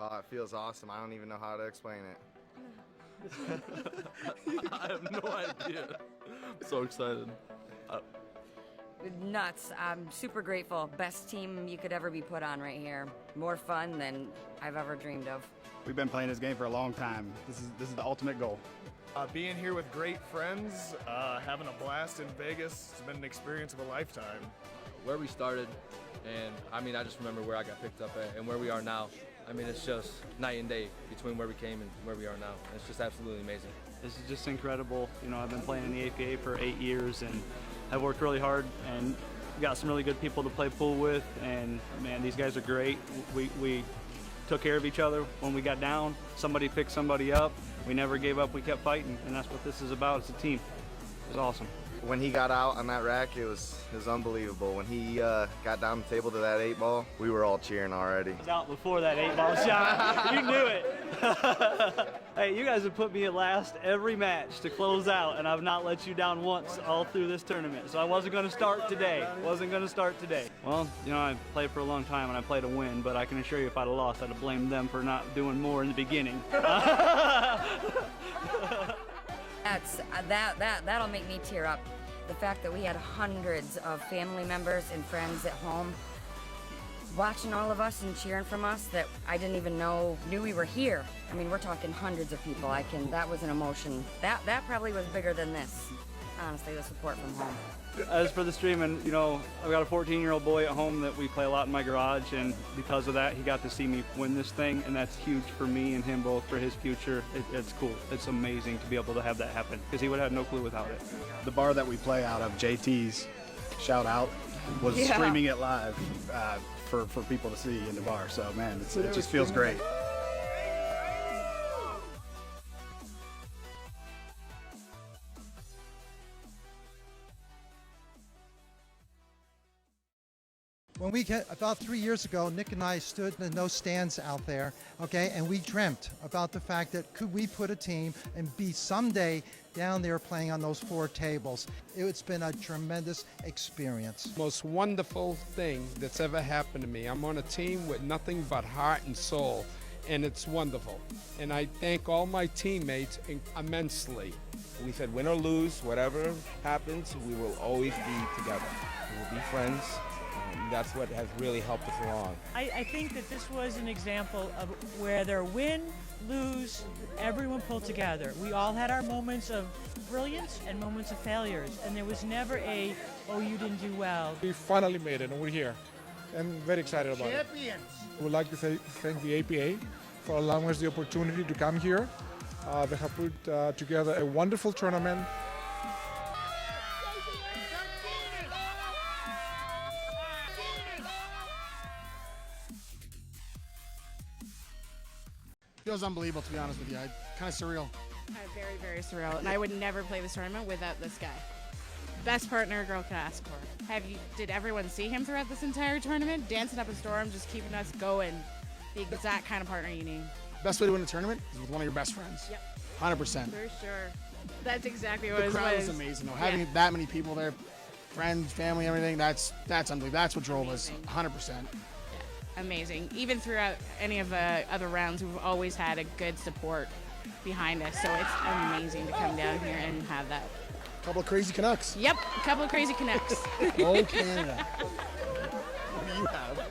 Oh, it feels awesome. I don't even know how to explain it. I have no idea. I'm so excited. Nuts. I'm super grateful. Best team you could ever be put on right here. More fun than I've ever dreamed of. We've been playing this game for a long time. This is the ultimate goal. Being here with great friends, having a blast in Vegas, it's been an experience of a lifetime. Where we started, and I just remember where I got picked up at and where we are now. It's just night and day between where we came and where we are now. It's just absolutely amazing. This is just incredible. I've been playing in the APA for 8 years and I've worked really hard and got some really good people to play pool with, and man, these guys are great. We took care of each other when we got down. Somebody picked somebody up. We never gave up, we kept fighting, and that's what this is about. It's a team. It's awesome. When he got out on that rack, it was unbelievable. When he got down the table to that 8-ball, we were all cheering already. I was out before that 8-ball shot. You knew it. Hey, you guys have put me at last every match to close out, and I've not let you down once all through this tournament. So I wasn't going to start today. Well, I played for a long time, and I played to win, but I can assure you if I'd have lost, I'd have blamed them for not doing more in the beginning. That'll make me tear up. The fact that we had hundreds of family members and friends at home watching all of us and cheering from us that I didn't even knew we were here. We're talking hundreds of people. That was an emotion. That probably was bigger than this. Honestly, the support from home. As for the streaming, I've got a 14-year-old boy at home that we play a lot in my garage, and because of that, he got to see me win this thing, and that's huge for me and him both, for his future. It's cool. It's amazing to be able to have that happen, because he would have no clue without it. The bar that we play out of, JT's, shout out, was streaming it live for people to see in the bar. So, man, it just feels great. When about 3 years ago, Nick and I stood in those stands out there, okay, and we dreamt about the fact that could we put a team and be someday down there playing on those 4 tables. It's been a tremendous experience. Most wonderful thing that's ever happened to me. I'm on a team with nothing but heart and soul, and it's wonderful. And I thank all my teammates immensely. We said win or lose, whatever happens, we will always be together. We will be friends. That's what has really helped us along. I think that this was an example of where there win, lose, everyone pulled together. We all had our moments of brilliance and moments of failures, and there was never oh, you didn't do well. We finally made it, and we're here, and very excited about it. We'd like to thank the APA for allowing us the opportunity to come here. They have put together a wonderful tournament. Feels unbelievable, to be honest with you. Kind of surreal. Very, very surreal. And I would never play this tournament without this guy. Best partner a girl could ask for. Did everyone see him throughout this entire tournament? Dancing up a storm, just keeping us going. The exact kind of partner you need. Best way to win a tournament is with one of your best friends. Yep. 100%. For sure. That's exactly what it was. The crowd was amazing, though. Having that many people there, friends, family, everything, that's unbelievable. That's what drove us, 100%. Amazing. Even throughout any of the other rounds, we've always had a good support behind us. So it's amazing to come down here and have that. Couple of crazy Canucks. Yep, a couple of crazy Canucks. Oh, Canada. What do you have?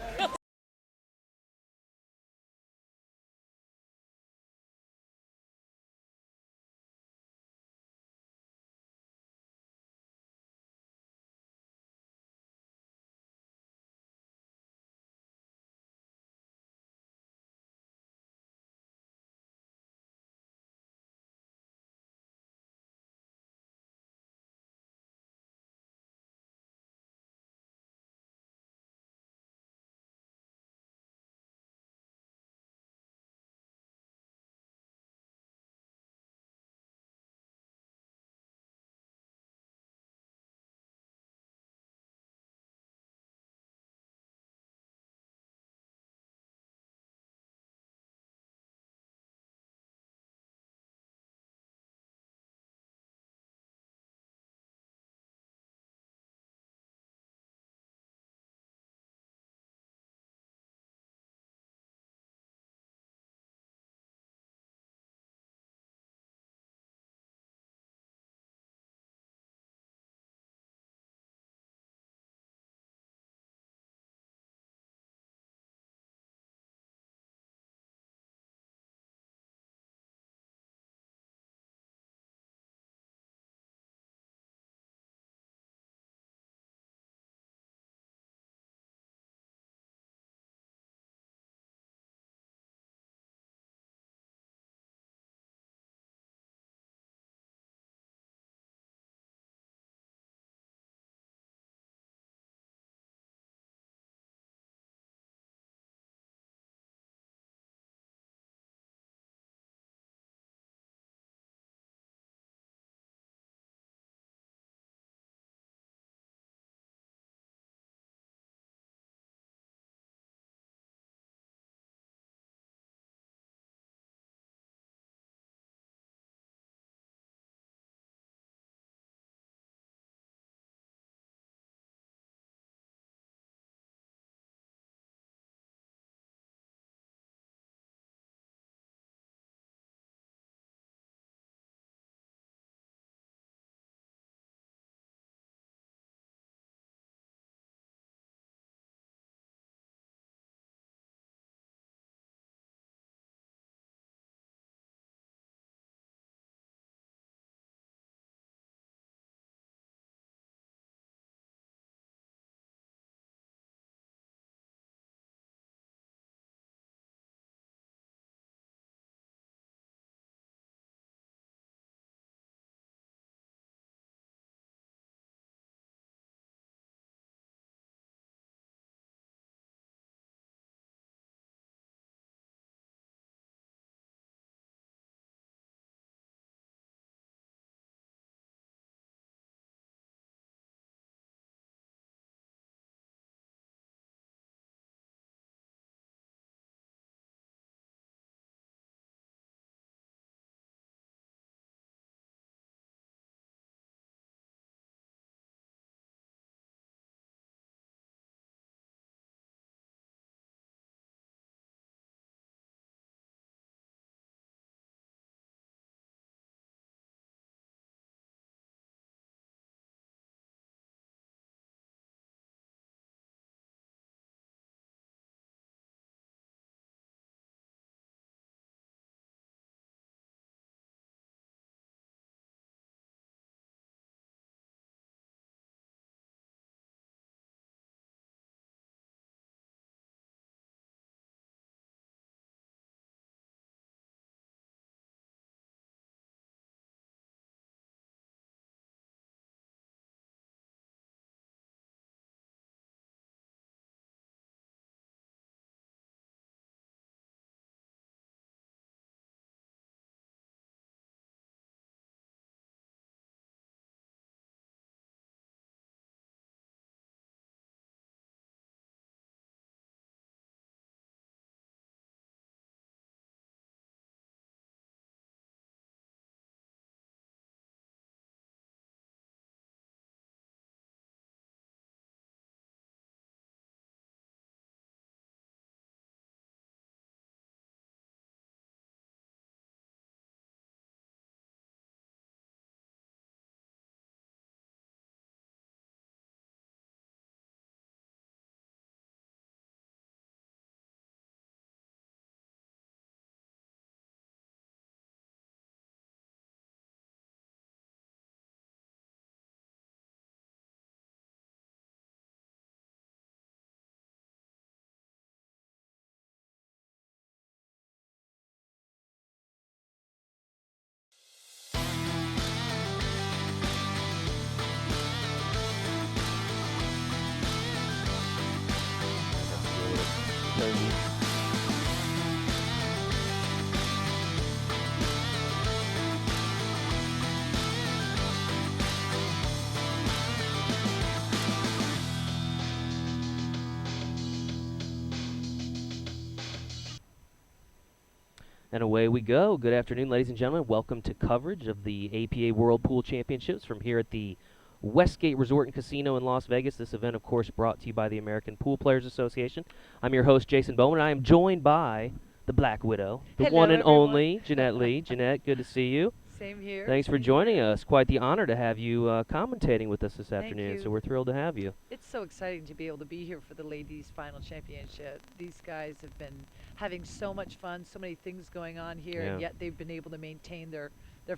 And away we go. Good afternoon, ladies and gentlemen. Welcome to coverage of the APA World Pool Championships from here at the Westgate Resort and Casino in Las Vegas. This event, of course, brought to you by the American Pool Players Association. I'm your host, Jason Bowman. I am joined by the Black Widow, the Hello, one and everyone. only Jeanette Lee. Jeanette, good to see you. Same here. Thanks for joining us. Quite the honor to have you commentating with us this Thank afternoon, you. so we're thrilled to have you. It's so exciting to be able to be here for the ladies' final championship. These guys have been having so much fun, so many things going on here, and Yeah. yet they've been able to maintain their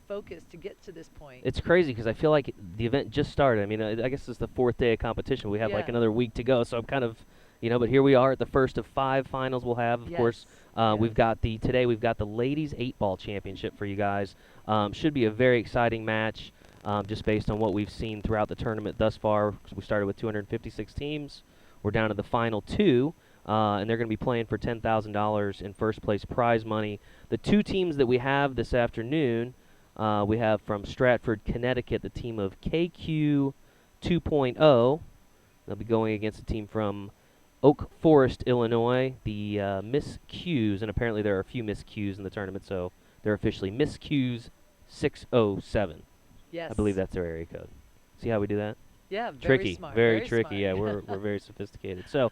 focus to get to this point. It's crazy because I feel like the event just started. I mean, I guess it's the 4th day of competition. We have like Yeah. another week to go, so I'm kind of, but here we are at the first of 5 finals we'll have. Of course, we've got today we've got the ladies 8-ball championship for you guys. Should be a very exciting match, just based on what we've seen throughout the tournament thus far. We started with 256 teams. We're down to the final 2. And they're going to be playing for $10,000 in first place prize money. The 2 teams that we have this afternoon, we have from Stratford, Connecticut, the team of KQ 2.0. They'll be going against a team from Oak Forest, Illinois, the Miss Q's, and apparently there are a few Miss Q's in the tournament, so they're officially Miss Q's 607. Yes. I believe that's their area code. See how we do that? Yeah, very tricky, smart, very very tricky. smart. Yeah, we're very sophisticated. So,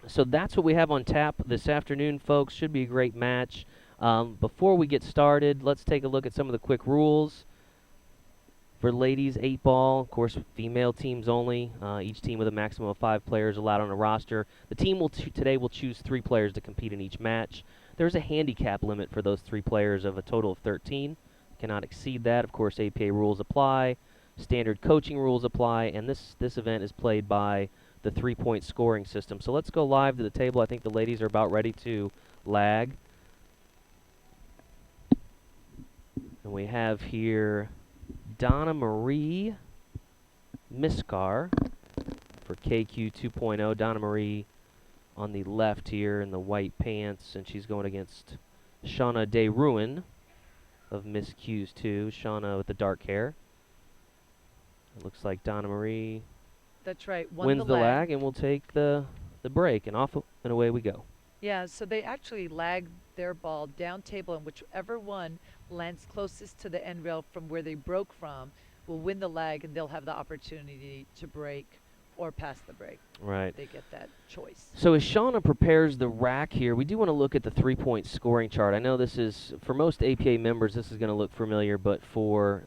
so that's what we have on tap this afternoon, folks. Should be a great match. Before we get started, let's take a look at some of the quick rules. For ladies 8-ball, of course, female teams only. Each team with a maximum of 5 players allowed on a roster. The team today will choose 3 players to compete in each match. There's a handicap limit for those 3 players of a total of 13. Cannot exceed that. Of course, APA rules apply. Standard coaching rules apply, and this event is played by the 3-point scoring system. So let's go live to the table. I think the ladies are about ready to lag. And we have here Donna Marie Miskar for KQ 2.0. Donna Marie on the left here in the white pants, and she's going against Shauna De Ruin of Miss Q's 2. Shauna with the dark hair. It looks like Donna Marie That's right. wins the lag, and we'll take the break, and off and away we go. Yeah, so they actually lag their ball down table, and whichever one lands closest to the end rail from where they broke from will win the lag, and they'll have the opportunity to break or pass the break. Right. They get that choice. So as Shauna prepares the rack here, we do want to look at the 3-point scoring chart. I know this is, for most APA members, this is going to look familiar, but for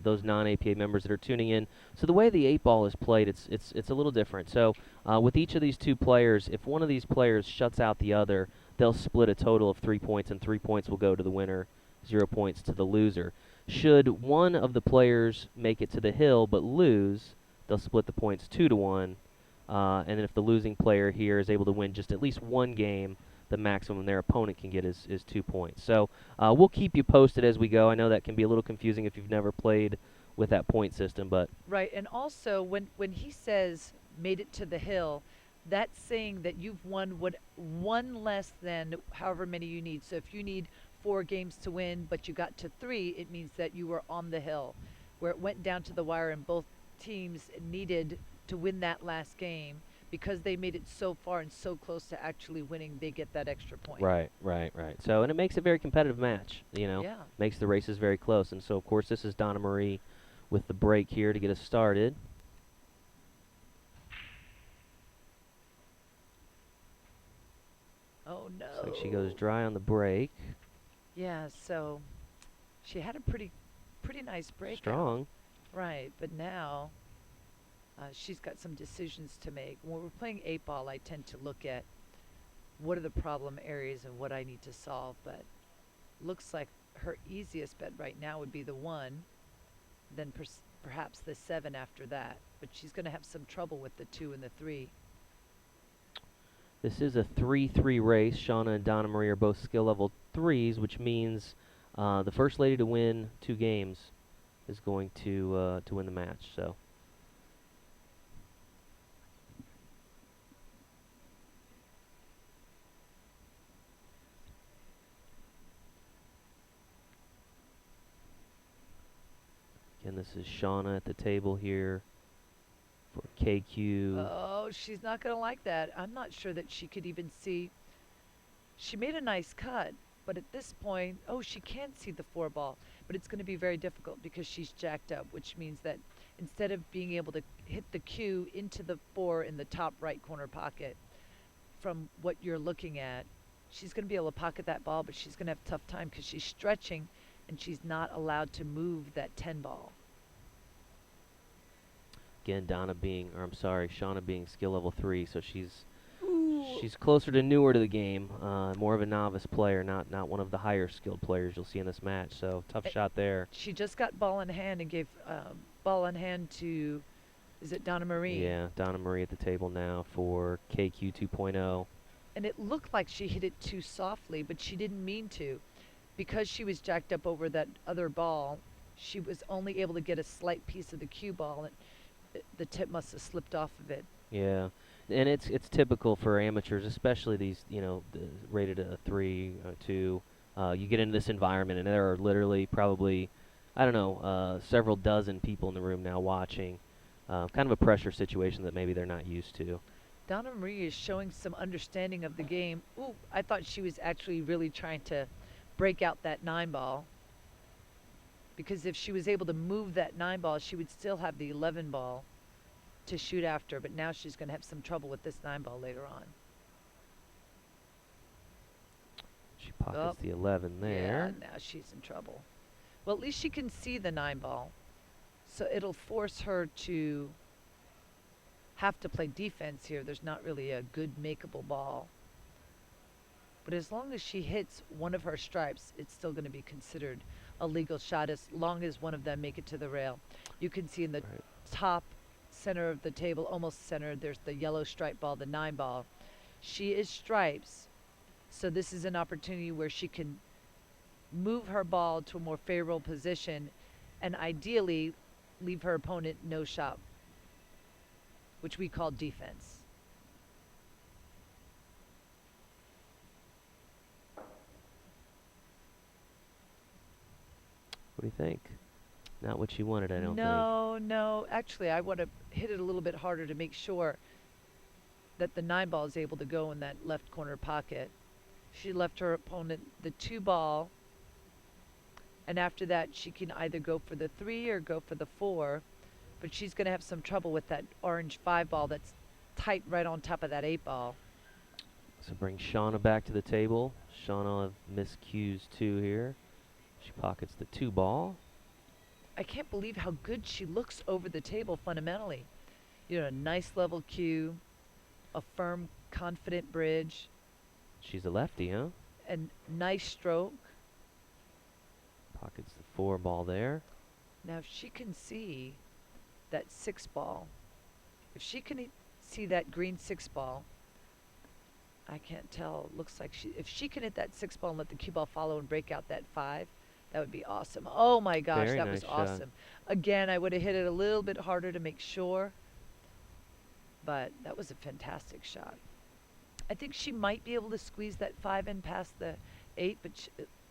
those non-APA members that are tuning in, so the way the 8-ball is played, it's a little different. So with each of these 2 players, if one of these players shuts out the other, they'll split a total of 3 points, and 3 points will go to the winner, 0 points to the loser. Should one of the players make it to the hill but lose, they'll split the points 2-1. And then if the losing player here is able to win just at least 1 game, the maximum their opponent can get is 2 points. So we'll keep you posted as we go. I know that can be a little confusing if you've never played with that point system, but Right, and also when he says made it to the hill, that's saying that you've won one less than however many you need. So if you need 4 games to win, but you got to 3, it means that you were on the hill. Where it went down to the wire and both teams needed to win that last game, because they made it so far and so close to actually winning, they get that extra point. Right. So, and it makes a very competitive match, Yeah. Makes the races very close. And so, of course, this is Donna Marie with the break here to get us started. Oh, no. Looks like she goes dry on the break. Yeah, so she had a pretty nice break. Strong. Right, but now she's got some decisions to make. When we're playing 8-ball, I tend to look at what are the problem areas and what I need to solve, but looks like her easiest bet right now would be the 1, then perhaps the 7 after that, but she's going to have some trouble with the 2 and the 3. This is a 3-3 race. Shauna and Donna Marie are both skill level 3s, which means the first lady to win 2 games is going to win the match. So. Again, this is Shauna at the table here for KQ. Oh, she's not going to like that. I'm not sure that she could even see. She made a nice cut, But at this point, oh, she can see the 4 ball, but it's going to be very difficult because she's jacked up, which means that instead of being able to hit the cue into the 4 in the top right corner pocket from what you're looking at, she's going to be able to pocket that ball, but she's going to have a tough time because she's stretching and she's not allowed to move that 10 ball. Again, Shauna being skill level 3, so she's closer to newer to the game, more of a novice player, not one of the higher skilled players you'll see in this match. So tough shot there. She just got ball in hand and gave ball in hand to, is it Donna Marie? Yeah, Donna Marie at the table now for KQ 2.0. And it looked like she hit it too softly, but she didn't mean to. Because she was jacked up over that other ball, she was only able to get a slight piece of the cue ball, and the tip must have slipped off of it. Yeah, and it's typical for amateurs, especially these, rated a 3, 2. You get into this environment, and there are literally probably, several dozen people in the room now watching. Kind of a pressure situation that maybe they're not used to. Donna Marie is showing some understanding of the game. Ooh, I thought she was actually really trying to break out that 9 ball. Because if she was able to move that 9 ball, she would still have the 11 ball to shoot after. But now she's going to have some trouble with this 9 ball later on. She pockets the 11 there. Yeah, now she's in trouble. Well, at least she can see the 9 ball. So it'll force her to have to play defense here. There's not really a good makeable ball. But as long as she hits one of her stripes, it's still going to be considered a legal shot as long as one of them make it to the rail. You can see in the top center of the table, almost center, there's the yellow stripe ball, the 9 ball. She is stripes, so this is an opportunity where she can move her ball to a more favorable position and ideally leave her opponent no shot, which we call defense. What do you think? Not what you wanted, I don't think. No. Actually, I want to hit it a little bit harder to make sure that the 9 ball is able to go in that left corner pocket. She left her opponent the 2 ball, and after that, she can either go for the 3 or go for the 4, but she's going to have some trouble with that orange 5 ball that's tight right on top of that 8 ball. So bring Shauna back to the table. Shauna will have miscues 2 here. She pockets the 2 ball. I can't believe how good she looks over the table fundamentally. A nice level cue, a firm, confident bridge. She's a lefty, huh? And nice stroke. Pockets the 4 ball there. Now, if she can see that 6 ball, if she can see that green 6 ball, I can't tell. It looks like if she can hit that 6 ball and let the cue ball follow and break out that 5, that would be awesome. Oh my gosh, Very that nice was awesome. shot. Again, I would have hit it a little bit harder to make sure, but that was a fantastic shot. I think she might be able to squeeze that 5 in past the 8, but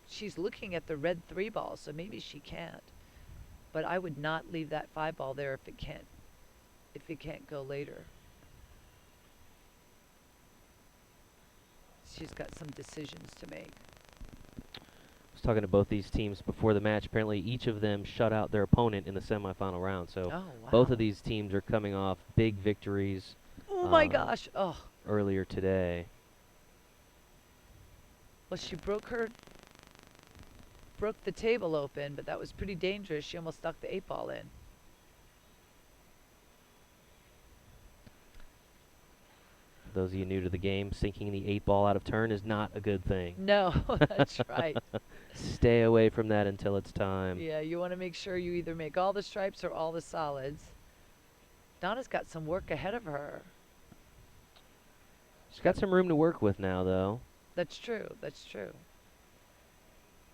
she's looking at the red 3 ball, so maybe she can't. But I would not leave that 5 ball there if it can't go later. She's got some decisions to make. I was talking to both these teams before the match. Apparently, each of them shut out their opponent in the semifinal round. So both of these teams are coming off big victories. Oh my gosh! Oh. Earlier today. Well, she broke the table open, but that was pretty dangerous. She almost stuck the 8 ball in. For those of you new to the game, sinking the 8 ball out of turn is not a good thing. No, that's right. Stay away from that until it's time. Yeah, you want to make sure you either make all the stripes or all the solids. Donna's got some work ahead of her. She's got some room to work with now, though. That's true. That's true.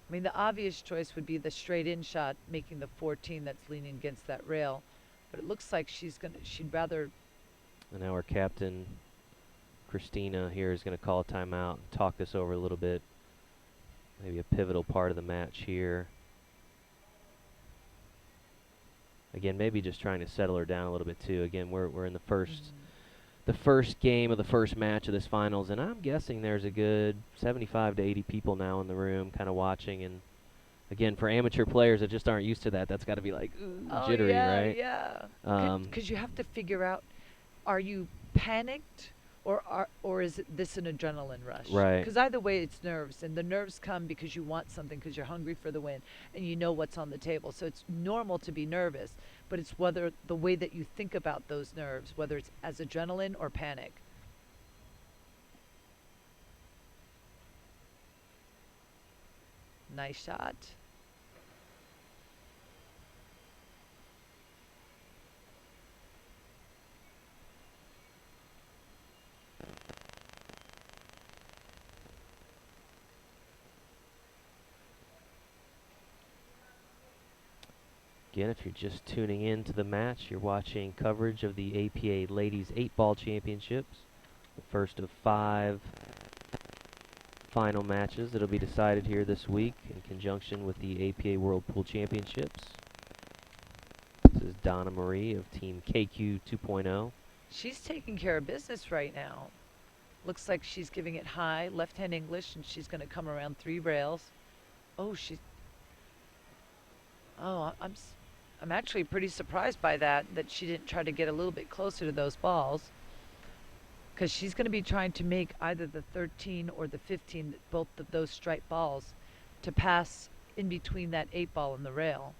I mean, the obvious choice would be the straight-in shot, making the 14 that's leaning against that rail. But it looks like she'd rather... And now our captain, Christina, here is going to call a timeout and talk this over a little bit. Maybe a pivotal part of the match here. Again, maybe just trying to settle her down a little bit, too. Again, we're in the the first game of the first match of this finals, and I'm guessing there's a good 75 to 80 people now in the room kind of watching. And again, for amateur players that just aren't used to that, that's got to be like jittery, right? Yeah. Because you have to figure out, are you panicked or is this an adrenaline rush? Right. Because either way, it's nerves, and the nerves come because you want something, because you're hungry for the win, and you know what's on the table. So it's normal to be nervous, but it's whether the way that you think about those nerves, whether it's as adrenaline or panic. Nice shot. Again, if you're just tuning in to the match, you're watching coverage of the APA Ladies 8-Ball Championships, the first of 5 final matches that will be decided here this week in conjunction with the APA World Pool Championships. This is Donna Marie of Team KQ 2.0. She's taking care of business right now. Looks like she's giving it high, left-hand English, and she's going to come around 3 rails. Oh, I'm actually pretty surprised by that she didn't try to get a little bit closer to those balls, because she's going to be trying to make either the 13 or the 15, both of those striped balls, to pass in between that 8 ball and the rail.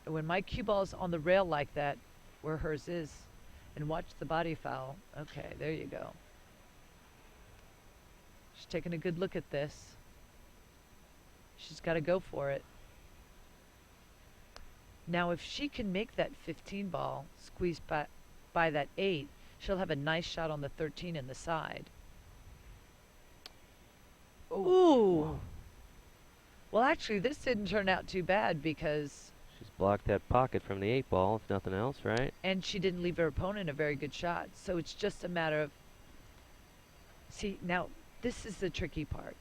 And when my cue ball is on the rail like that, where hers is, and watch the body foul. Okay, there you go. She's taking a good look at this. She's got to go for it. Now, if she can make that 15 ball squeeze by that 8, she'll have a nice shot on the 13 in the side. Ooh. Well, actually, this didn't turn out too bad because... She's blocked that pocket from the 8-ball, if nothing else, right? And she didn't leave her opponent a very good shot. So it's just a matter of... See, now, this is the tricky part.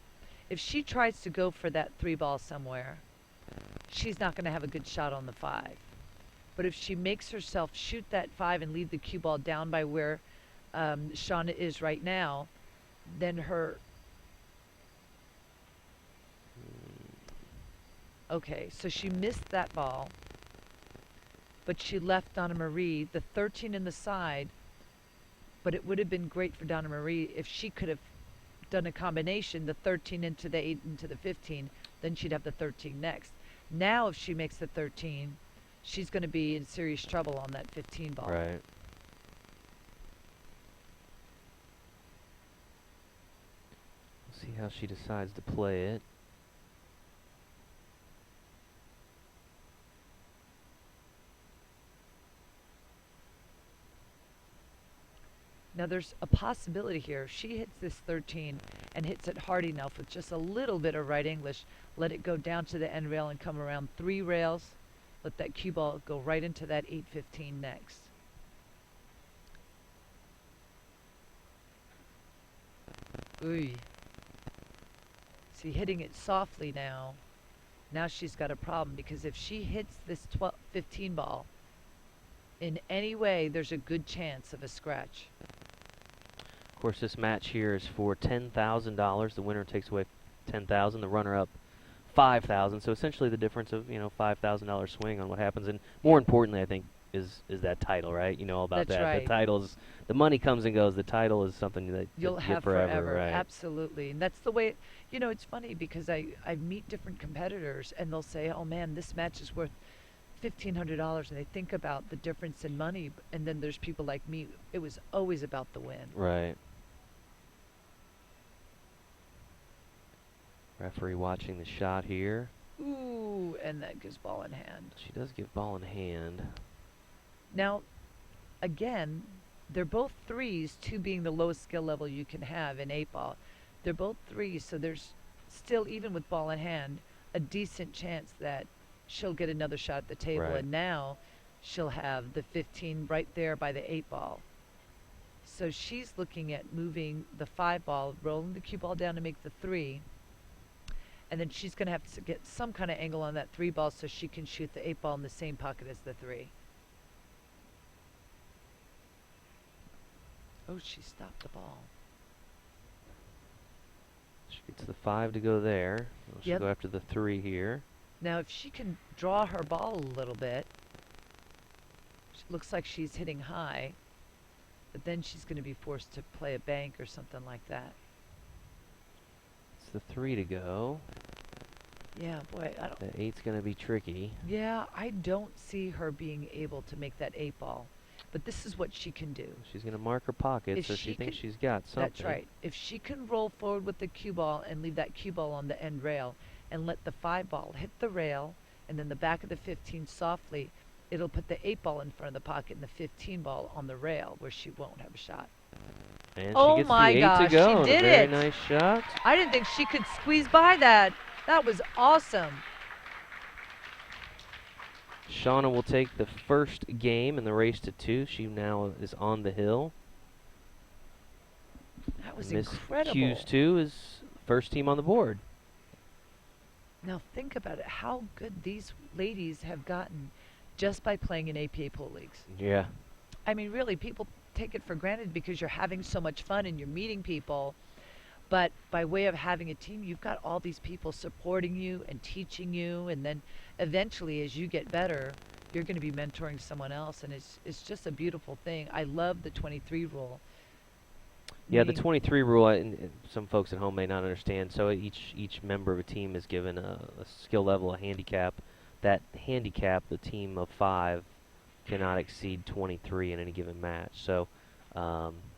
If she tries to go for that 3 ball somewhere, she's not going to have a good shot on the 5. But if she makes herself shoot that 5 and leave the cue ball down by where Shauna is right now, then her... Okay, so she missed that ball, but she left Donna Marie the 13 in the side, but it would have been great for Donna Marie if she could have done a combination, the 13 into the 8 into the 15, then she'd have the 13 next. Now if she makes the 13, she's going to be in serious trouble on that 15 ball. Right. We'll see how she decides to play it. Now there's a possibility here. If she hits this 13 and hits it hard enough with just a little bit of right English, let it go down to the end rail and come around 3 rails, let that cue ball go right into that 8-15 next. Ooh. See, hitting it softly now, now she's got a problem, because if she hits this 15 ball in any way, there's a good chance of a scratch. Of course, this match here is for $10,000. The winner takes away $10,000. The runner-up $5,000. So essentially, the difference of $5,000 swing on what happens. And more importantly, I think is that title, right? You know all about That's that. right. The titles, the money comes and goes. The title is something that You'll you have get forever, right? Absolutely. And that's the way. It's funny because I meet different competitors and they'll say, "Oh man, this match is worth $1,500," and they think about the difference in money. And then there's people like me. It was always about the win. Right. Referee watching the shot here. Ooh, and that gives ball in hand. She does give ball in hand. Now, again, they're both 3s, 2 being the lowest skill level you can have in 8-ball. They're both 3s, so there's still, even with ball in hand, a decent chance that she'll get another shot at the table. Right. And now she'll have the 15 right there by the 8-ball. So she's looking at moving the 5-ball, rolling the cue ball down to make the 3. And then she's going to have to get some kind of angle on that 3 ball so she can shoot the 8-ball in the same pocket as the 3. Oh, she stopped the ball. She gets the 5 to go there. She'll Yep. go after the 3 here. Now, if she can draw her ball a little bit, it looks like she's hitting high, but then she's going to be forced to play a bank or something like that. It's the 3 to go. Yeah, boy, I don't. The 8's going to be tricky. Yeah, I don't see her being able to make that 8 ball, but this is what she can do. She's going to mark her pocket, If so she thinks can- she's got something. That's right. If she can roll forward with the cue ball and leave that cue ball on the end rail and let the 5 ball hit the rail and then the back of the 15 softly, it'll put the 8 ball in front of the pocket and the 15 ball on the rail where she won't have a shot. And Oh she gets my the 8 gosh, to go. she and did a very it. nice shot. I didn't think she could squeeze by that. That was awesome. Shauna will take the first game in the race to 2. She now is on the hill. That was Miss incredible. Hughes 2 is first team on the board. Now think about it, how good these ladies have gotten just by playing in APA pool leagues. Yeah. I mean, really, people take it for granted because you're having so much fun and you're meeting people. But by way of having a team, you've got all these people supporting you and teaching you. And then eventually, as you get better, you're going to be mentoring someone else. And it's just a beautiful thing. I love the 23 rule. Yeah, the Meaning- 23 rule, and some folks at home may not understand. So each member of a team is given a skill level, a handicap. That handicap, the team of 5, cannot exceed 23 in any given match. So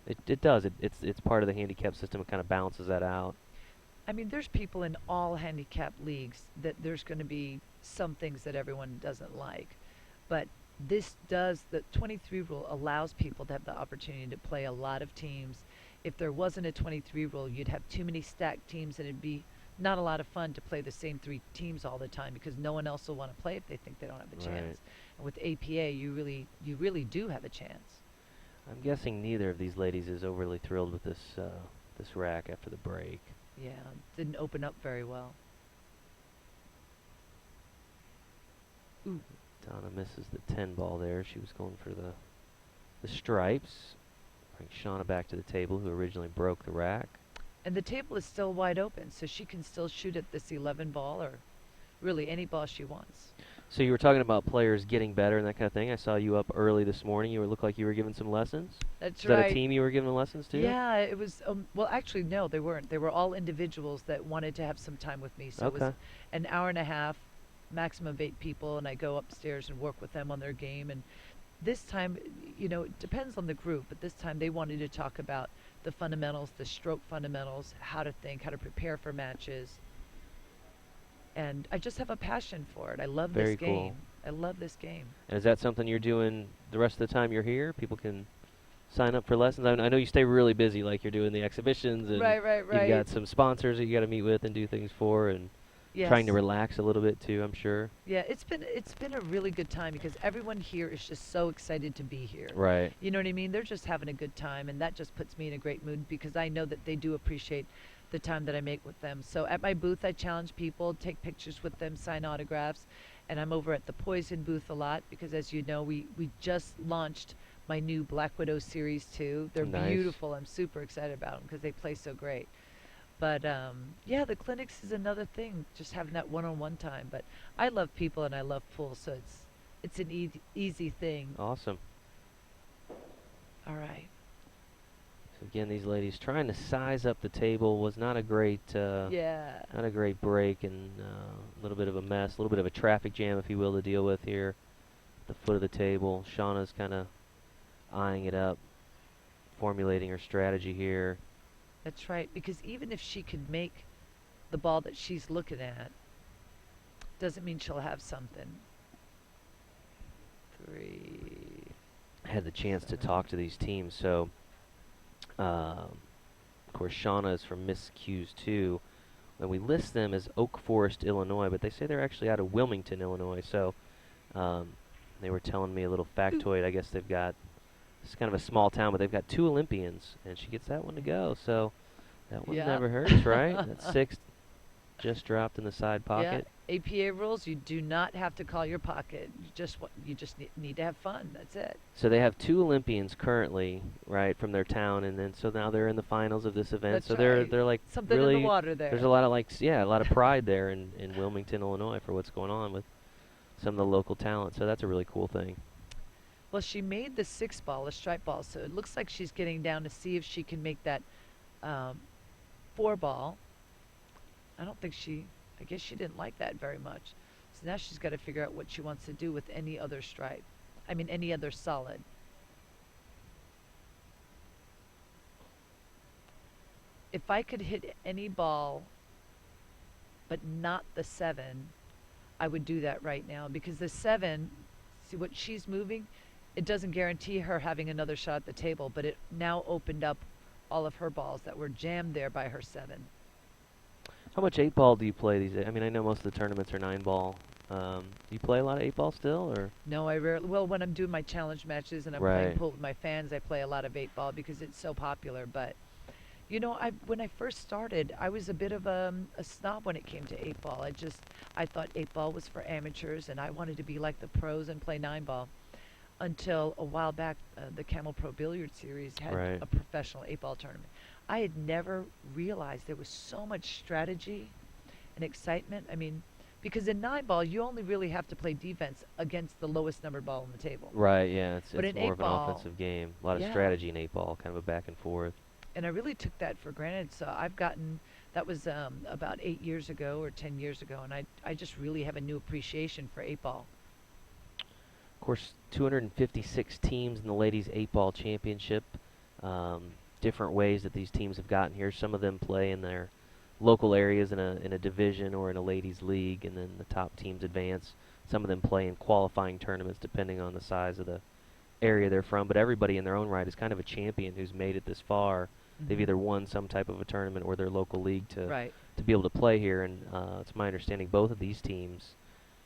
it does. It's part of the handicap system. It kind of balances that out. I mean, there's people in all handicap leagues that there's going to be some things that everyone doesn't like. But this does, the 23 rule allows people to have the opportunity to play a lot of teams. If there wasn't a 23 rule, you'd have too many stacked teams and it'd be not a lot of fun to play the same 3 teams all the time because no one else will want to play if they think they don't have a chance. Right. And with APA, you really do have a chance. I'm guessing neither of these ladies is overly thrilled with this this rack after the break. Yeah, didn't open up very well. Ooh. Donna misses the 10 ball there. She was going for the stripes. Bring Shauna back to the table, who originally broke the rack. And the table is still wide open, so she can still shoot at this 11 ball or really any ball she wants. So you were talking about players getting better and that kind of thing. I saw you up early this morning. You looked like you were giving some lessons. That's Is that right. a team you were giving lessons to? Yeah, it was. Well, actually, no, they weren't. They were all individuals that wanted to have some time with me. So it was Okay. an hour and a half, maximum of 8 people, and I go upstairs and work with them on their game. And this time, you know, it depends on the group, but this time they wanted to talk about the fundamentals, the stroke fundamentals, how to think, how to prepare for matches. And I just have a passion for it. I love Very this game. cool. I love this game. And is that something you're doing the rest of the time you're here? People can sign up for lessons. I know you stay really busy, like you're doing the exhibitions, and Right. you've got some sponsors that you got to meet with and do things for, and trying to Yes. relax a little bit too, I'm sure. Yeah, it's been a really good time because everyone here is just so excited to be here. Right. You know what I mean? They're just having a good time, and that just puts me in a great mood because I know that they do appreciate the time that I make with them. So at my booth, I challenge people, take pictures with them, sign autographs, and I'm over at the Poison booth a lot because, as you know, we just launched my new Black Widow Series 2. They're Nice. beautiful. I'm super excited about them because they play so great. But yeah, the clinics is another thing, just having that one-on-one time. But I love people and I love pool, so it's an easy thing. Awesome. All right. So again, these ladies trying to size up the table was not a great Yeah. not a great break, and a little bit of a mess, a little bit of a traffic jam, if you will, to deal with here at the foot of the table. Shauna's kind of eyeing it up, formulating her strategy here. That's right, because even if she could make the ball that she's looking at, doesn't mean she'll have something. 3. I had the chance to talk to these teams, so of course Shauna is from Miss Q's 2, and we list them as Oak Forest, Illinois, but they say they're actually out of Wilmington, Illinois. So they were telling me a little factoid. I guess they've got, it's kind of a small town, but they've got 2 Olympians, and she gets that one to go. So that one Yeah. never hurts, right? That 6 just dropped in the side pocket. Yeah. APA rules, you do not have to call your pocket. You just need to have fun. That's it. So they have 2 Olympians currently, right, from their town, and then so now they're in the finals of this event. That's so right. they're like Something really in the water there. There's a lot of a lot of pride there in Wilmington, Illinois, for what's going on with some of the local talent. So that's a really cool thing. Well, she made the 6-ball, a stripe ball, so it looks like she's getting down to see if she can make that 4-ball. I guess she didn't like that very much. So now she's got to figure out what she wants to do with any other stripe. I mean, any other solid. If I could hit any ball, but not the 7, I would do that right now, because the 7, see what she's moving, it doesn't guarantee her having another shot at the table, but it now opened up all of her balls that were jammed there by her 7. How much 8-ball do you play these days? I mean, I know most of the tournaments are 9-ball. Do you play a lot of 8-ball still, or? No, I rarely. Well, when I'm doing my challenge matches and I'm playing pool with my fans, I play a lot of 8-ball because it's so popular. But, you know, when I first started, I was a bit of a snob when it came to 8-ball. I thought 8-ball was for amateurs, and I wanted to be like the pros and play 9-ball. Until a while back, the Camel Pro Billiard Series had a professional 8-ball tournament. I had never realized there was so much strategy and excitement. I mean, because in 9-ball, you only really have to play defense against the lowest numbered ball on the table. Right, yeah, it's But in more of an 8-ball, offensive game. A lot of strategy in 8-ball, kind of a back and forth. And I really took that for granted. So that was about 8 years ago or 10 years ago, and I just really have a new appreciation for 8-ball. Of course, 256 teams in the ladies 8-ball championship. Different ways that these teams have gotten here. Some of them play in their local areas in a division or in a ladies league, and then the top teams advance. Some of them play in qualifying tournaments depending on the size of the area they're from. But everybody in their own right is kind of a champion who's made it this far. They've either won some type of a tournament or their local league to be able to play here. And it's my understanding both of these teams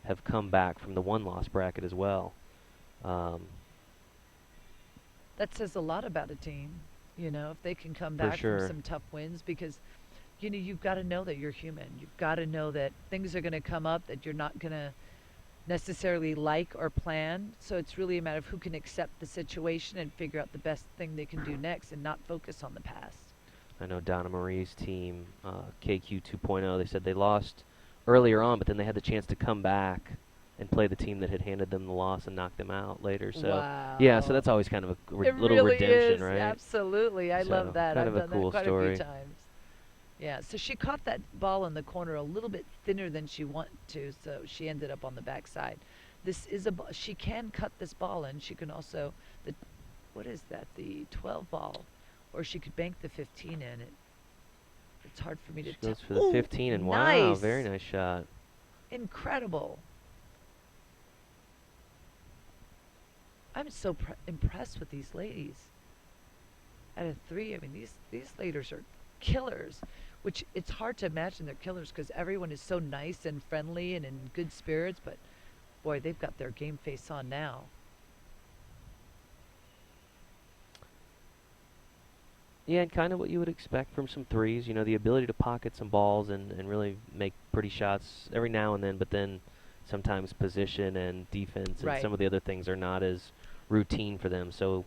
have come back from the 1-loss bracket as well. That says a lot about a team, you know, if they can come back from some tough wins, because, you know, you've got to know that you're human. You've got to know that things are going to come up that you're not going to necessarily like or plan. So it's really a matter of who can accept the situation and figure out the best thing they can do next and not focus on the past. I know Donna Marie's team, KQ 2.0, they said they lost earlier on, but then they had the chance to come back and play the team that had handed them the loss and knock them out later. So yeah, so that's always kind of a little really redemption, is, right? Absolutely, I love that. Kind I've of a done cool that quite story. a few times. Yeah, so she caught that ball in the corner a little bit thinner than she wanted to, so she ended up on the back side. This is she can cut this ball in. She can also, what is that, the 12 ball, or she could bank the 15 in it. It's hard for me to tell. Goes for the 15, and wow, very nice shot. Incredible. I'm so impressed with these ladies. Out of 3, I mean, these ladies are killers, which it's hard to imagine they're killers because everyone is so nice and friendly and in good spirits, but boy, they've got their game face on now. Yeah, and kind of what you would expect from some threes, you know, the ability to pocket some balls and really make pretty shots every now and then, but then sometimes position and defense and some of the other things are not as routine for them. So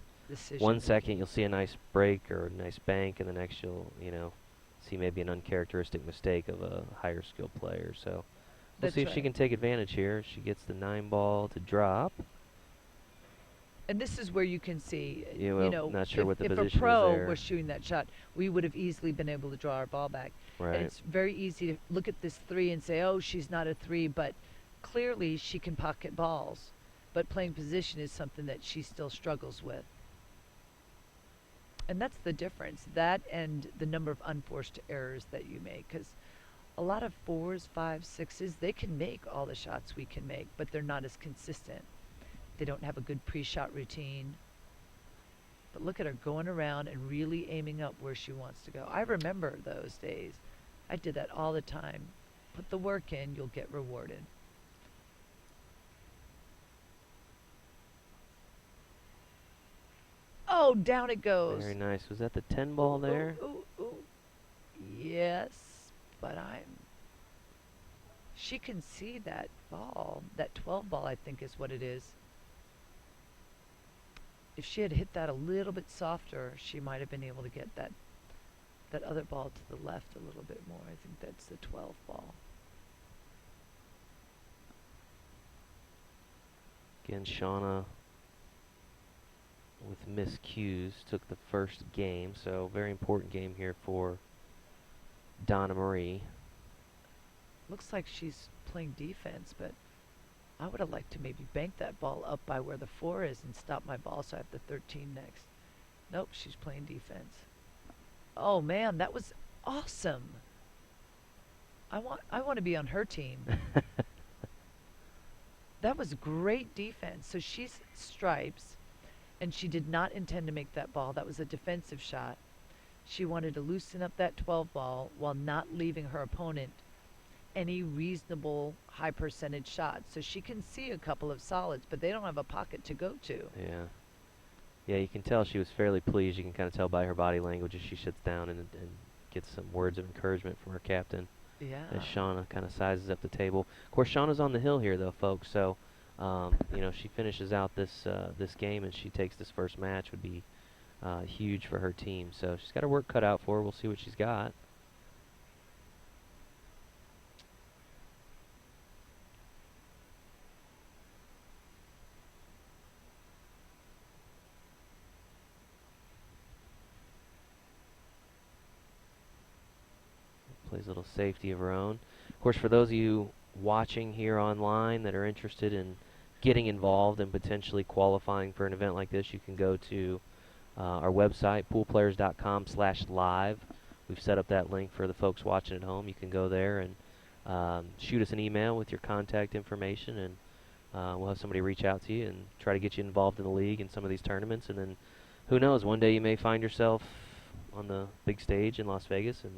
1 second you'll see a nice break or a nice bank, and the next you'll, you know, see maybe an uncharacteristic mistake of a higher skilled player. So we'll see if she can take advantage here. She gets the 9-ball to drop. And this is where you can see, Yeah, well, you know, not sure what the if position a pro is there. was shooting that shot, we would have easily been able to draw our ball back. Right. And it's very easy to look at this 3 and say, oh, she's not a 3, but clearly she can pocket balls. But playing position is something that she still struggles with. And that's the difference, that and the number of unforced errors that you make. Because a lot of 4s, 5s, 6s, they can make all the shots we can make, but they're not as consistent. They don't have a good pre-shot routine. But look at her going around and really aiming up where she wants to go. I remember those days. I did that all the time. Put the work in, you'll get rewarded. Oh, down it goes. Very nice. Was that the 10-ball there? Yes, but she can see that ball. That 12 ball, I think, is what it is. If she had hit that a little bit softer, she might have been able to get that other ball to the left a little bit more. I think that's the 12 ball. Again, Shauna with miscues took the first game, so very important game here for Donna Marie. Looks like she's playing defense, but I would have liked to maybe bank that ball up by where the 4 is and stop my ball so I have the 13 next. Nope, she's playing defense. Oh man, that was awesome. I want to be on her team. That was great defense. So she's stripes, and she did not intend to make that ball. That was a defensive shot. She wanted to loosen up that 12 ball while not leaving her opponent any reasonable high percentage shots. So she can see a couple of solids, but they don't have a pocket to go to. Yeah. Yeah, you can tell she was fairly pleased. You can kind of tell by her body language as she sits down and gets some words of encouragement from her captain. Yeah. As Shauna kind of sizes up the table. Of course, Shauna's on the hill here, though, folks. So, you know, she finishes out this this game and she takes this first match would be huge for her team. So she's got her work cut out for her. We'll see what she's got. Plays a little safety of her own. Of course, for those of you watching here online that are interested in getting involved and potentially qualifying for an event like this, you can go to our website, poolplayers.com/live. We've set up that link for the folks watching at home. You can go there and shoot us an email with your contact information, and we'll have somebody reach out to you and try to get you involved in the league and some of these tournaments. And then, who knows, one day you may find yourself on the big stage in Las Vegas and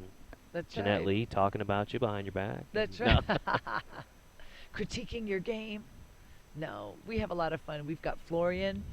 That's Jeanette right. Lee talking about you behind your back. That's No. right. Critiquing your game. No, we have a lot of fun. We've got Florian.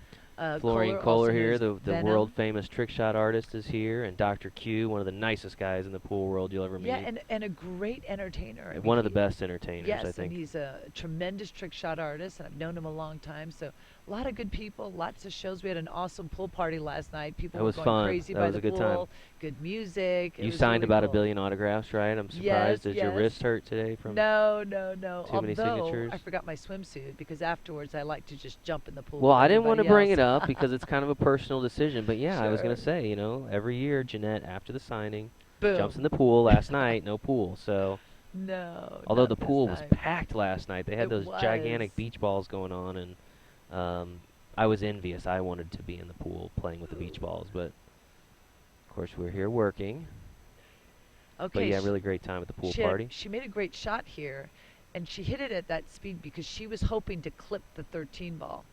Florian Kohler Kohler here, known as the Venom. world famous trick shot artist, is here, and Dr. Q, one of the nicest guys in the pool world you'll ever meet. Yeah, and a great entertainer. I mean, one of the he- best entertainers, yes, I think. and he's a tremendous trick shot artist, and I've known him a long time. So a lot of good people, lots of shows. We had an awesome pool party last night. People That were was going fun. crazy That by was the a good pool. time. Good music. It You was signed really about cool. 1 billion autographs, right? I'm surprised. Did your yes. wrist hurt today from No. too many Although signatures? I forgot my swimsuit because afterwards I like to just jump in the pool. Well, with I didn't want to everybody bring it else. up because it's kind of a personal decision, but yeah, I was going to Sure. say, you know, every year Jeanette, after the signing, Boom. jumps in the pool. Last night, no pool, so... No. Although not the this pool was time. packed last night. They had It those gigantic was. beach balls going on, and I was envious. I wanted to be in the pool playing with the beach balls, but of course we're here working. Okay. But yeah, sh- really great time at the pool she party. She made a great shot here, and she hit it at that speed because she was hoping to clip the 13 ball.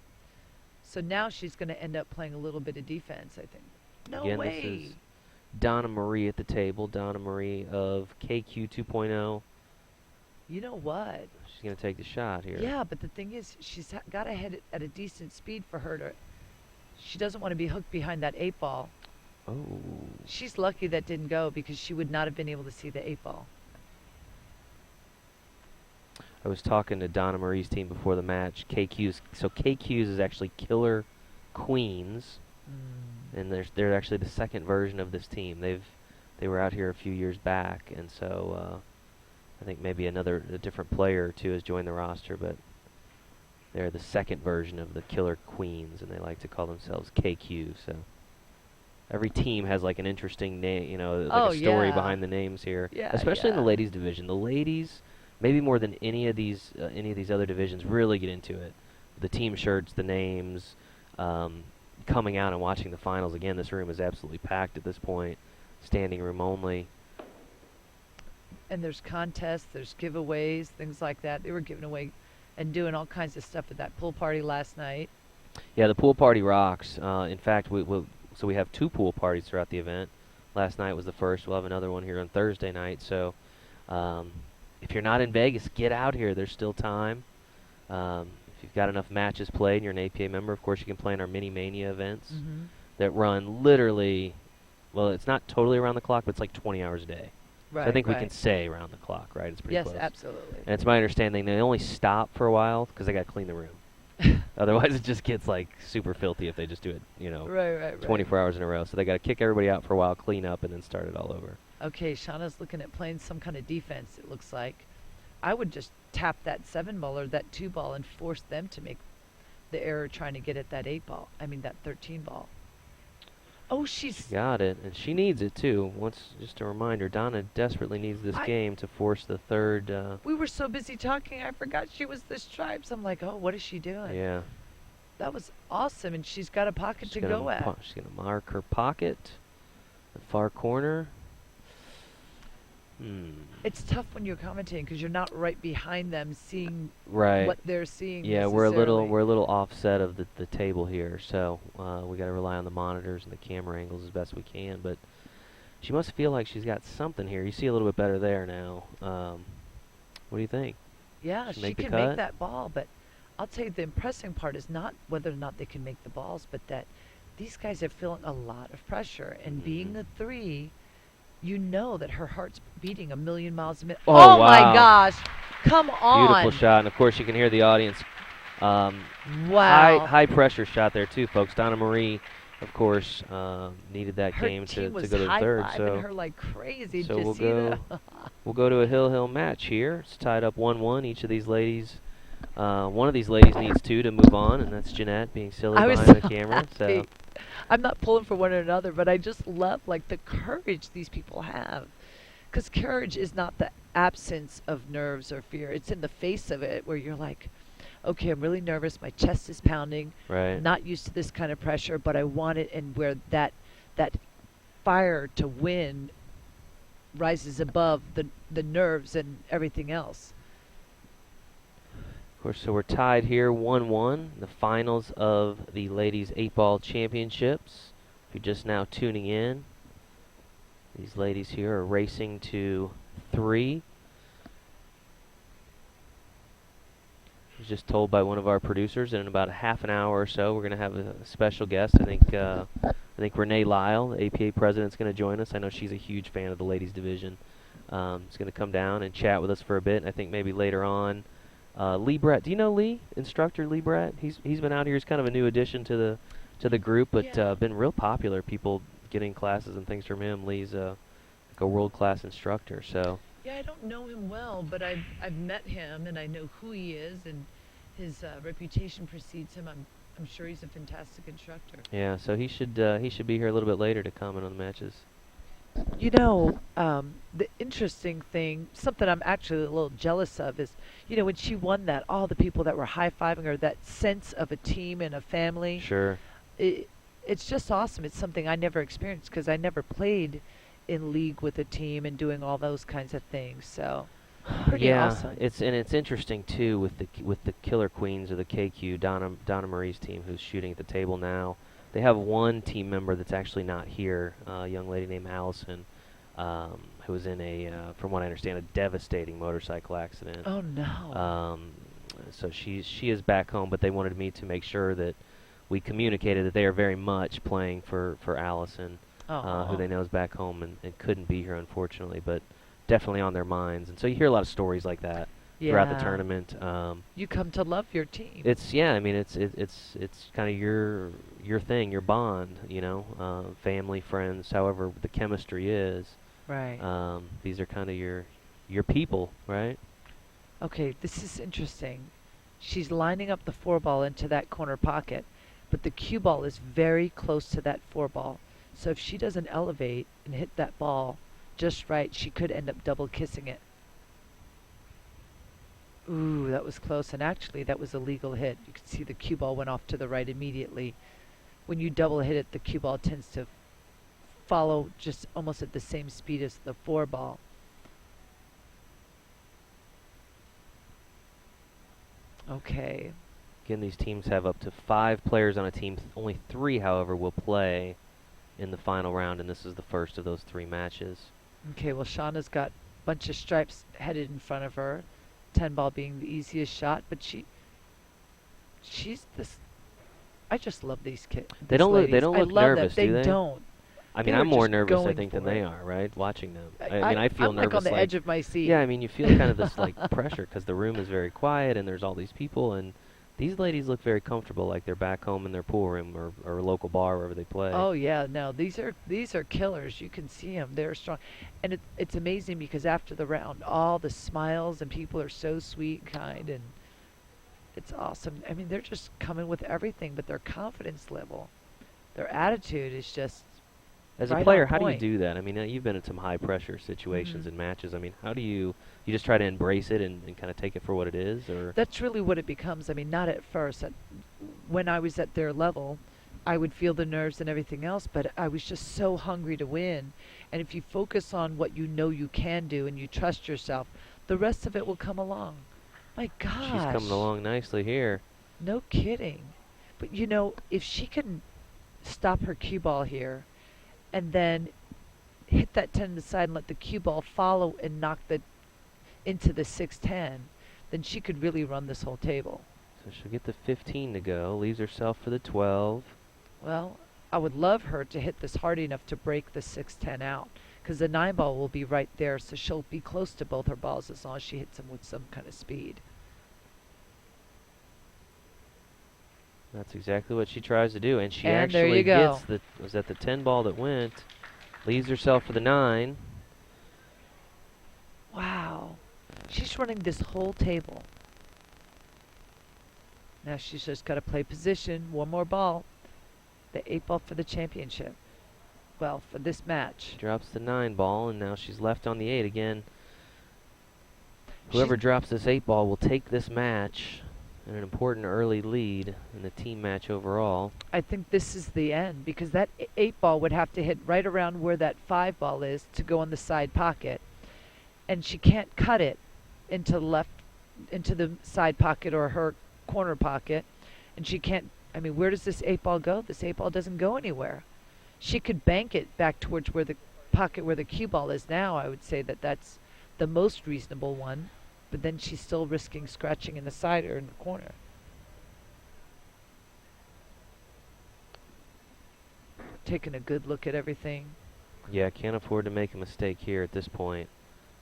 So now she's going to end up playing a little bit of defense, I think. No Again, way. this is Donna Marie at the table. Donna Marie of KQ 2.0. You know what? She's going to take the shot here. Yeah, but the thing is, she's got to hit it at a decent speed for her to. She doesn't want to be hooked behind that 8 ball. Oh. She's lucky that didn't go because she would not have been able to see the 8 ball. I was talking to Donna Marie's team before the match. So KQ's is actually Killer Queens, and they're actually the second version of this team. They were out here a few years back, and so I think maybe a different player or two has joined the roster, but they're the second version of the Killer Queens, and they like to call themselves KQ. So every team has like an interesting name, you know, like a story behind the names here, Yeah, especially in the yeah. ladies division. The ladies, maybe more than any of these other divisions, really get into it. The team shirts, the names, coming out and watching the finals. Again, this room is absolutely packed at this point, standing room only. And there's contests, there's giveaways, things like that. They were giving away and doing all kinds of stuff at that pool party last night. Yeah, the pool party rocks. In fact, so we have 2 pool parties throughout the event. Last night was the first. We'll have another one here on Thursday night. So if you're not in Vegas, get out here. There's still time. If you've got enough matches played and you're an APA member, of course you can play in our Mini Mania events that run literally, well, it's not totally around the clock, but it's like 20 hours a day. So I think we can say around the clock, right? It's pretty yes, close. absolutely. And it's my understanding they only stop for a while because they got to clean the room. Otherwise, it just gets like super filthy if they just do it, you know, Right. 24 hours in a row. So they got to kick everybody out for a while, clean up, and then start it all over. Okay, Shauna's looking at playing some kind of defense, it looks like. I would just tap that 7 ball or that 2 ball and force them to make the error trying to get at that 8 ball. I mean, that 13 ball. Oh, She got it, and she needs it too. Just a reminder, Donna desperately needs this game to force the third. We were so busy talking, I forgot she was the stripes. I'm like, oh, what is she doing? Yeah. That was awesome, and she's got a pocket to go at. She's going to mark her pocket, the far corner. It's tough when you're commentating because you're not right behind them, seeing right. what they're seeing. Yeah, we're a little offset of the table here, so we got to rely on the monitors and the camera angles as best we can. But she must feel like she's got something here. You see a little bit better there now. What do you think? Yeah, she can make that ball, but I'll tell you the impressive part is not whether or not they can make the balls, but that these guys are feeling a lot of pressure, and being the 3. You know that her heart's beating a million miles a minute. Oh, wow. my gosh. Come on. Beautiful shot. And, of course, you can hear the audience. Wow. High pressure shot there, too, folks. Donna Marie, of course, needed that game to go to the third. So her like crazy. So we'll go to a hill match here. It's tied up 1-1. Each of these ladies, one of these ladies needs 2 to move on, and that's Jeanette being silly behind the camera. So. I'm not pulling for one or another, but I just love like the courage these people have, because courage is not the absence of nerves or fear. It's in the face of it where you're like, okay, I'm really nervous. My chest is pounding. Right. I'm not used to this kind of pressure, but I want it, and where that fire to win rises above the nerves and everything else. Of course, so we're tied here 1-1, the finals of the Ladies 8-Ball Championships. If you're just now tuning in, these ladies here are racing to 3. I was just told by one of our producers that in about a half an hour or so we're going to have a special guest. I think Renee Lyle, the APA president, is going to join us. I know she's a huge fan of the ladies division. She's going to come down and chat with us for a bit, and I think maybe later on Lee Brett. Do you know Lee? Instructor Lee Brett? He's been out here. He's kind of a new addition to the group, but been real popular. People getting classes and things from him. Lee's like a world-class instructor. So. Yeah, I don't know him well, but I've met him and I know who he is, and his reputation precedes him. I'm sure he's a fantastic instructor. Yeah, so he should be here a little bit later to comment on the matches. You know, the interesting thing, something I'm actually a little jealous of is, you know, when she won that, all the people that were high-fiving her, that sense of a team and a family. Sure. It's just awesome. It's something I never experienced because I never played in league with a team and doing all those kinds of things. So, pretty awesome. It's interesting too with the Killer Queens or the KQ, Donna Marie's team, who's shooting at the table now. They have one team member that's actually not here, a young lady named Allison, who was in from what I understand, a devastating motorcycle accident. Oh no. So she is back home, but they wanted me to make sure that we communicated that they are very much playing for Allison, who they know is back home and couldn't be here unfortunately, but definitely on their minds. And so you hear a lot of stories like that throughout the tournament. You come to love your team. It's I mean it's kind of your thing, your bond, you know, family, friends, however the chemistry is. Right. These are kind of your people, right? Okay, this is interesting. She's lining up the 4-ball into that corner pocket, but the cue ball is very close to that 4-ball. So if she doesn't elevate and hit that ball just right, she could end up double kissing it. Ooh, that was close, and actually that was a legal hit. You can see the cue ball went off to the right immediately. When you double hit it, the cue ball tends to follow just almost at the same speed as the 4-ball. Okay. Again, these teams have up to 5 players on a team. Only 3, however, will play in the final round, and this is the first of those 3 matches. Okay, well, Shauna's got a bunch of stripes headed in front of her. 10-ball being the easiest shot, but she's this. I just love these kids. They don't look nervous, do they? They don't. I They mean, were I'm more just nervous, I going think, than for they it. are, right? Watching them. I mean, I feel I'm nervous. like on the edge of my seat. Yeah, I mean, you feel kind of this like pressure because the room is very quiet and there's all these people, and these ladies look very comfortable, like they're back home in their pool room or a local bar wherever they play. Oh yeah, no, these are killers. You can see them; they're strong, and it's amazing because after the round, all the smiles and people are so sweet, kind, and it's awesome. I mean, they're just coming with everything, but their confidence level, their attitude is just. As right a player, on how do you point. do that? I mean, you've been in some high pressure situations Mhm. and matches. I mean, how do you just try to embrace it and kind of take it for what it is, or? That's really what it becomes. I mean, not at first. When I was at their level, I would feel the nerves and everything else, but I was just so hungry to win. And if you focus on what you know you can do and you trust yourself, the rest of it will come along. My gosh. She's coming along nicely here. No kidding. But you know, if she can stop her cue ball here and then hit that 10 to the side and let the cue ball follow and knock the into the 6-10, then she could really run this whole table. So she'll get the 15 to go, leaves herself for the 12. Well, I would love her to hit this hard enough to break the 6-10 out, because the 9 ball will be right there, so she'll be close to both her balls as long as she hits them with some kind of speed. That's exactly what she tries to do, and she And there actually you go. gets the, was that the 10 ball that went, leaves herself for the 9. Wow. She's running this whole table. Now she's just got to play position. One more ball. The 8 ball for the championship. Well, for this match. Drops the 9 ball, and now she's left on the 8 again. Whoever drops this 8 ball will take this match and an important early lead in the team match overall. I think this is the end, because that 8 ball would have to hit right around where that 5 ball is to go in the side pocket. And she can't cut it into the side pocket or her corner pocket. And she can't, I mean, where does this 8 ball go? This 8 ball doesn't go anywhere. She could bank it back towards where the pocket where the cue ball is now. I would say that that's the most reasonable one. But then she's still risking scratching in the side or in the corner. Taking a good look at everything. Yeah, can't afford to make a mistake here at this point.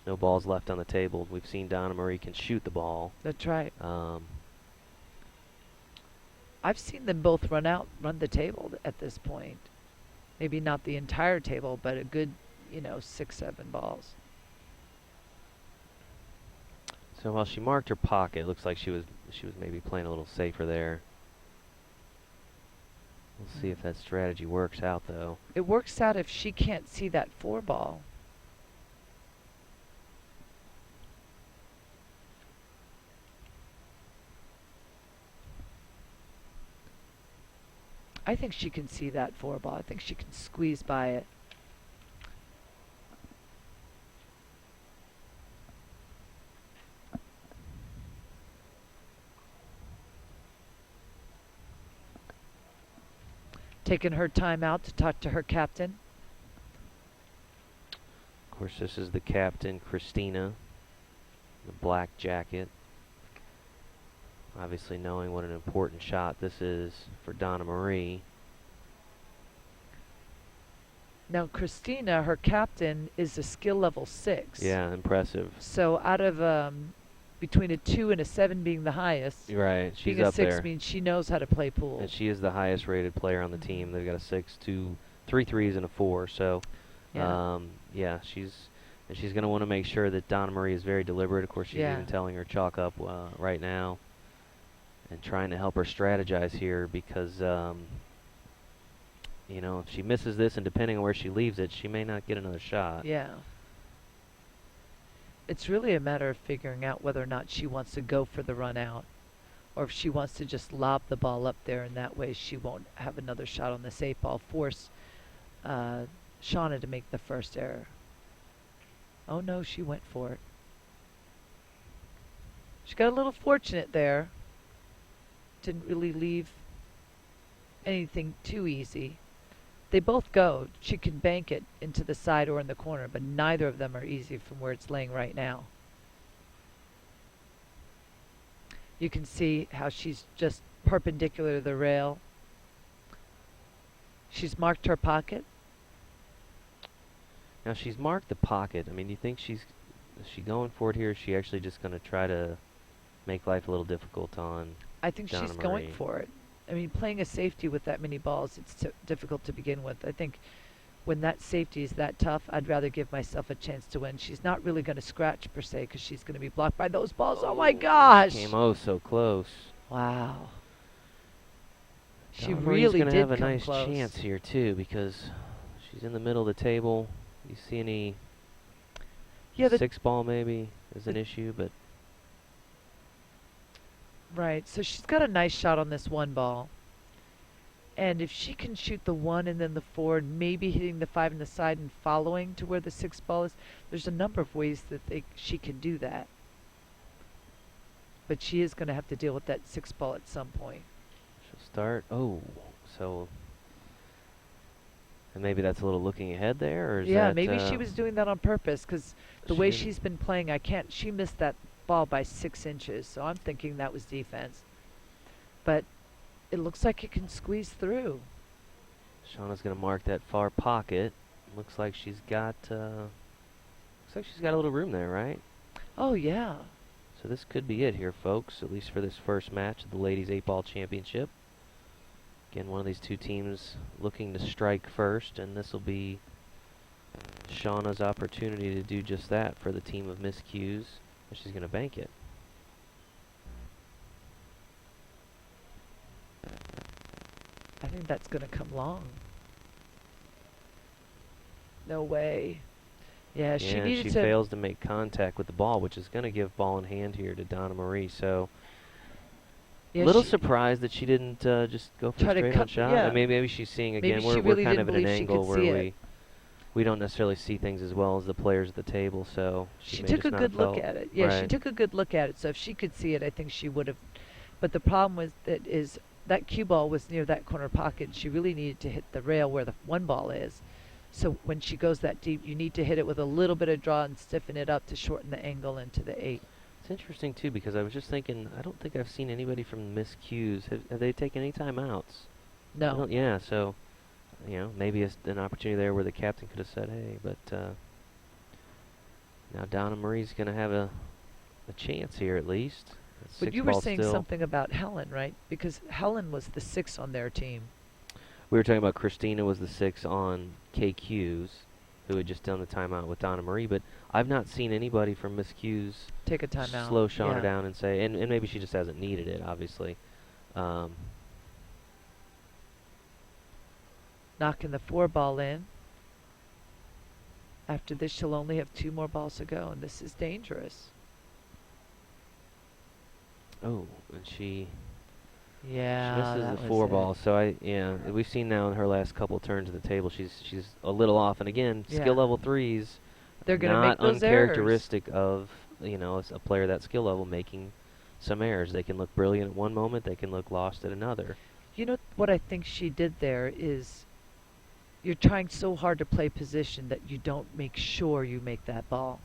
No balls left on the table. We've seen Donna Marie can shoot the ball. That's right. I've seen them both run the table at this point. Maybe not the entire table, but a good, 6, 7 balls. So while she marked her pocket, it looks like she was maybe playing a little safer there. We'll see if that strategy works out, though. It works out if she can't see that 4 ball. I think she can see that 4 ball. I think she can squeeze by it. Taking her time out to talk to her captain. Of course, this is the captain, Christina, the black jacket. Obviously knowing what an important shot this is for Donna Marie. Now, Christina, her captain, is a skill level 6. Yeah, impressive. So out of between a 2 and a 7 being the highest, right, she's being a up 6 there. means she knows how to play pool. And she is the highest rated player on the team. They've got a 6, 2, 3 threes and a 4. So, yeah, she's going to want to make sure that Donna Marie is very deliberate. Of course, she's even telling her chalk up right now and trying to help her strategize here because, if she misses this and depending on where she leaves it, she may not get another shot. Yeah. It's really a matter of figuring out whether or not she wants to go for the run out or if she wants to just lob the ball up there, and that way she won't have another shot on this 8 ball, force Shauna to make the first error. Oh no, she went for it. She got a little fortunate there. Didn't really leave anything too easy. They both go. She can bank it into the side or in the corner, but neither of them are easy from where it's laying right now. You can see how she's just perpendicular to the rail. She's marked her pocket. Now she's marked the pocket. I mean, do you think is she going for it here? Or is she actually just going to try to make life a little difficult on I think Donna she's Marie? going for it. I mean, playing a safety with that many balls, it's difficult to begin with. I think when that safety is that tough, I'd rather give myself a chance to win. She's not really going to scratch per se because she's going to be blocked by those balls. Oh my gosh! She came so close. Wow. She Donna really Marie's did gonna have a come nice close. chance here too because she's in the middle of the table. You see any? Yeah, the 6-ball maybe is an issue, but right. So she's got a nice shot on this 1 ball. And if she can shoot the 1 and then the 4, and maybe hitting the 5 in the side and following to where the 6 ball is, there's a number of ways that she can do that. But she is going to have to deal with that 6 ball at some point. she'll start. Oh, so. And maybe that's a little looking ahead there, or is Yeah, that, maybe she was doing that on purpose because the she way didn't- she's been playing, she missed that ball by 6 inches, so I'm thinking that was defense. But it looks like it can squeeze through. Shauna's gonna mark that far pocket. Looks like she's got. Looks like she's got a little room there, right? Oh yeah. So this could be it here, folks. At least for this first match of the Ladies 8-Ball Championship. Again, one of these two teams looking to strike first, and this will be Shauna's opportunity to do just that for the team of miscues. And she's gonna bank it. I think that's going to come long. No way. Yeah, she Yeah, needed she to. fails to make contact with the ball, which is going to give ball in hand here to Donna Marie. So, Yeah, little she- surprised that she didn't just go for Try a to straight on cut- shot. yeah. Maybe she's seeing Maybe again. she We're really kind didn't of at an believe she angle could where see it. we don't necessarily see things as well as the players at the table. So She may took just a not good have look felt- at it. Yeah, she right. took a good look at it. So if she could see it, I think she would have. But the problem was that cue ball was near that corner pocket. She really needed to hit the rail where the 1 ball is. So when she goes that deep, you need to hit it with a little bit of draw and stiffen it up to shorten the angle into the 8. It's interesting too because I was just thinking. I don't think I've seen anybody from the miscues. Have they taken any timeouts? I No. don't- Yeah, so maybe it's an opportunity there where the captain could have said, "Hey," but now Donna Marie's going to have a chance here at least. That But you 6 were ball saying still. something about Helen, right? Because Helen was the 6 on their team. We were talking about Christina was the 6 on KQ's, who had just done the timeout with Donna Marie, but I've not seen anybody from Miss Q's Take a timeout. slow Shauna Yeah. down and say, and maybe she just hasn't needed it, obviously. Knocking the 4 ball in. After this, she'll only have 2 more balls to go, and this is dangerous. Oh, and she Yeah, misses that the was 4 it. ball. So we've seen now in her last couple turns of the table, she's a little off. And again, Yeah. skill level 3s, They're gonna not make those errors. uncharacteristic of a player that skill level making some errors. They can look brilliant at one moment, they can look lost at another. You know what I think she did there is you're trying so hard to play position that you don't make sure you make that ball.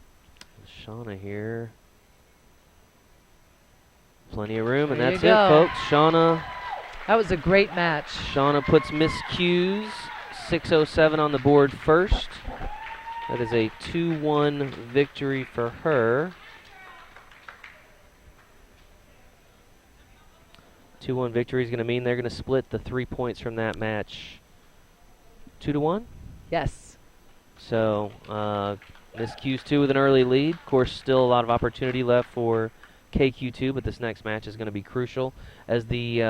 Shauna here. Plenty of room, and There that's you it, go. folks. Shauna That was a great match. puts Miss Q's 607 on the board first. That is a 2-1 victory for her. 2-1 victory is going to mean they're going to split the 3 points from that match 2-1. Yes. So Miss Q's 2 with an early lead. Of course, still a lot of opportunity left for KQ2, but this next match is going to be crucial as the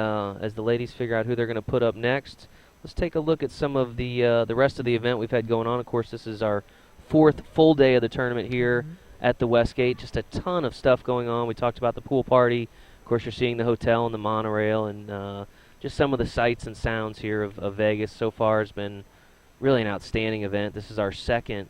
ladies figure out who they're going to put up next. Let's take a look at some of the rest of the event we've had going on. Of course, this is our 4th full day of the tournament here at the Westgate. Just a ton of stuff going on. We talked about the pool party. Of course, you're seeing the hotel and the monorail, and just some of the sights and sounds here of Vegas. So far has been really an outstanding event. This is our 2nd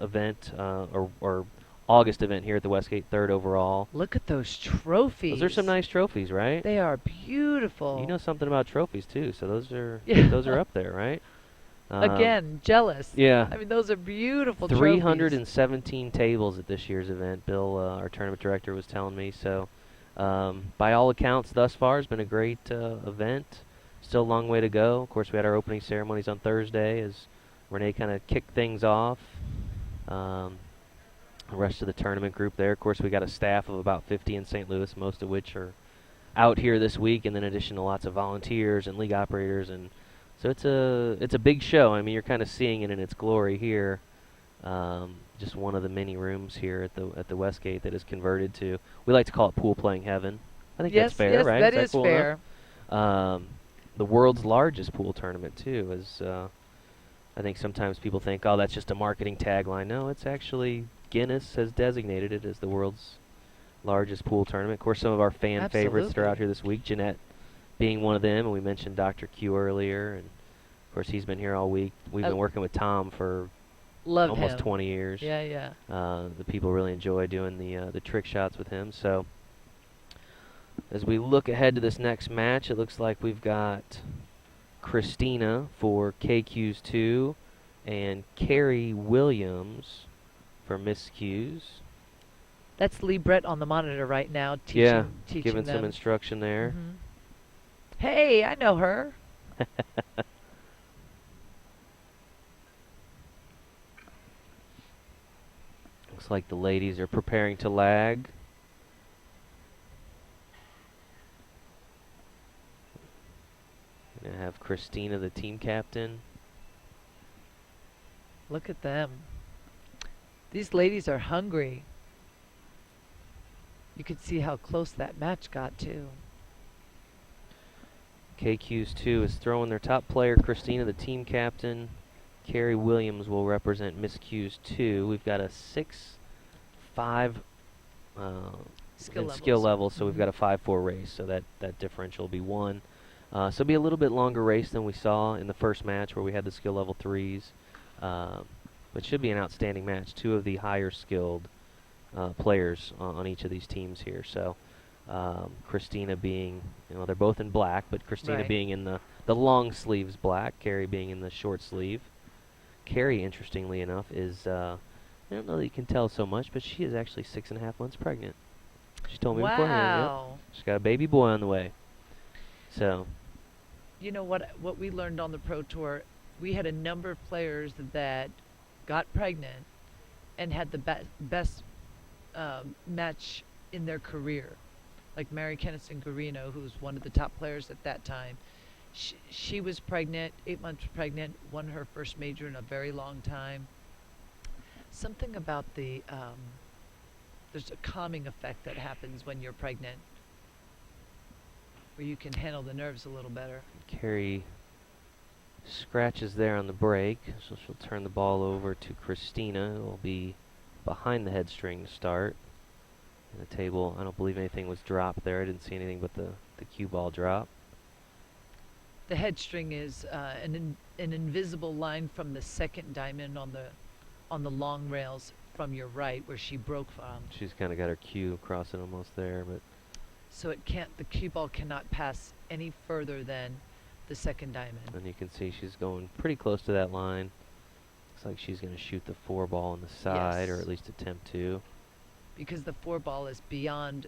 event, or August event here at the Westgate, 3rd overall. Look at those trophies. Those are some nice trophies, right? They are beautiful. You know something about trophies too, so those are Yeah. those are up there, right? Again, jealous. Yeah. I mean, those are beautiful 317 tables at this year's event. Bill, our tournament director, was telling me. So, by all accounts, thus far, it's been a great event. Still a long way to go. Of course, we had our opening ceremonies on Thursday as Renee kind of kicked things off. The rest of the tournament group there. Of course, we got a staff of about 50 in St. Louis, most of which are out here this week, and then in addition to lots of volunteers and league operators, and so it's a big show. I mean, you're kind of seeing it in its glory here. Just one of the many rooms here at the Westgate that is converted to, we like to call it pool playing heaven. I think that's fair, yes, right? That is is cool fair. The world's largest pool tournament too is. I think sometimes people think, oh, that's just a marketing tagline. No, it's actually Guinness has designated it as the world's largest pool tournament. Of course, some of our fan favorites that are out here this week, Jeanette being one of them, and we mentioned Dr. Q earlier, and of course he's been here all week. We've been working with Tom for almost 20 years. Yeah. The people really enjoy doing the trick shots with him. So as we look ahead to this next match, it looks like we've got Christina for KQ's 2 and Carrie Williams for Miss Q's. That's Lee Brett on the monitor right now, teaching giving them some instruction there. Hey, I know her. Looks like the ladies are preparing to lag. Gonna have Christina, the team captain. Look at them. These ladies are hungry. You could see how close that match got to. KQ's 2 is throwing their top player, Christina, the team captain. Carrie Williams will represent Miss Q's 2. We've got a 6-5 skill level, so we've got a 5-4 race, so that differential will be 1. So it'll be a little bit longer race than we saw in the first match where we had the skill level 3s. But should be an outstanding match. 2 of the higher skilled players on each of these teams here. So Christina being, they're both in black, but Christina being in the long sleeves black, Carrie being in the short sleeve. Carrie, interestingly enough, is, I don't know that you can tell so much, but she is actually 6.5 months pregnant. She told me beforehand. Yep. She's got a baby boy on the way. So, you know what we learned on the Pro Tour, we had a number of players that got pregnant and had the best match in their career. Like Mary Kennison Garino, who's one of the top players at that time. She was pregnant, 8 months pregnant, won her first major in a very long time. Something about there's a calming effect that happens when you're pregnant, where you can handle the nerves a little better. Carrie scratches there on the break, so she'll turn the ball over to Christina. It will be behind the head string to start. And the table, I don't believe anything was dropped there. I didn't see anything but the cue ball drop. The head string is an invisible line from the second diamond on the long rails from your right, where she broke from. She's kind of got her cue crossing almost there, but so the cue ball cannot pass any further than the second diamond. And you can see she's going pretty close to that line. Looks like she's going to shoot the 4 ball on the side, or at least attempt to. Because the 4 ball is beyond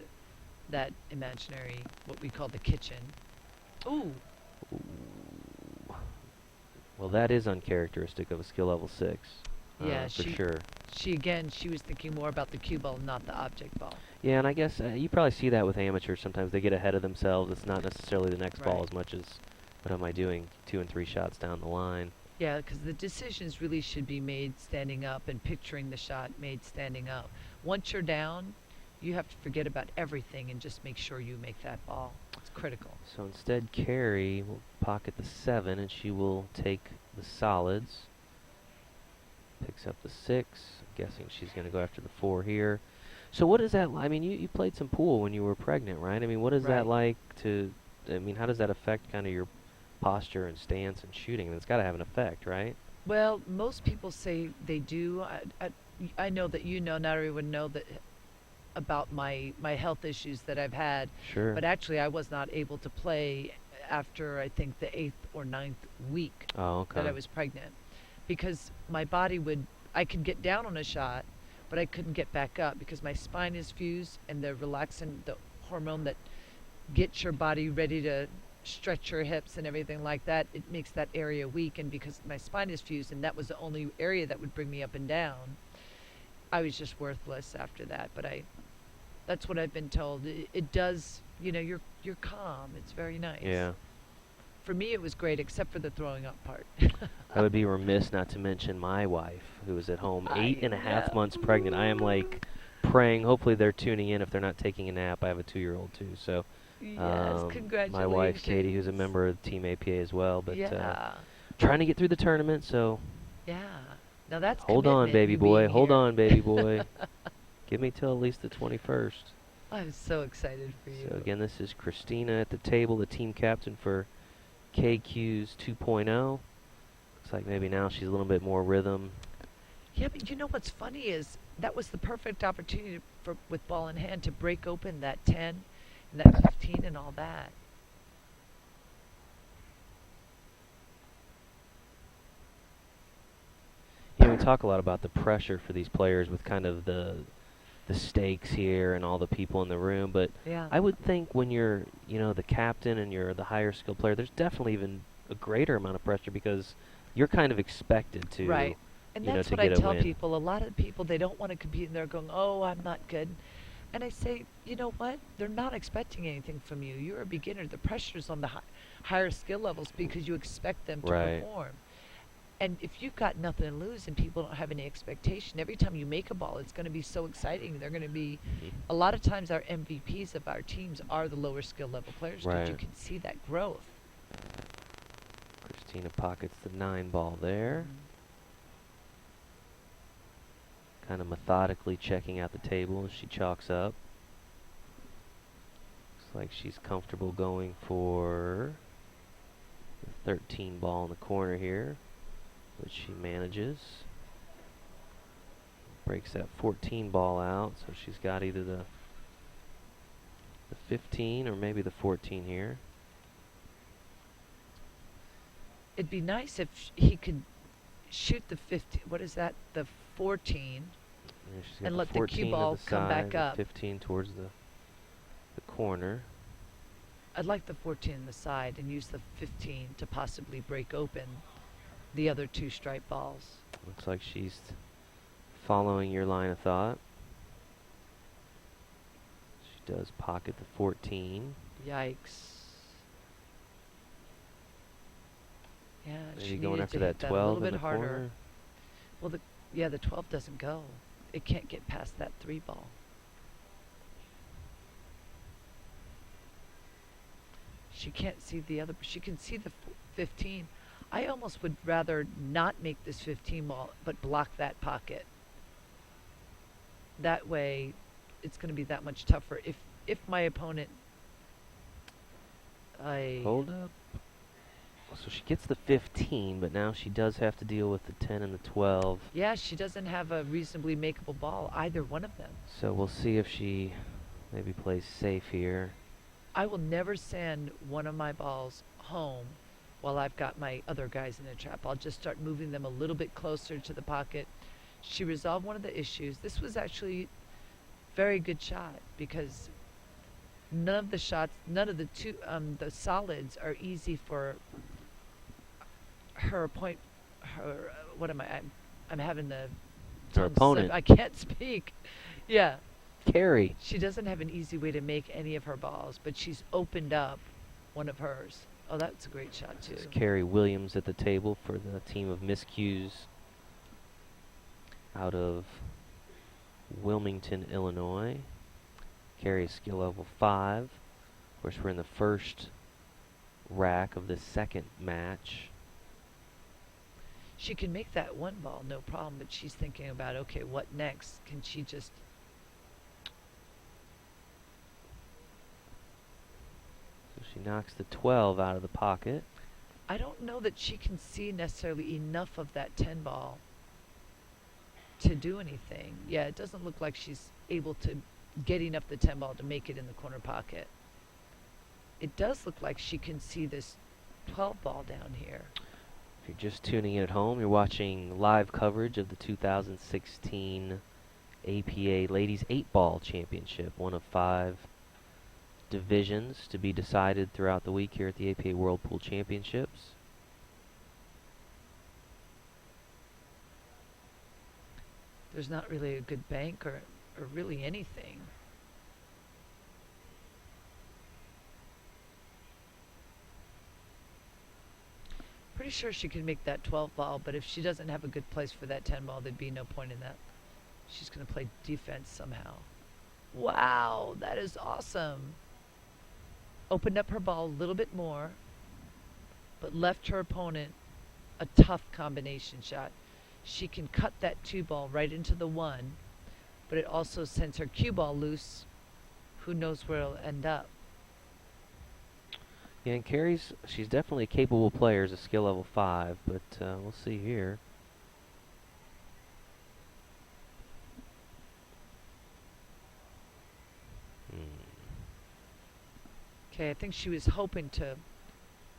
that imaginary, what we call the kitchen. Ooh. Well, that is uncharacteristic of a skill level 6. Yeah, for sure. She was thinking more about the cue ball, not the object ball. Yeah, and I guess you probably see that with amateurs. Sometimes they get ahead of themselves. It's not necessarily the next ball as much as what am I doing 2 and 3 shots down the line. Yeah, because the decisions really should be made standing up and picturing the shot made standing up. Once you're down, you have to forget about everything and just make sure you make that ball. It's critical. So instead, Carrie will pocket the 7, and she will take the solids. Picks up the 6. I'm guessing she's going to go after the 4 here. So what is that like? I mean, you played some pool when you were pregnant, right? I mean, what is that like to, I mean, how does that affect kind of your posture and stance and shooting? I mean, it's got to have an effect, right? Well, most people say they do. I know that not everyone know that about my health issues that I've had. Sure. But actually, I was not able to play after, I think, the 8th or 9th week that I was pregnant. Because my body I could get down on a shot, but I couldn't get back up because my spine is fused, and the relaxin, the hormone that gets your body ready to stretch her hips and everything like that, it makes that area weak. And because my spine is fused, and that was the only area that would bring me up and down, I was just worthless after that. But that's what I've been told. It does, you're calm. It's very nice. Yeah. For me, it was great, except for the throwing up part. I would be remiss not to mention my wife, who is at home 8.5 months pregnant. I am like praying. Hopefully they're tuning in if they're not taking a nap. I have a 2-year-old too. So yes, congratulations. my wife, Katie, who's a member of Team APA as well. But yeah. Trying to get through the tournament, so. Yeah. Now that's Hold on, baby boy. Hold on, baby boy. Give me till at least the 21st. I'm so excited for you. So again, this is Christina at the table, the team captain for KQ's 2.0. Looks like maybe now she's a little bit more rhythm. Yeah, but you know what's funny is that was the perfect opportunity with ball in hand to break open that 10 and that 15 and all that. We talk a lot about the pressure for these players with kind of the stakes here and all the people in the room, but yeah. I would think when you're, the captain and you're the higher skilled player, there's definitely even a greater amount of pressure because you're kind of expected to, right. And that's to what I get a tell win. people. A lot of people, they don't want to compete and they're going, oh, I'm not good. And I say, you know what? They're not expecting anything from you. You're a beginner. The pressure's on the higher skill levels because you expect them to perform. And if you've got nothing to lose and people don't have any expectation, every time you make a ball, it's going to be so exciting. They're going to be, a lot of times our MVPs of our teams are the lower skill level players because you can see that growth. Christina pockets the 9 ball there. Kind of methodically checking out the table as she chalks up. Looks like she's comfortable going for the 13 ball in the corner here, which she manages. Breaks that 14 ball out, so she's got either the 15 or maybe the 14 here. It'd be nice if he could shoot the 15. What is that? The 14. Yeah, and let the cue ball come back up. 15 towards the corner. I'd like the 14 on the side and use the 15 to possibly break open the other 2 stripe balls. Looks like she's following your line of thought. She does pocket the 14. Yikes. Yeah, maybe she going needed after to that hit that 12 a little in bit the harder. corner. Well, the 12 doesn't go. It can't get past that 3 ball. She can't see the other. She can see the 15. I almost would rather not make this 15 ball, but block that pocket. That way, it's going to be that much tougher. If my opponent, Hold up. So she gets the 15, but now she does have to deal with the 10 and the 12. Yeah, she doesn't have a reasonably makeable ball, either one of them. So we'll see if she maybe plays safe here. I will never send one of my balls home while I've got my other guys in the trap. I'll just start moving them a little bit closer to the pocket. She resolved one of the issues. This was actually a very good shot because none of the shots, none of the the solids are easy for her point. What am I? I'm having the Her opponent. I can't speak. Yeah. Carrie. She doesn't have an easy way to make any of her balls, but she's opened up one of hers. Oh, that's a great shot, too. This is Carrie Williams at the table for the team of Miss Q's out of Wilmington, Illinois. Carrie is skill level 5. Of course, we're in the first rack of the second match. She can make that 1 ball, no problem, but she's thinking about, okay, what next? Can she just... She knocks the 12 out of the pocket. I don't know that she can see necessarily enough of that 10 ball to do anything. Yeah, it doesn't look like she's able to get enough the 10 ball to make it in the corner pocket. It does look like she can see this 12 ball down here. If you're just tuning in at home, you're watching live coverage of the 2016 APA Ladies 8-Ball Championship, one of 5 divisions to be decided throughout the week here at the APA World Pool Championships. There's not really a good bank or really anything. Pretty sure she can make that 12 ball, but if she doesn't have a good place for that 10 ball, there'd be no point in that. She's going to play defense somehow. Wow, that is awesome. Opened up her ball a little bit more, but left her opponent a tough combination shot. She can cut that 2 ball right into the 1, but it also sends her cue ball loose. Who knows where it'll end up. Yeah, and Carrie's, she's definitely a capable player as a skill level 5, but we'll see here. Okay, I think she was hoping to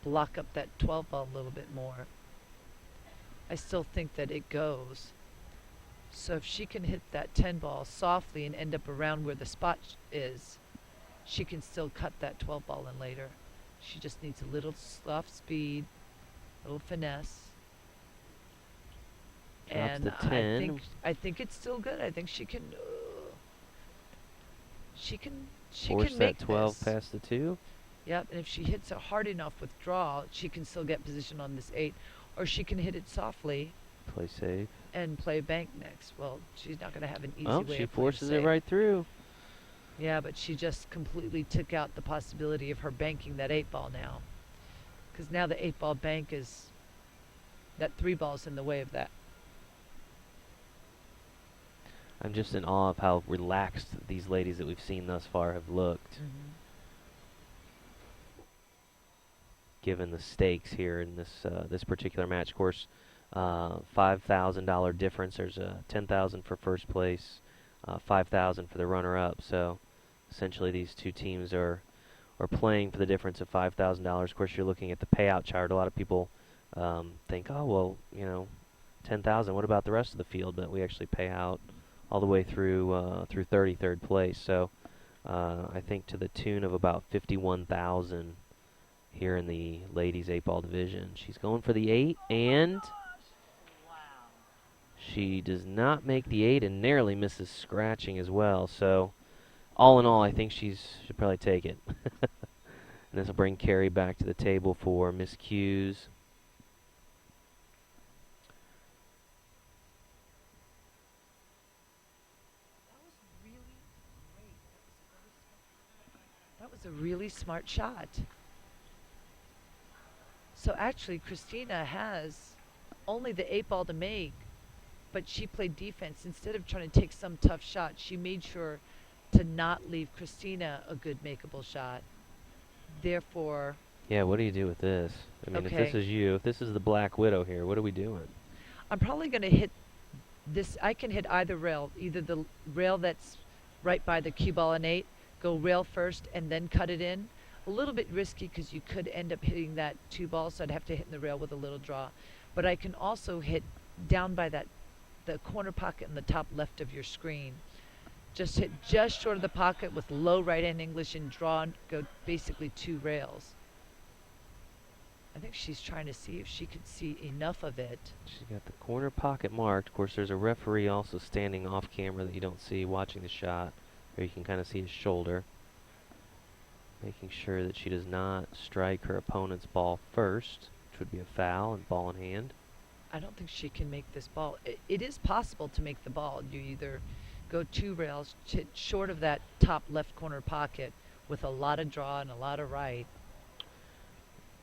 block up that 12 ball a little bit more. I still think that it goes. So if she can hit that 10 ball softly and end up around where the spot is, she can still cut that 12 ball in later. She just needs a little soft speed, a little finesse. Drops And the 10. I think it's still good. I think she can Force can make that 12 this. past the 2. Yep, and if she hits it hard enough with draw, she can still get position on this 8. Or she can hit it softly. Play safe. And play bank next. Well, she's not going to have an easy Oh, way she of playing forces it safe. right through. Yeah, but she just completely took out the possibility of her banking that 8 ball now. Because now the 8 ball bank is, that 3 ball's in the way of that. I'm just in awe of how relaxed these ladies that we've seen thus far have looked. Given the stakes here in this this particular match. Of course, $5,000 difference. There's a $10,000 for first place, $5,000 for the runner-up. So essentially, these two teams are playing for the difference of $5,000. Of course, you're looking at the payout chart. A lot of people think, oh well, you know, $10,000. What about the rest of the field? But we actually pay out all the way through through 33rd place. So I think to the tune of about $51,000 here in the ladies 8-ball division. She's going for the 8, and she does not make the 8 and narrowly misses scratching as well. So all in all, I think she'll probably take it. And this will bring Carrie back to the table for miscues. That was a really smart shot. So actually, Christina has only the 8 ball to make, but she played defense. Instead of trying to take some tough shot, she made sure to not leave Christina a good makeable shot. Therefore... Yeah, what do you do with this? I mean, if this is you, if this is the Black Widow here, what are we doing? I'm probably going to hit this. I can hit either rail, either the rail that's right by the cue ball and 8, go rail first and then cut it in. A little bit risky because you could end up hitting that 2 ball, so I'd have to hit in the rail with a little draw. But I can also hit down by the corner pocket in the top left of your screen. Just hit just short of the pocket with low right-hand English and draw and go basically 2 rails. I think she's trying to see if she could see enough of it. She's got the corner pocket marked. Of course, there's a referee also standing off camera that you don't see watching the shot, or you can kind of see his shoulder. Making sure that she does not strike her opponent's ball first, which would be a foul and ball in hand. I don't think she can make this ball. It is possible to make the ball. You either go 2 rails, hit short of that top left corner pocket with a lot of draw and a lot of right,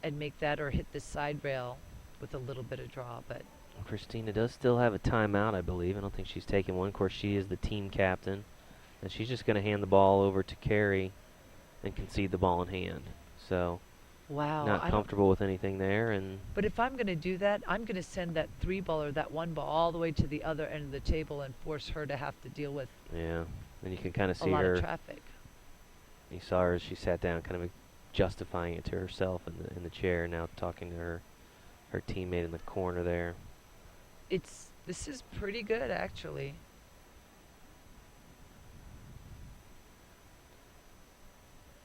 and make that, or hit the side rail with a little bit of draw. But Christina does still have a timeout, I believe. I don't think she's taken one. Of course, she is the team captain, and she's just going to hand the ball over to Carrie and concede the ball in hand. So, wow, not comfortable with anything there. And but if I'm going to do that, I'm going to send that 3 ball or that 1 ball all the way to the other end of the table and force her to have to deal with yeah, and you can kind of see a lot her. of traffic. You saw her as she sat down, kind of justifying it to herself in the chair. Now talking to her teammate in the corner there. This is pretty good actually.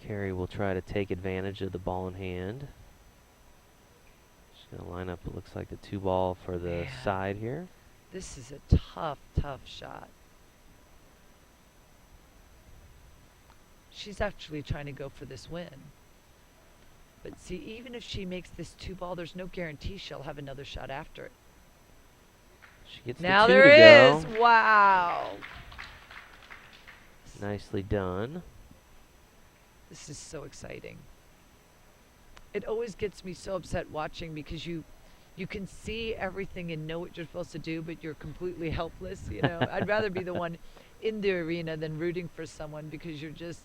Carrie will try to take advantage of the ball in hand. She's going to line up, it looks like the 2-ball for the side here. This is a tough, tough shot. She's actually trying to go for this win. But see, even if she makes this 2-ball, there's no guarantee she'll have another shot after it. She gets now the 2 there to is. go. Wow. Nicely done. This is so exciting. It always gets me so upset watching because you can see everything and know what you're supposed to do, but you're completely helpless. You know, I'd rather be the one in the arena than rooting for someone because you're just.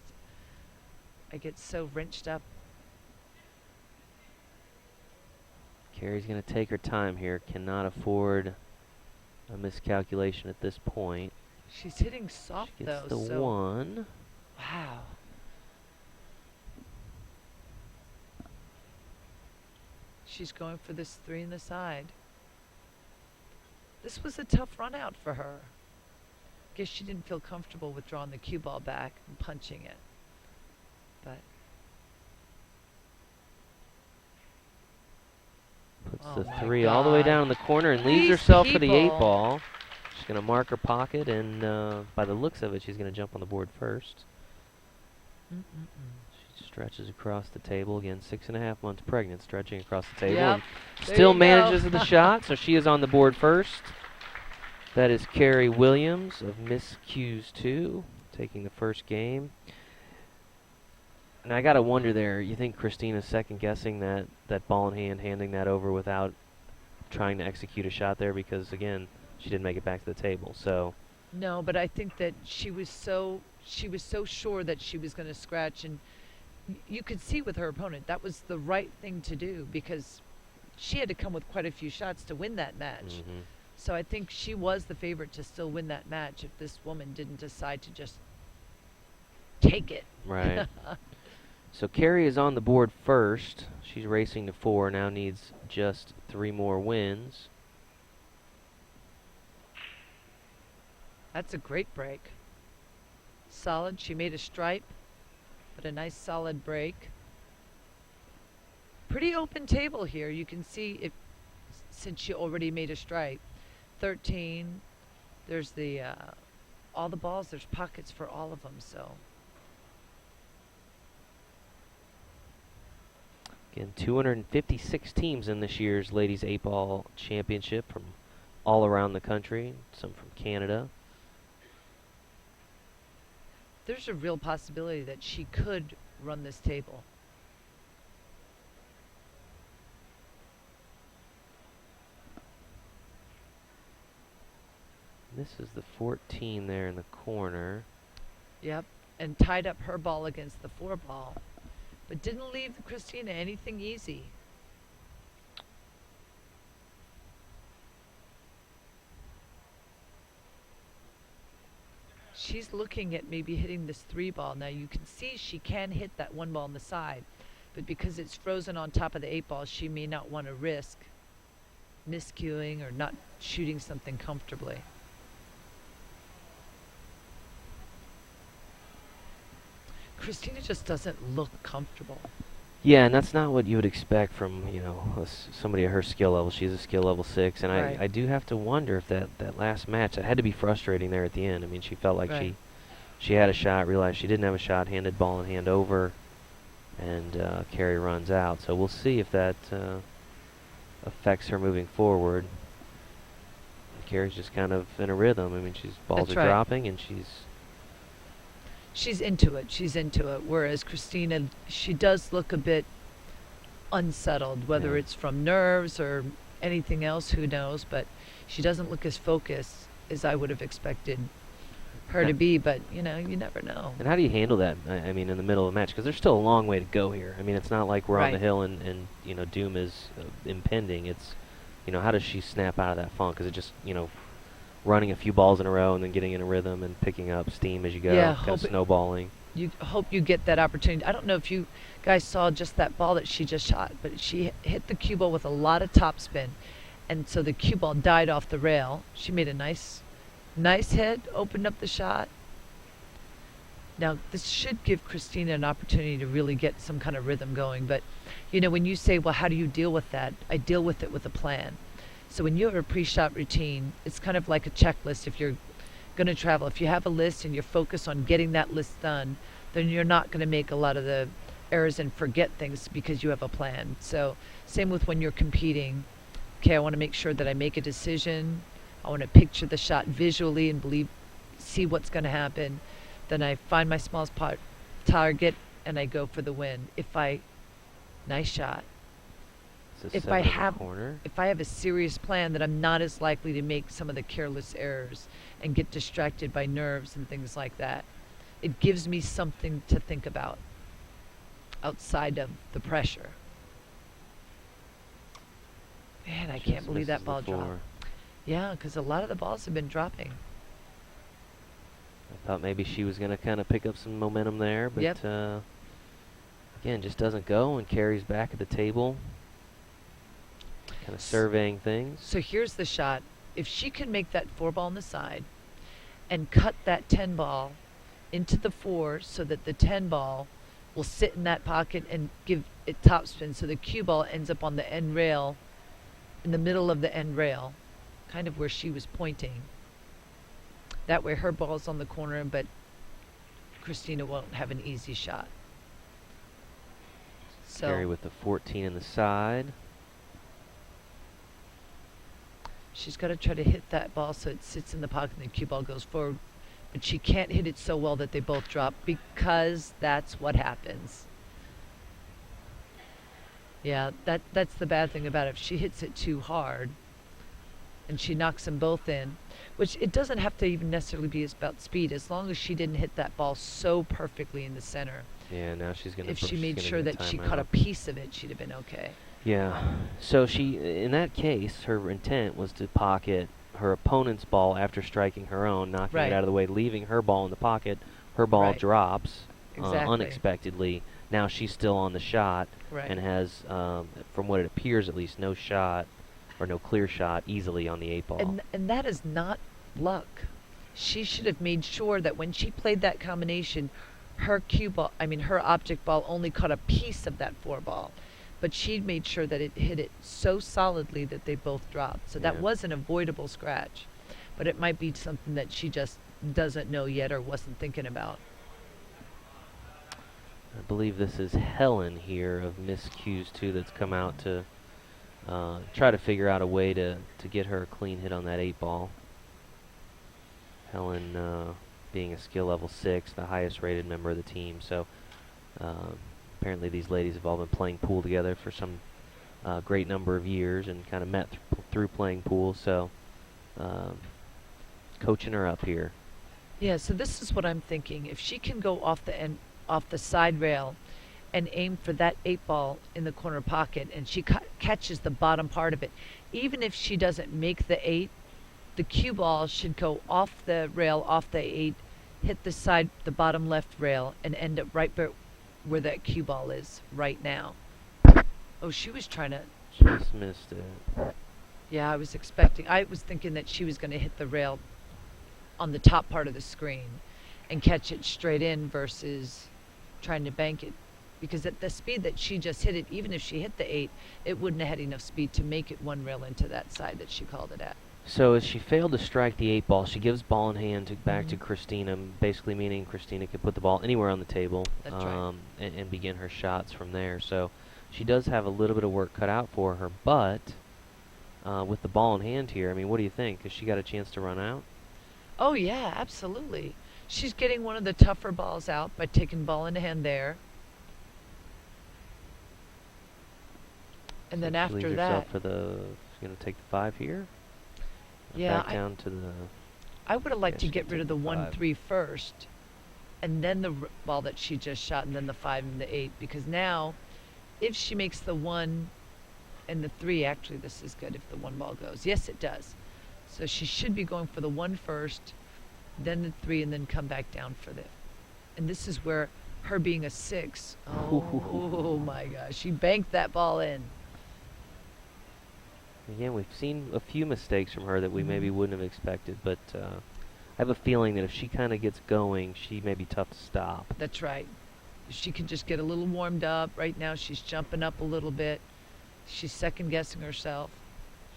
I get so wrenched up. Carrie's going to take her time here. Cannot afford a miscalculation at this point. She's hitting soft She gets though. the so 1. Wow. She's going for this 3 in the side. This was a tough run out for her. Guess she didn't feel comfortable with drawing the cue ball back and punching it. But puts oh the my 3 all the way God. down in the corner and leaves These herself for the people. 8-ball. She's going to mark her pocket, and by the looks of it, she's going to jump on the board first. She stretches across the table. Again, 6.5 months pregnant, stretching across the table. Yep. And There still you manages go. the shot, so she is on the board first. That is Carrie Williams of Miss Q's 2, taking the first game. And I got to wonder there, you think Christina's second-guessing that ball in hand, handing that over without trying to execute a shot there? Because, again, she didn't make it back to the table. So no, but I think that she was so sure that she was going to scratch, and you could see with her opponent that was the right thing to do because she had to come with quite a few shots to win that match. So I think she was the favorite to still win that match if this woman didn't decide to just take it. right. So Carrie is on the board first. She's racing to 4. Now needs just 3 more wins. That's a great break. Solid. She made a stripe, but a nice solid break. Pretty open table here. You can see if since she already made a stripe. 13. There's the all the balls. There's pockets for all of them. So Again, 256 teams in this year's Ladies 8-Ball Championship from all around the country, some from Canada. there's a real possibility that she could run this table. This is the 14 there in the corner. Yep, and tied up her ball against the 4-ball. But didn't leave Christina anything easy. She's looking at maybe hitting this 3-ball. Now you can see she can hit that 1-ball on the side, but because it's frozen on top of the 8-ball, she may not want to risk miscuing or not shooting something comfortably. Christina just doesn't look comfortable. Yeah, and that's not what you would expect from, you know, somebody at her skill level. She's a skill level 6, and Right. I do have to wonder if that last match, that had to be frustrating there at the end. I mean, she felt like Right. she had a shot, realized she didn't have a shot, handed ball in hand over, and Carrie runs out. So we'll see if that affects her moving forward. Carrie's just kind of in a rhythm. I mean, balls That's are right. dropping, and She's into it. She's into it. Whereas Christina, she does look a bit unsettled, whether Yeah. it's from nerves or anything else, who knows. But she doesn't look as focused as I would have expected her to be. But, you know, you never know. And how do you handle that, I mean, in the middle of the match? Because there's still a long way to go here. I mean, it's not like we're on the Right. hill and you know, doom is impending. It's, you know, how does she snap out of that funk? Is it just, you know, running a few balls in a row and then getting in a rhythm and picking up steam as you go, Yeah, kind of hope it- snowballing? You hope you get that opportunity. I don't know if you guys saw just that ball that she just shot, but she hit the cue ball with a lot of topspin. And so the cue ball died off the rail. She made a nice hit, opened up the shot. Now, this should give Christina an opportunity to really get some kind of rhythm going. But, you know, when you say, well, how do you deal with that? I deal with it with a plan. So when you have a pre-shot routine, it's kind of like a checklist if you're going to travel. If you have a list and you're focused on getting that list done, then you're not going to make a lot of the errors and forget things because you have a plan. So same with when you're competing. Okay, I want to make sure that I make a decision. I want to picture the shot visually and see what's going to happen. Then I find my smallest target and I go for the win. Nice shot. If I have a serious plan, that I'm not as likely to make some of the careless errors and get distracted by nerves and things like that. It gives me something to think about outside of the pressure. Man, I can't believe that ball dropped. Yeah, because a lot of the balls have been dropping. I thought maybe she was going to kind of pick up some momentum there, but again, just doesn't go and carries back at the table, kind of surveying things. So here's the shot. If she can make that 4-ball on the side and cut that 10-ball into the 4 so that the 10-ball will sit in that pocket and give it topspin, so the cue ball ends up on the end rail, in the middle of the end rail, kind of where she was pointing. That way her ball's on the corner, but Christina won't have an easy shot. So Carey with the 14 in the side. She's got to try to hit that ball so it sits in the pocket and the cue ball goes forward. But she can't hit it so well that they both drop, because that's what happens. Yeah, that's the bad thing about it. If she hits it too hard and she knocks them both in, which it doesn't have to even necessarily be about speed, as long as she didn't hit that ball so perfectly in the center. Yeah, now she's going to. If she made sure that she caught a piece of it, she'd have been okay. Yeah. So in that case, her intent was to pocket her opponent's ball after striking her own, knocking it out of the way, leaving her ball in the pocket. Her ball drops unexpectedly. Now she's still on the shot and has, from what it appears at least, no shot or no clear shot easily on the 8-ball. And that is not luck. She should have made sure that when she played that combination, her her object ball only caught a piece of that 4-ball. But she made sure that it hit it so solidly that they both dropped. So that was an avoidable scratch. But it might be something that she just doesn't know yet or wasn't thinking about. I believe this is Helen here of Miss Q's 2 that's come out to try to figure out a way to get her a clean hit on that 8-ball. Helen being a skill level 6, the highest rated member of the team. So apparently these ladies have all been playing pool together for some great number of years and kind of met through playing pool. So coaching her up here. Yeah, so this is what I'm thinking. If she can go off the side rail and aim for that 8-ball in the corner pocket, and she catches the bottom part of it, even if she doesn't make the 8, the cue ball should go off the rail, off the 8, hit the bottom left rail, and end up right where that cue ball is right now. Oh, she was trying to... Just missed it. Yeah, I was thinking that she was going to hit the rail on the top part of the screen and catch it straight in versus trying to bank it. Because at the speed that she just hit it, even if she hit the 8, it wouldn't have had enough speed to make it one rail into that side that she called it at. So as she failed to strike the 8-ball, she gives ball in hand back to Christina, basically meaning Christina could put the ball anywhere on the table and begin her shots from there. So she does have a little bit of work cut out for her, but with the ball in hand here, I mean, what do you think? Has she got a chance to run out? Oh, yeah, absolutely. She's getting one of the tougher balls out by taking ball in hand there. And so then after leaves that... herself for she's going to take the 5 here? Yeah, back down to the... I would have liked to get rid of the 1-3 first, and then the ball that she just shot, and then the 5 and the 8. Because now, if she makes the 1 and the 3, actually this is good if the 1 ball goes. Yes, it does. So she should be going for the 1 first, then the 3, and then come back down for the... And this is where her being a 6, oh my gosh, she banked that ball in. Again, we've seen a few mistakes from her that we maybe wouldn't have expected, but I have a feeling that if she kind of gets going, she may be tough to stop. That's right. If she can just get a little warmed up. Right now she's jumping up a little bit. She's second-guessing herself.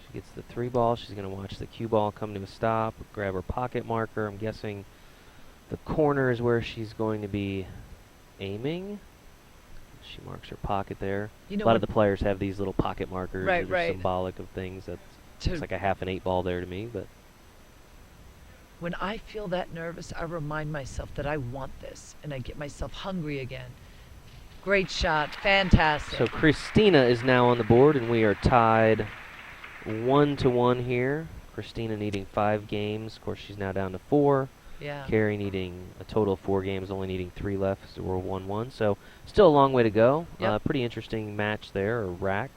She gets the 3 ball. She's going to watch the cue ball come to a stop, grab her pocket marker. I'm guessing the corner is where she's going to be aiming. She marks her pocket there. You know a lot of the players have these little pocket markers Right, that are right. symbolic of things. It's like a half an 8 ball there to me, but When I feel that nervous, I remind myself that I want this, and I get myself hungry again. Great shot. Fantastic. so Christina is now on the board, and we are tied 1-1 here. Christina needing 5 games. Of course, she's now down to 4. Yeah. Carrie needing a total of 4 games, only needing 3 left, so we're 1-1. So still a long way to go. Yep. Pretty interesting match there, or rack.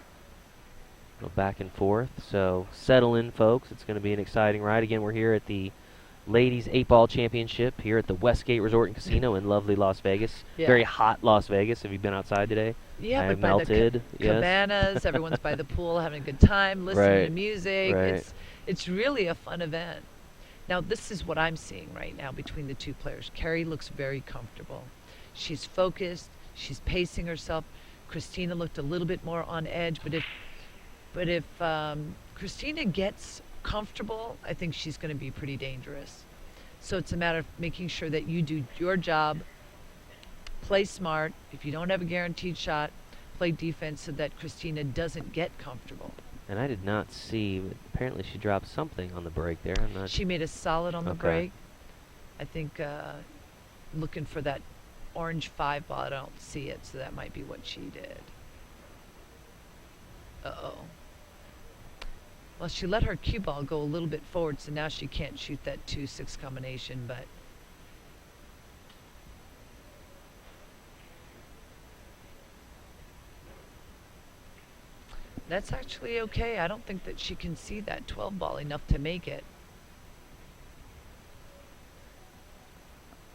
Go back and forth. So settle in, folks. It's going to be an exciting ride. Again, we're here at the Ladies 8-Ball Championship here at the Westgate Resort and Casino in lovely Las Vegas. Yeah. Very hot Las Vegas. Have you been outside today? Yeah, I but by melted. the Yes. cabanas, everyone's by the pool having a good time, listening to Right, music. right. It's really a fun event. Now, this is what I'm seeing right now between the two players. Carrie looks very comfortable. She's focused. She's pacing herself. Christina looked a little bit more on edge, but if Christina gets comfortable, I think she's going to be pretty dangerous. So it's a matter of making sure that you do your job, play smart. If you don't have a guaranteed shot, play defense so that Christina doesn't get comfortable. And I did not see, but apparently she dropped something on the break there. I'm not. She made a solid on the Okay. break. I think looking for that orange 5 ball. I don't see it, so that might be what she did. Uh-oh. Well, she let her cue ball go a little bit forward, so now she can't shoot that 2-6 combination, but that's actually okay. I don't think that she can see that 12 ball enough to make it.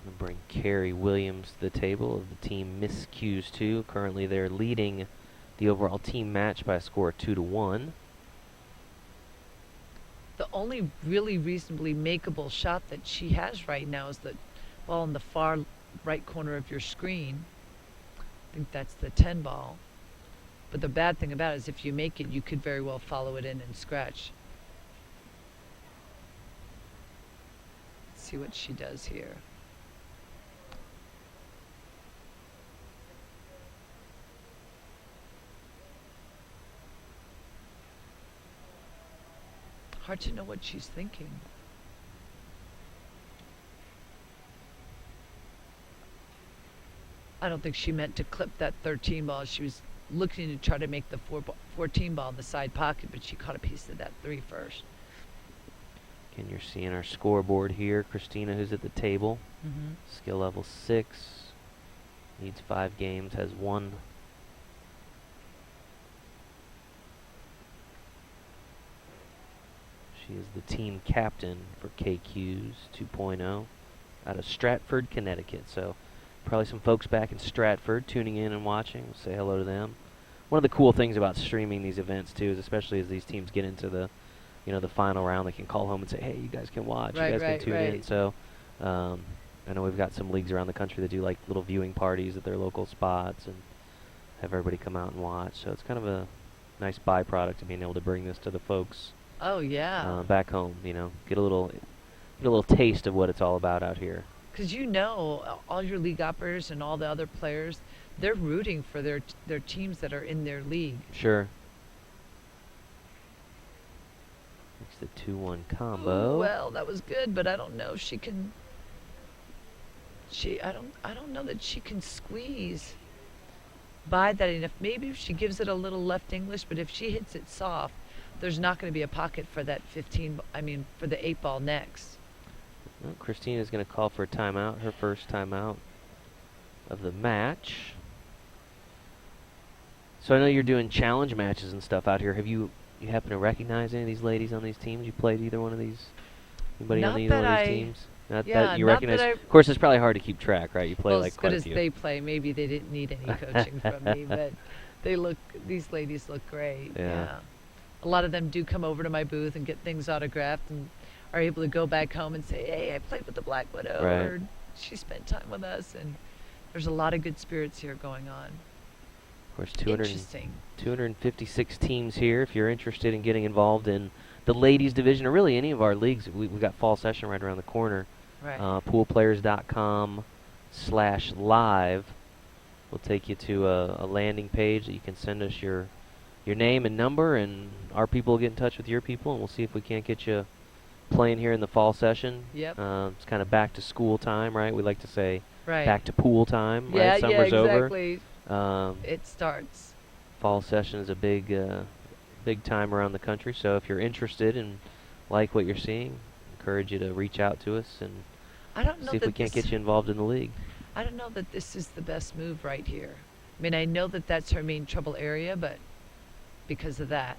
I'm going to bring Carrie Williams to the table of the team Miss Q's 2. Currently they're leading the overall team match by a score of 2-1. The only really reasonably makeable shot that she has right now is the ball in the far right corner of your screen. I think that's the 10 ball. But the bad thing about it is if you make it, you could very well follow it in and scratch. Let's see what she does here. Hard to know what she's thinking. I don't think she meant to clip that 13 ball. She was looking to try to make the 14 ball in the side pocket, but she caught a piece of that 3 first. Again, you're seeing our scoreboard here. Christina, who's at the table, skill level 6, needs 5 games, has 1. She is the team captain for KQ's 2.0 out of Stratford, Connecticut. So probably some folks back in Stratford tuning in and watching. We'll say hello to them. One of the cool things about streaming these events too is especially as these teams get into the, the final round, they can call home and say, hey, you guys can watch, Right, you guys right, can tune in. right. So I know we've got some leagues around the country that do like little viewing parties at their local spots and have everybody come out and watch. So it's kind of a nice byproduct of being able to bring this to the folks. Oh, yeah. Back home, get a little taste of what it's all about out here. Because all your league operators and all the other players, they're rooting for their teams that are in their league. Sure. It's the 2-1 combo. Ooh, well, that was good, but I don't know if she can. I don't know that she can squeeze by that enough. Maybe if she gives it a little left English, but if she hits it soft, there's not going to be a pocket for that for the 8 ball next. Well, Christina's going to call for a timeout, her first timeout of the match. So I know you're doing challenge matches and stuff out here. Have you happen to recognize any of these ladies on these teams? You played either one of these? Anybody on either one of these teams? Not that you recognize. Of course, it's probably hard to keep track, right? You play Well, like as quite good a as few. they play, maybe they didn't need any coaching from me, but these ladies look great. Yeah. A lot of them do come over to my booth and get things autographed, and are able to go back home and say, hey, I played with the Black Widow, Right. or she spent time with us, and there's a lot of good spirits here going on. Of course, 200, Interesting. 256 teams here. If you're interested in getting involved in the ladies division, or really any of our leagues, we've got fall session right around the corner. Right. Poolplayers.com/live will take you to a landing page that you can send us your name and number, and our people will get in touch with your people, and we'll see if we can't get you playing here in the fall session. Yep. It's kind of back to school time, right? We like to say Right. back to pool time, Yeah, right? Summer's exactly. over. It starts. Fall session is a big time around the country, so if you're interested and like what you're seeing, encourage you to reach out to us and I don't know see if that we can't this- get you involved in the league. I don't know that this is the best move right here. I mean, I know that that's her main trouble area, but because of that,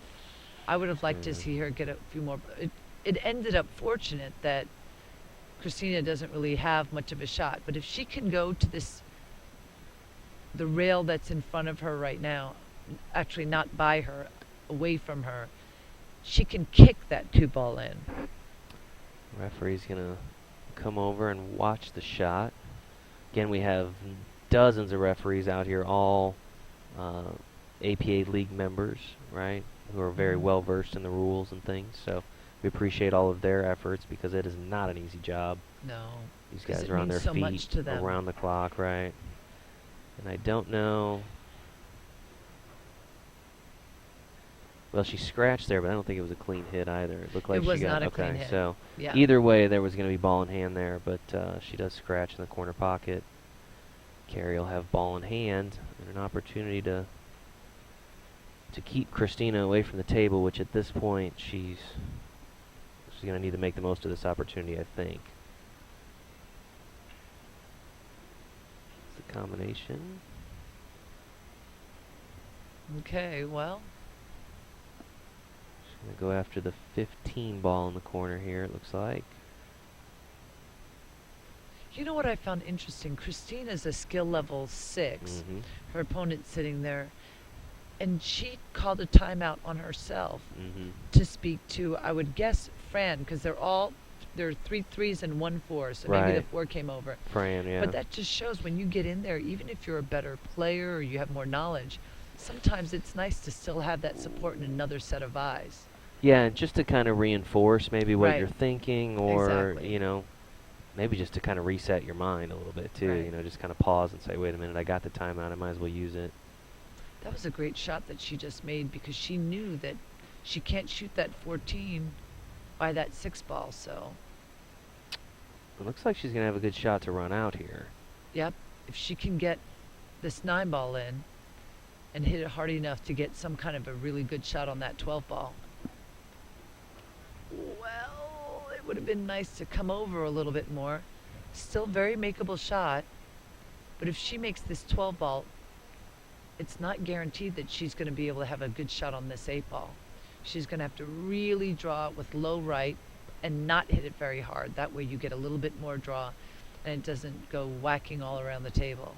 I would have liked to see her get a few more. It ended up fortunate that Christina doesn't really have much of a shot, but if she can go to the rail that's in front of her right now, actually not by her, away from her, she can kick that 2-ball in. Referee's gonna come over and watch the shot. Again, we have dozens of referees out here, all APA league members, right, who are very well versed in the rules and things. So we appreciate all of their efforts because it is not an easy job. No. These 'Cause guys it are on their means so much feet to them. around the clock, right? And I don't know. Well, she scratched there, but I don't think it was a clean hit either. It looked like was she got not a okay. clean hit. So Yeah. either way, there was going to be ball in hand there, but she does scratch in the corner pocket. Carrie will have ball in hand and an opportunity to keep Christina away from the table, which at this point she's going to need to make the most of this opportunity, I think. It's the combination. Okay, well, She's going to go after the 15 ball in the corner here, it looks like. you know what I found interesting? Christina's a skill level 6. Mhm. Her opponent's sitting there, and she called a timeout on herself Mhm. to speak to, I would guess, Fran, because there are 3 3s and 1 4, so maybe the Right. 4 came over. Fran, yeah. But that just shows when you get in there, even if you're a better player or you have more knowledge, sometimes it's nice to still have that support and another set of eyes. Yeah, and just to kind of reinforce maybe what Right. you're thinking, or Exactly. you know, maybe just to kind of reset your mind a little bit too. Right. You know, just kind of pause and say, wait a minute, I got the timeout, I might as well use it. That was a great shot that she just made because she knew that she can't shoot that 14 by that 6-ball, so It looks like she's gonna have a good shot to run out here. yep, if she can get this 9-ball in and hit it hard enough to get some kind of a really good shot on that 12-ball. Well, it would have been nice to come over a little bit more. Still very makeable shot, but if she makes this 12-ball, it's not guaranteed that she's going to be able to have a good shot on this 8-ball. She's going to have to really draw it with low right and not hit it very hard. That way you get a little bit more draw and it doesn't go whacking all around the table.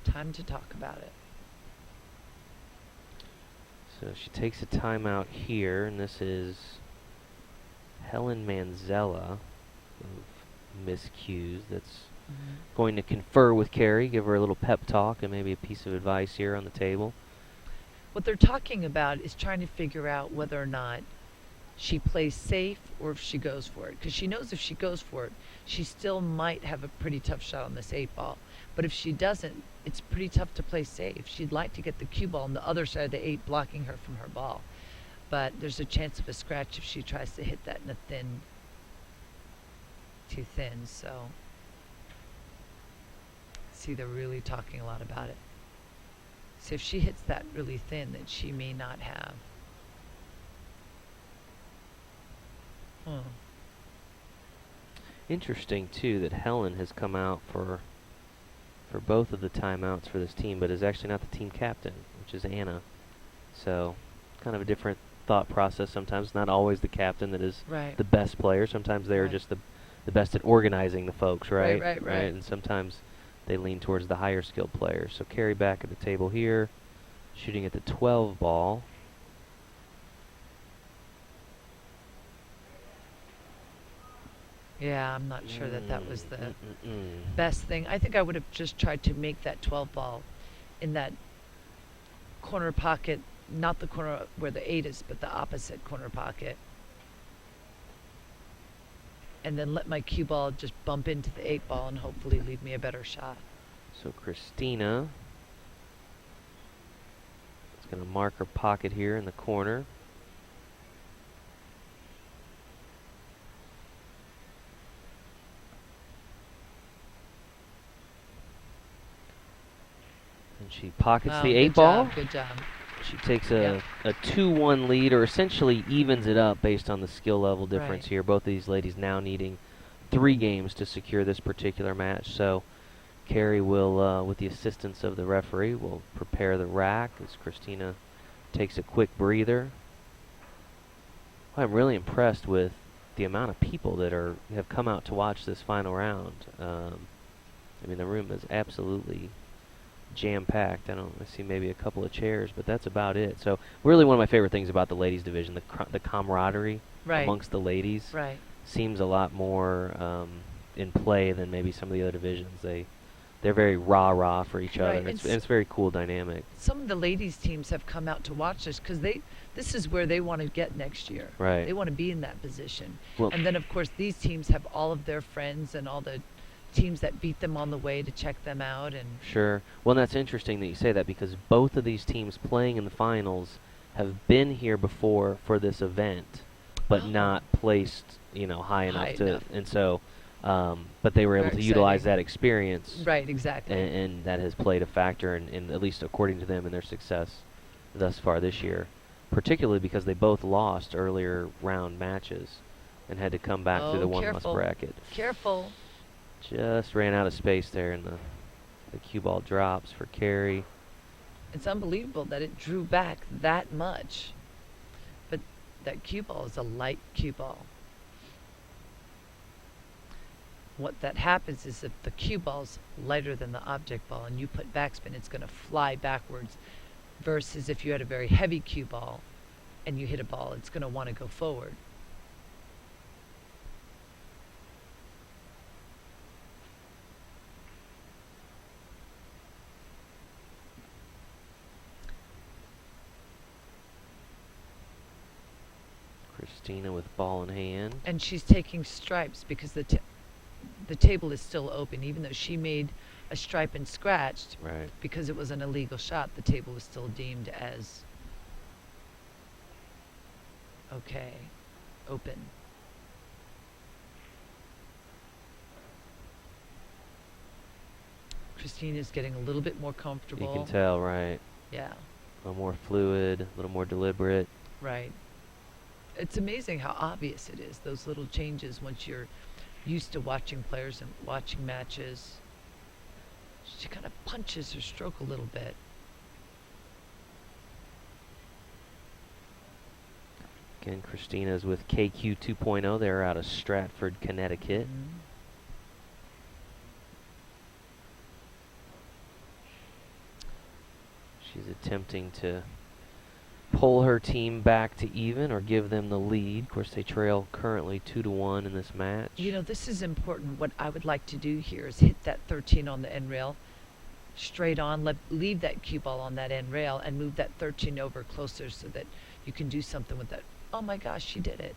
Time to talk about it. So she takes a timeout here, and this is Helen Manzella of Miss Q's that's going to confer with Carrie, give her a little pep talk and maybe a piece of advice here on the table. What they're talking about is trying to figure out whether or not she plays safe or if she goes for it. Because she knows if she goes for it, she still might have a pretty tough shot on this 8-ball. But if she doesn't, it's pretty tough to play safe. She'd like to get the cue ball on the other side of the 8, blocking her from her ball. But there's a chance of a scratch if she tries to hit that in a too thin. So, see, they're really talking a lot about it. So if she hits that really thin, then she may not have. Interesting too that Helen has come out for both of the timeouts for this team, but is actually not the team captain, which is Anna. So kind of a different thought process sometimes. Not always the captain that is Right. the best player. Sometimes they are Right. just the best at organizing the folks, right? Right. And sometimes they lean towards the higher skilled players. So Carrie back at the table here. Shooting at the 12 ball. Yeah, I'm not sure that was the best thing. I think I would have just tried to make that 12 ball in that corner pocket, not the corner where the 8 is, but the opposite corner pocket. And then let my cue ball just bump into the 8 ball and hopefully leave me a better shot. So Christina is going to mark her pocket here in the corner. And she pockets the 8 ball. Good job. She takes a 2-1 lead, or essentially evens it up based on the skill level difference here. Both of these ladies now needing 3 games to secure this particular match. So Carrie will, with the assistance of the referee, will prepare the rack as Christina takes a quick breather. I'm really impressed with the amount of people that have come out to watch this final round. I mean, the room is absolutely jam-packed. I see maybe a couple of chairs, but that's about it. So really one of my favorite things about the ladies division, the camaraderie amongst the ladies seems a lot more in play than maybe some of the other divisions. They're very rah-rah for each other. It's a very cool dynamic. Some of the ladies teams have come out to watch this because this is where they want to get next year. Right. They want to be in that position. Well, and then of course these teams have all of their friends and all the teams that beat them on the way to check them out. And sure. Well, that's interesting that you say that, because both of these teams playing in the finals have been here before for this event, but not placed, high enough to. And so, but they were able to utilize that experience. Right. Exactly. And that has played a factor in, at least according to them, in their success thus far this year, particularly because they both lost earlier round matches and had to come back through the one-loss bracket. Careful. Just ran out of space there, and the cue ball drops for Carrie. It's unbelievable that it drew back that much. But that cue ball is a light cue ball. What that happens is if the cue ball's lighter than the object ball and you put backspin, it's going to fly backwards, versus if you had a very heavy cue ball and you hit a ball, it's going to want to go forward. Christina with ball in hand. And she's taking stripes because the table is still open. Even though she made a stripe and scratched, because it was an illegal shot, the table was still deemed as okay, open. Christina's getting a little bit more comfortable. You can tell, right? Yeah. A little more fluid, a little more deliberate. Right. It's amazing how obvious it is, those little changes, once you're used to watching players and watching matches. She kind of punches her stroke a little bit. Again, Christina's with KQ 2.0. They're out of Stratford, Connecticut. She's attempting to pull her team back to even or give them the lead. Of course, they trail currently 2-1 in this match. This is important. What I would like to do here is hit that 13 on the end rail, straight on, leave that cue ball on that end rail, and move that 13 over closer so that you can do something with that. Oh my gosh, she did it.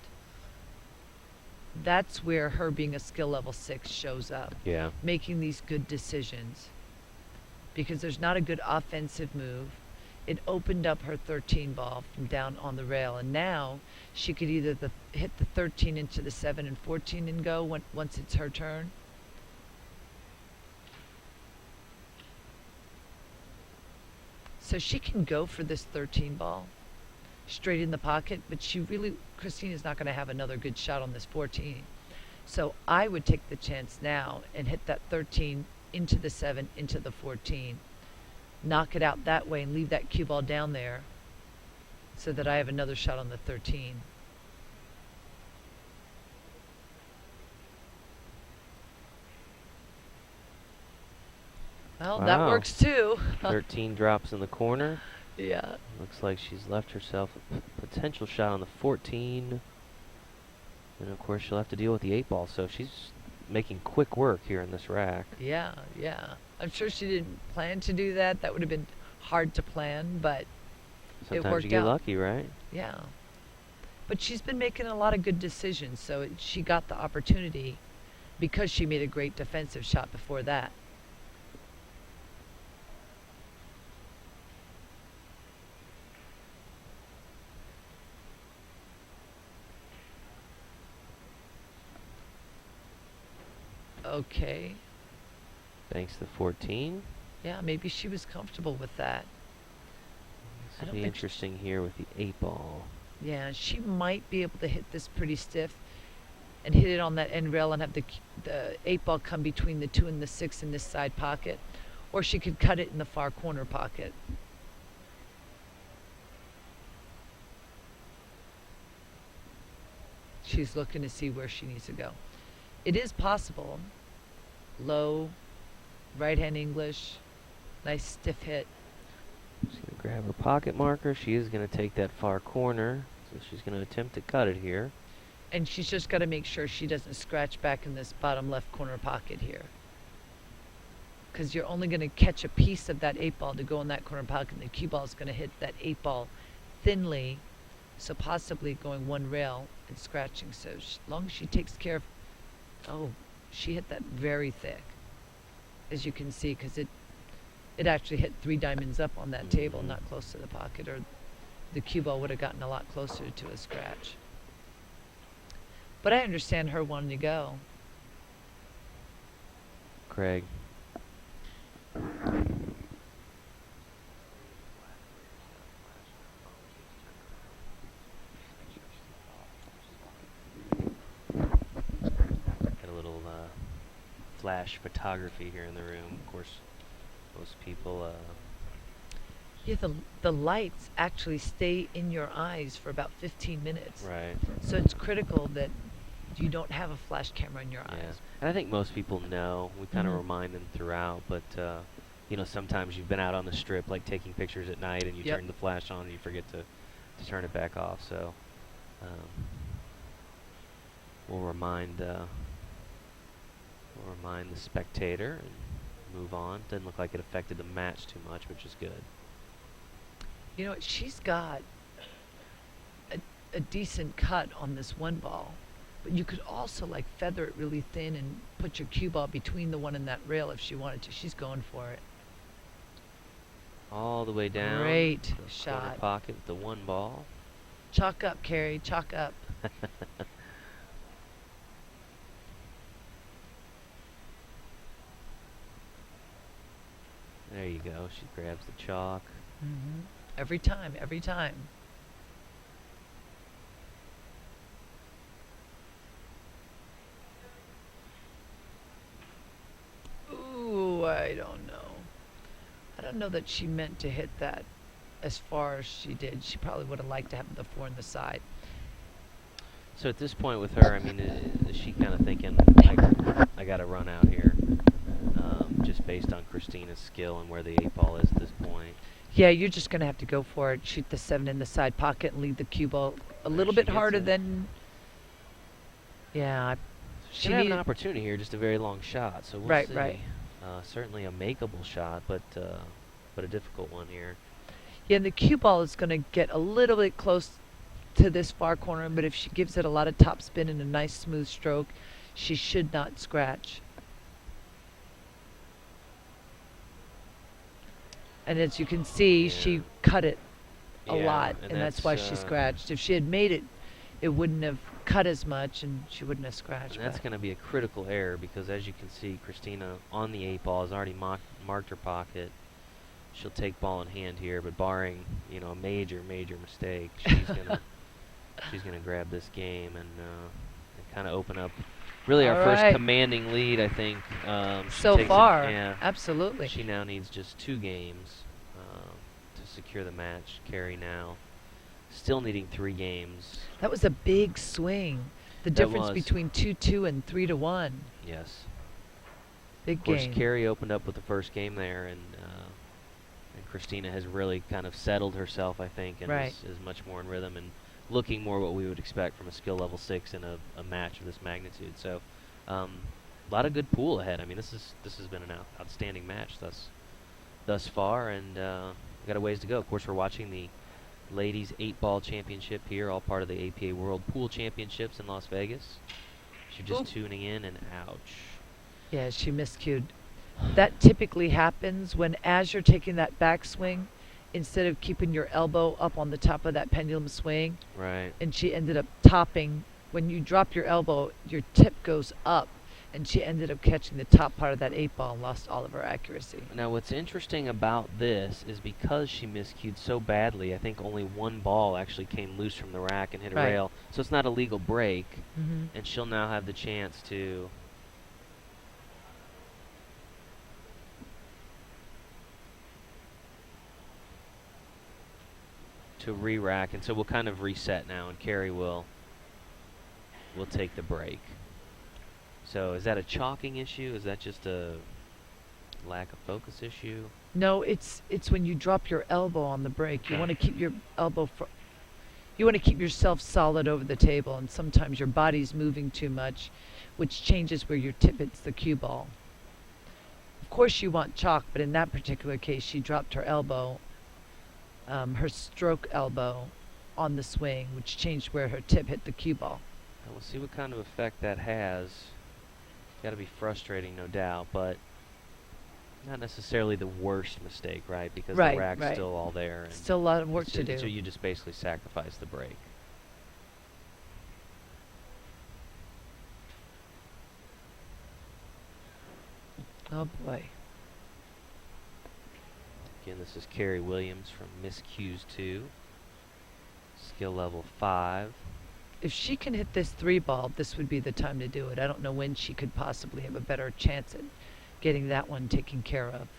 That's where her being a skill level 6 shows up. Yeah. Making these good decisions. Because there's not a good offensive move. It opened up her 13 ball from down on the rail, and now she could either hit the 13 into the 7 and 14 and go once it's her turn. So she can go for this 13 ball straight in the pocket, but Christina's not going to have another good shot on this 14. So I would take the chance now and hit that 13 into the 7, into the 14. Knock it out that way and leave that cue ball down there so that I have another shot on the 13. Well, that works too. 13 drops in the corner. Yeah. Looks like she's left herself a potential shot on the 14. And of course she'll have to deal with the 8-ball, so she's making quick work here in this rack. Yeah, yeah. I'm sure she didn't plan to do that. That would have been hard to plan, but it Sometimes worked you get out. lucky, right? Yeah. But she's been making a lot of good decisions, so she got the opportunity because she made a great defensive shot before that. Okay. Banks the 14. Yeah, maybe she was comfortable with that. This will be interesting here with the 8-ball. Yeah, she might be able to hit this pretty stiff and hit it on that end rail and have the 8-ball come between the 2 and the 6 in this side pocket. Or she could cut it in the far corner pocket. She's looking to see where she needs to go. It is possible. Low, right-hand English, nice stiff hit. She's going to grab her pocket marker. She is going to take that far corner. So she's going to attempt to cut it here. And she's just got to make sure she doesn't scratch back in this bottom left corner pocket here. Because you're only going to catch a piece of that 8-ball to go in that corner pocket. And the cue ball is going to hit that 8-ball thinly. So possibly going one rail and scratching. So as long as she takes care of... Oh, she hit that very thick. As you can see, because it actually hit 3 diamonds up on that table, not close to the pocket, or the cue ball would have gotten a lot closer to a scratch. But I understand her wanting to go. Craig. Got a little flash photography here in the room. Of course, most people... Yeah, the lights actually stay in your eyes for about 15 minutes. Right. So it's critical that you don't have a flash camera in your eyes. And I think most people know. We kind of remind them throughout, but you know, sometimes you've been out on the strip, like taking pictures at night, and you turn the flash on, and you forget to turn it back off. So we'll remind the spectator and move on. Doesn't look like it affected the match too much, which is good. You know, she's got a decent cut on this one ball, but you could also like feather it really thin and put your cue ball between the one and that rail if she wanted to. She's going for it. All the way down. Great the shot. Corner pocket with the 1 ball. Chalk up, Carrie. Chalk up. There you go. She grabs the chalk. Every time, every time. Ooh, I don't know. I don't know that she meant to hit that as far as she did. She probably would have liked to have the 4 on the side. So at this point with her, I mean, is she kind of thinking, I got to run out here, just based on Christina's skill and where the 8-ball is at this point? Yeah, you're just going to have to go for it. Shoot the 7 in the side pocket and leave the cue ball a little bit harder than... Yeah. She had an opportunity here, just a very long shot. So we'll see. Right. Certainly a makeable shot, but a difficult one here. Yeah, and the cue ball is going to get a little bit close to this far corner, but if she gives it a lot of top spin and a nice smooth stroke, she should not scratch. And as you can see, she cut it a lot, and that's why she scratched. If she had made it, it wouldn't have cut as much, and she wouldn't have scratched. And that's going to be a critical error because, as you can see, Christina on the 8-ball has already marked her pocket. She'll take ball in hand here, but barring a major mistake, she's gonna grab this game and kind of open up. Really, our first commanding lead, I think. So far, absolutely. She now needs just 2 games to secure the match. Carrie now still needing 3 games. That was a big swing. The difference between 2-2 and 3-1. Yes. Big game. Of course, game. Carrie opened up with the first game there, and Christina has really kind of settled herself, I think, and Right. is much more in rhythm and looking more what we would expect from a skill level 6 in a match of this magnitude. So, a lot of good pool ahead. I mean, this has been an outstanding match thus far, and we got a ways to go. Of course, we're watching the Ladies 8-Ball Championship here, all part of the APA World Pool Championships in Las Vegas. If you're just tuning in, and ouch. Yeah, she miscued. That typically happens when, as you're taking that backswing, instead of keeping your elbow up on the top of that pendulum swing, right, and she ended up topping. When you drop your elbow, your tip goes up, and she ended up catching the top part of that 8-ball and lost all of her accuracy. Now, what's interesting about this is because she miscued so badly, I think only one ball actually came loose from the rack and hit a Right. rail. So it's not a legal break, Mhm. and she'll now have the chance to re-rack, and so we'll kind of reset now, and Carrie will take the break. So is that a chalking issue? Is that just a lack of focus issue? No, it's when you drop your elbow on the break. You want to keep your elbow you want to keep yourself solid over the table, and sometimes your body's moving too much, which changes where your tip hits the cue ball. Of course you want chalk, but in that particular case she dropped her elbow, her stroke elbow, on the swing, which changed where her tip hit the cue ball. And we'll see what kind of effect that has. Got to be frustrating, no doubt, but not necessarily the worst mistake, right? Because Right, the rack's right. still all there. And Still a lot of work to do. So you just basically sacrifice the break. Oh boy. Again, this is Carrie Williams from Miss Q's 2. Skill level 5. If she can hit this 3-ball, this would be the time to do it. I don't know when she could possibly have a better chance at getting that one taken care of.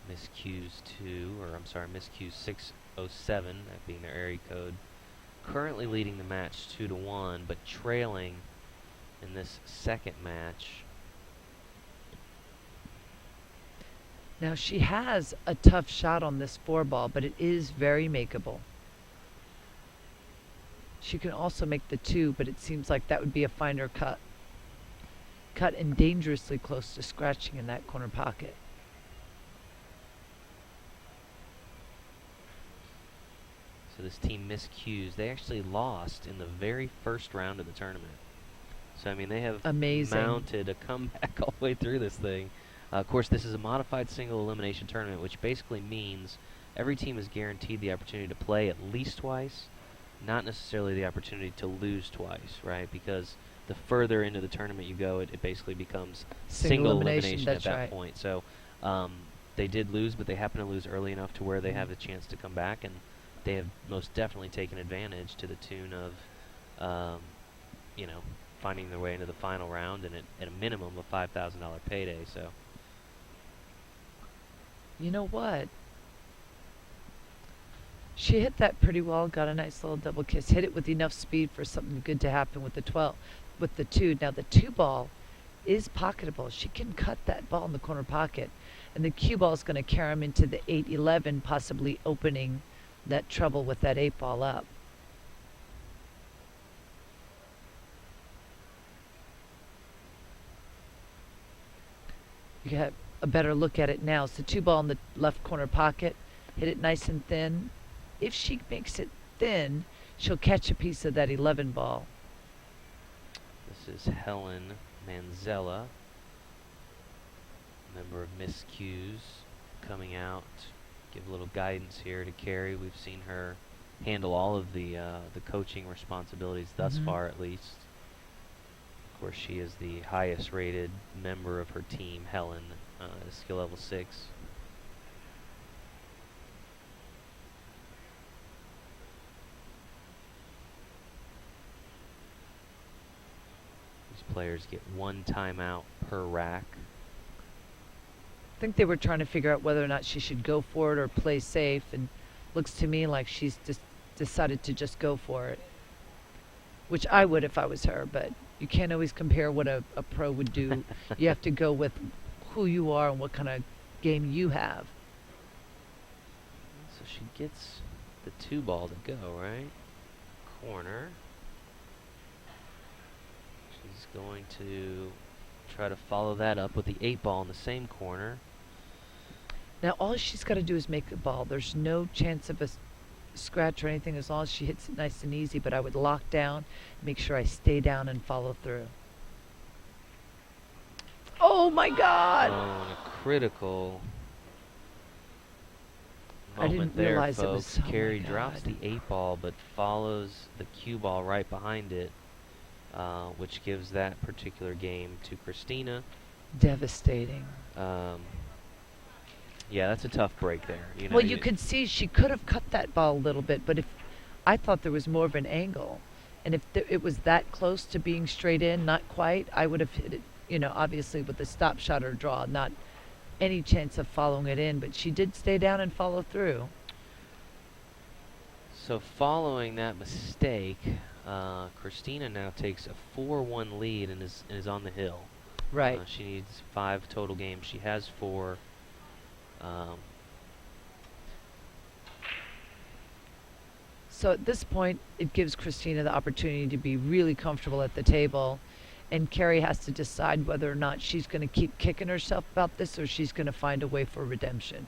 Miss Q's 2, or I'm sorry, Miss Q's 607, that being their area code. Currently leading the match 2-1, but trailing in this second match. Now she has a tough shot on this 4-ball, but it is very makeable. She can also make the 2, but it seems like that would be a finer cut. Cut and dangerously close to scratching in that corner pocket. So this team Miss Q's, they actually lost in the very first round of the tournament. So I mean, they have mounted a comeback all the way through this thing. Of course, this is a modified single elimination tournament, which basically means every team is guaranteed the opportunity to play at least twice, not necessarily the opportunity to lose twice, right? Because the further into the tournament you go, it basically becomes single elimination at that point. So they did lose, but they happen to lose early enough to where they have a chance to come back, and they have most definitely taken advantage to the tune of, you know, finding their way into the final round and at a minimum a $5,000 payday. So. You know what? She hit that pretty well, got a nice little double kiss, hit it with enough speed for something good to happen with the 2. Now the 2-ball is pocketable. She can cut that ball in the corner pocket, and the cue ball is going to carry him into the 8-11, possibly opening that trouble with that 8-ball up. You got a better look at it now. It's the 2-ball in the left corner pocket. Hit it nice and thin. If she makes it thin, she'll catch a piece of that 11 ball. This is Helen Manzella, member of Miss Q's, coming out. Give a little guidance here to Carrie. We've seen her handle all of the coaching responsibilities thus far, at least. Of course, she is the highest rated member of her team, Helen, skill level 6. These players get 1 timeout per rack. I think they were trying to figure out whether or not she should go for it or play safe, and looks to me like she's just decided to just go for it, which I would if I was her, but you can't always compare what a pro would do. You have to go with who you are and what kind of game you have. she gets the 2 ball to go, right? Corner. She's going to try to follow that up with the 8 ball in the same corner. Now all she's got to do is make the ball. There's no chance of a scratch or anything as long as she hits it nice and easy, but I would lock down, make sure I stay down and follow through. Oh my God! Oh, and a critical I didn't moment there, realize it folks. was. Oh Carrie my drops God. the 8 ball, but follows the cue ball right behind it, which gives that particular game to Christina. Devastating. Yeah, that's a tough break there. You know, Well, you could see she could have cut that ball a little bit, but if I thought there was more of an angle, and if it was that close to being straight in, not quite, I would have hit it. You know, obviously with the stop shot or draw, not any chance of following it in, but she did stay down and follow through. So following that mistake, Christina now takes a 4-1 lead and is on the hill. Right. She needs 5 total games. She has 4. So at this point, it gives Christina the opportunity to be really comfortable at the table, and Carrie has to decide whether or not she's going to keep kicking herself about this or she's going to find a way for redemption.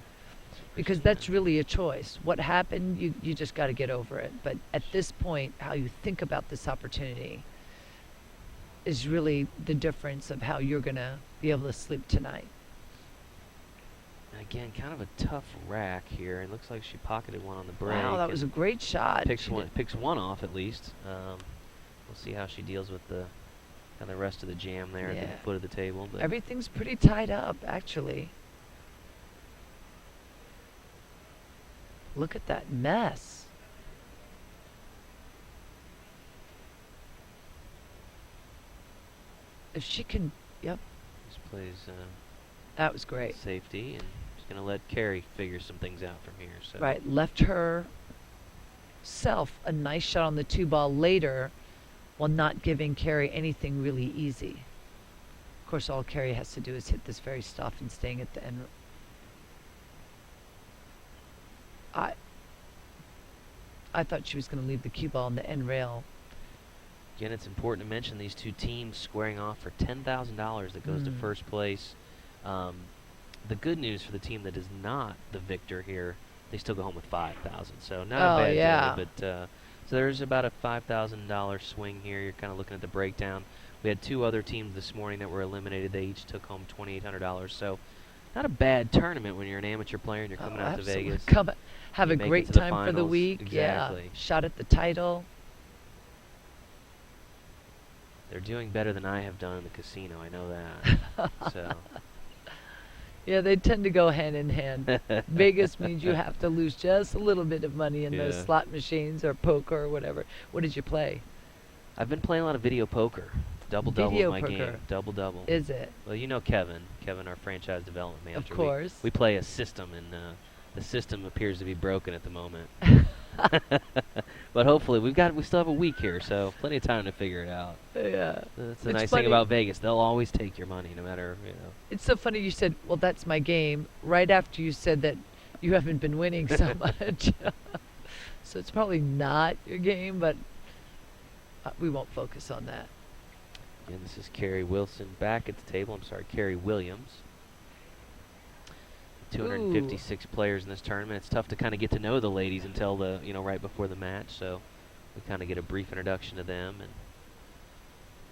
Because that's really a choice. What happened, you just got to get over it. But at this point, how you think about this opportunity is really the difference of how you're going to be able to sleep tonight. Again, kind of a tough rack here. It looks like she pocketed one on the break. Wow, that was a great shot. Picks one off at least. We'll see how she deals with the and the rest of the jam there at the foot of the table. But everything's pretty tied up, actually. Look at that mess. If she can, yep. Just plays that was great. Safety, and she's going to let Carrie figure some things out from here. So. Right, left herself a nice shot on the 2 ball later while not giving Carrie anything really easy. Of course, all Carrie has to do is hit this very stuff and staying at the end. I thought she was going to leave the cue ball on the end rail. Again, it's important to mention these two teams squaring off for $10,000 that goes to first place. The good news for the team that is not the victor here, they still go home with $5,000. So not a bad day, but so there's about a $5,000 swing here. You're kind of looking at the breakdown. We had 2 other teams this morning that were eliminated. They each took home $2,800. So not a bad tournament when you're an amateur player and you're coming out to Vegas. Come have a great time for the week. Exactly. Yeah. Shot at the title. They're doing better than I have done in the casino. I know that. So. Yeah, they tend to go hand in hand. Vegas means you have to lose just a little bit of money in those slot machines or poker or whatever. What did you play? I've been playing a lot of video poker. Double-double is my game. Double-double. Is it? Well, you know Kevin. Kevin, our franchise development manager. Of course. We play a system, and the system appears to be broken at the moment. But hopefully, we still have a week here, so plenty of time to figure it out. Yeah. That's the nice thing about Vegas. They'll always take your money, no matter, It's so funny you said, well, that's my game, right after you said that you haven't been winning so much. So it's probably not your game, but we won't focus on that. And this is Carrie Wilson back at the table. I'm sorry, Carrie Williams. 256 players in this tournament. It's tough to kind of get to know the ladies until the right before the match. So we kind of get a brief introduction to them. And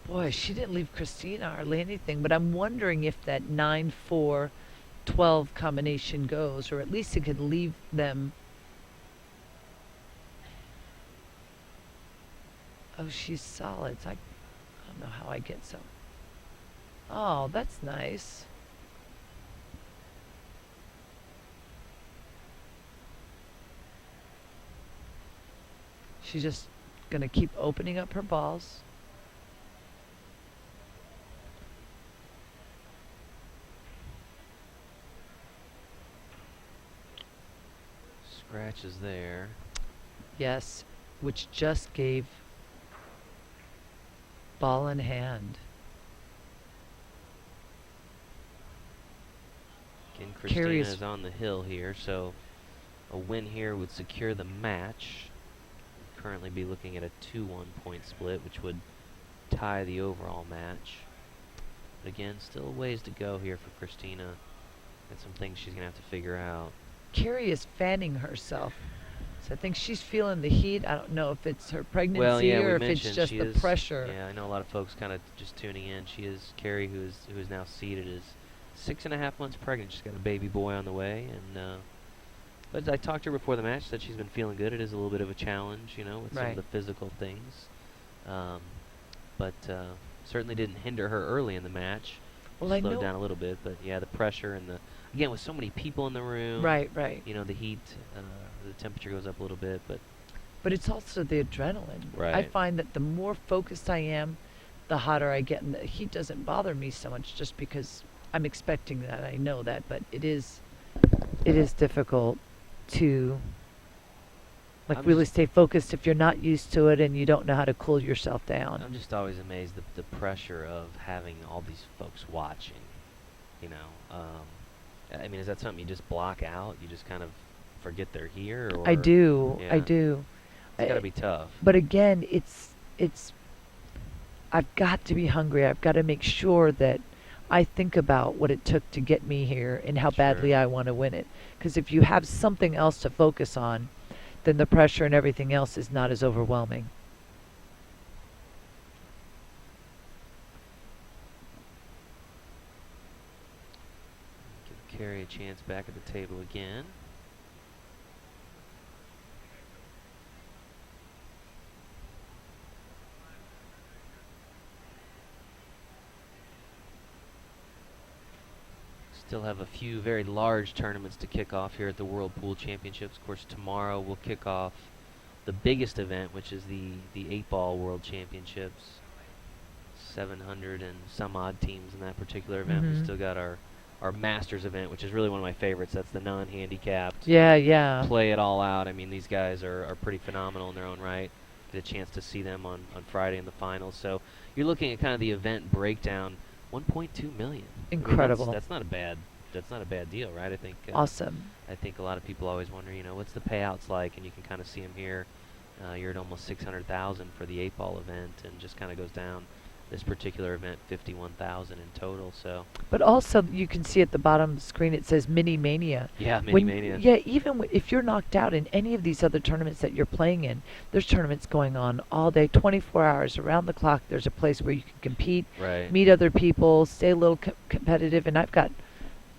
boy, she didn't leave Christina hardly anything. But I'm wondering if that 9-4-12 combination goes, or at least it could leave them. Oh, she's solid. I don't know how I get so. Oh, that's nice. She's just going to keep opening up her balls. scratches there. Yes, which just gave ball in hand. Again, Christina is on the hill here, so A win here would secure the match. Currently be looking at a 2-1 point split, which would tie the overall match. But again, still a ways to go here for Christina. And some things she's going to have to figure out. Carrie is fanning herself. So I think she's feeling the heat. I don't know if it's her pregnancy Well, yeah, or if we it's mentioned just she the is, pressure. Yeah, I know a lot of folks kind of just tuning in. She is Carrie, who is now seated, is 6.5 months pregnant. She's got a baby boy on the way, and but I talked to her before the match. Said she's been feeling good. It is a little bit of a challenge, you know, with some of the physical things, but certainly didn't hinder her early in the match. Well, I slowed know down a little bit, but yeah, the pressure and again with so many people in the room. Right, right. You know, the heat, the temperature goes up a little bit, but it's also the adrenaline. Right. I find that the more focused I am, the hotter I get, and the heat doesn't bother me so much just because I'm expecting that. I know that, but it is difficult to really stay focused if you're not used to it and you don't know how to cool yourself down. I'm just always amazed the pressure of having all these folks watching. You know, I mean, is that something you just block out? You just kind of forget they're here? Or I do. Yeah. I do. It's got to be tough. But again, it's I've got to be hungry. I've got to make sure that I think about what it took to get me here and how badly I want to win it. Because if you have something else to focus on, then the pressure and everything else is not as overwhelming. Give Carrie a chance back at the table again. Still have a few very large tournaments to kick off here at the World Pool Championships. Of course, tomorrow we'll kick off the biggest event, which is the 8-ball World Championships. 700 and some odd teams in that particular event. We still got our Masters event, which is really one of my favorites. That's the non-handicapped. Yeah, yeah. Play it all out. I mean, these guys are pretty phenomenal in their own right. Get a chance to see them on Friday in the finals. So you're looking at kind of the event breakdown. 1.2 million. Incredible. I mean, that's not a bad deal, right? I think awesome. I think a lot of people always wonder, you know, what's the payouts like, and you can kind of see them here. You're at almost 600,000 for the 8-ball event, and just kind of goes down. This particular event, 51,000 in total. So. But also, you can see at the bottom of the screen it says Mini Mania. Yeah, Mini Mania. Yeah, even if you're knocked out in any of these other tournaments that you're playing in, there's tournaments going on all day, 24 hours around the clock. There's a place where you can compete, meet other people, stay a little competitive. And I've got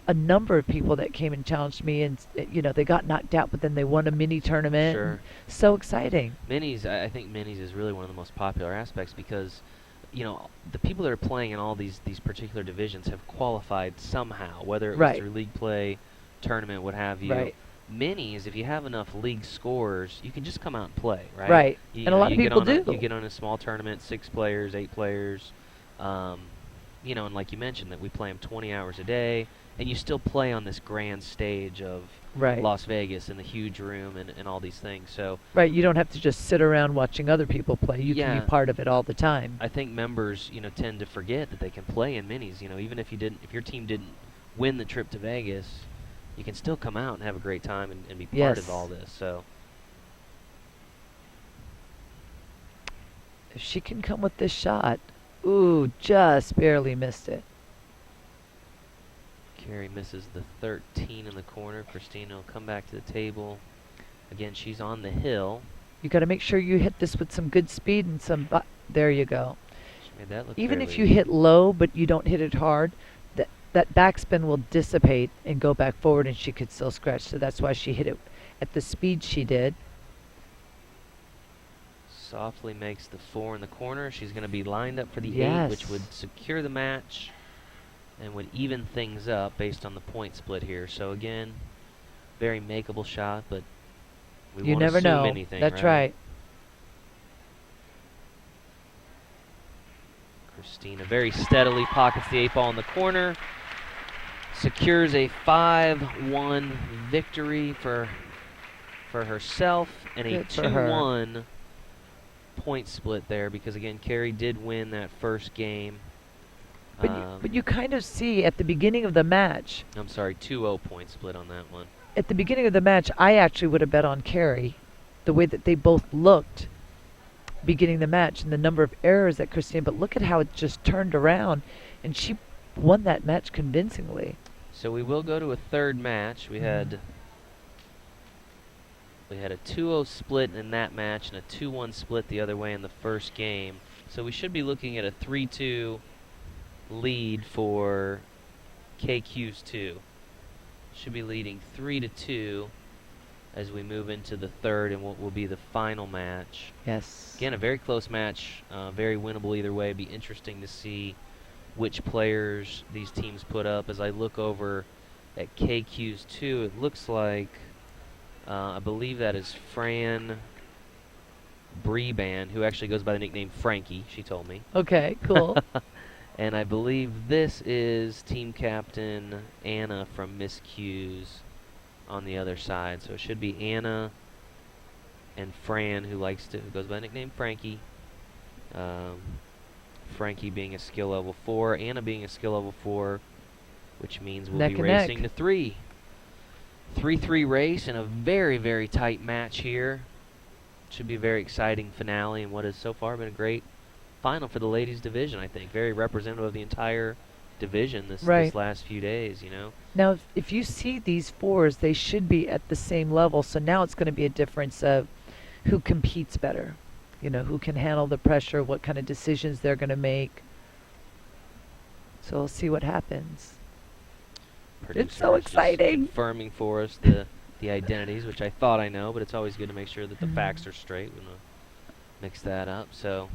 a number of people that came and challenged me, and you know, they got knocked out, but then they won a mini tournament. Sure. So exciting. Minis, I think minis is really one of the most popular aspects because, you know, the people that are playing in all these particular divisions have qualified somehow, whether it was through league play, tournament, what have you. Right. Minis, if you have enough league scores, you can just come out and play, right? Right. You and a lot of people do. You get on a small tournament, 6 players, 8 players, you know, and like you mentioned, that we play them 20 hours a day, and you still play on this grand stage of Las Vegas in the huge room and all these things. So you don't have to just sit around watching other people play. You can be part of it all the time. I think members, you know, tend to forget that they can play in minis. You know, even if your team didn't win the trip to Vegas, you can still come out and have a great time and be part of all this. So if she can come with this shot, ooh, just barely missed it. Carrie misses the 13 in the corner. Christina will come back to the table. Again, she's on the hill. You got to make sure you hit this with some good speed and some. There you go. She made that look Even if you hit low, but you don't hit it hard, that backspin will dissipate and go back forward, and she could still scratch. So that's why she hit it at the speed she did. Softly makes the 4 in the corner. She's going to be lined up for the 8, which would secure the match and would even things up based on the point split here. So again, very makeable shot, but we won't never assume know. anything. That's right. Christina very steadily pockets the 8-ball in the corner, secures a 5-1 victory for herself, and a 2-1 point split there, because again, Carrie did win that first game But you kind of see at the beginning of the match. I'm sorry, 2-0 point split on that one. At the beginning of the match, I actually would have bet on Carrie, the way that they both looked beginning the match and the number of errors that Christine. But look at how it just turned around, and she won that match convincingly. So we will go to a third match. We had a 2-0 split in that match and a 2-1 split the other way in the first game. So we should be looking at a 3-2 lead for KQ's 2. Should be leading 3-2 as we move into the third and what will be the final match. Yes. Again, a very close match, very winnable either way. Be interesting to see which players these teams put up. As I look over at KQ's 2, it looks like I believe that is Fran Breban, who actually goes by the nickname Frankie, she told me. Okay, cool. And I believe this is team captain Anna from Miss Q's on the other side. So it should be Anna and Fran, who goes by the nickname Frankie. Frankie being a skill level 4, Anna being a skill level 4, which means we'll be racing to 3. 3-3 race and a very, very tight match here. Should be a very exciting finale and what has so far been a great final for the ladies division, I think. Very representative of the entire division this last few days, you know. Now, if you see these 4s, they should be at the same level. So now it's going to be a difference of who competes better. You know, who can handle the pressure, what kind of decisions they're going to make. So we'll see what happens. It's so exciting. Confirming for us the identities, which I thought I know, but it's always good to make sure that the facts are straight. We don't mix that up. So,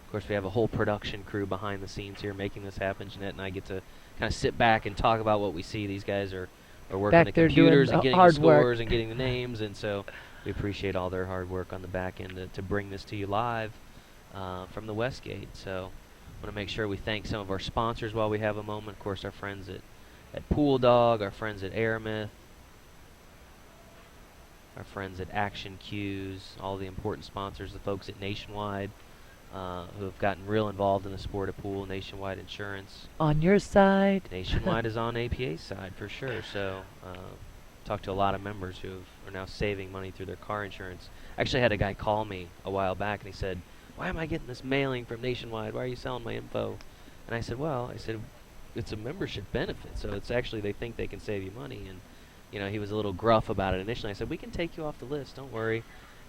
of course, we have a whole production crew behind the scenes here making this happen. Jeanette and I get to kind of sit back and talk about what we see. These guys are working back the there computers doing and getting hard the scores work. and getting the names, and so we appreciate all their hard work on the back end to bring this to you live from the Westgate. So I want to make sure we thank some of our sponsors while we have a moment. Of course, our friends at Pool Dog, our friends at Aramith, our friends at Action Cues, all the important sponsors, the folks at Nationwide who have gotten real involved in the sport of pool, Nationwide Insurance. On your side. Nationwide is on APA's side for sure. So talked to a lot of members who are now saving money through their car insurance. Actually had a guy call me a while back and he said, "Why am I getting this mailing from Nationwide? Why are you selling my info?" And I said, "Well," I said, "it's a membership benefit, so it's actually they think they can save you money." And you know, he was a little gruff about it initially. I said, "We can take you off the list, don't worry."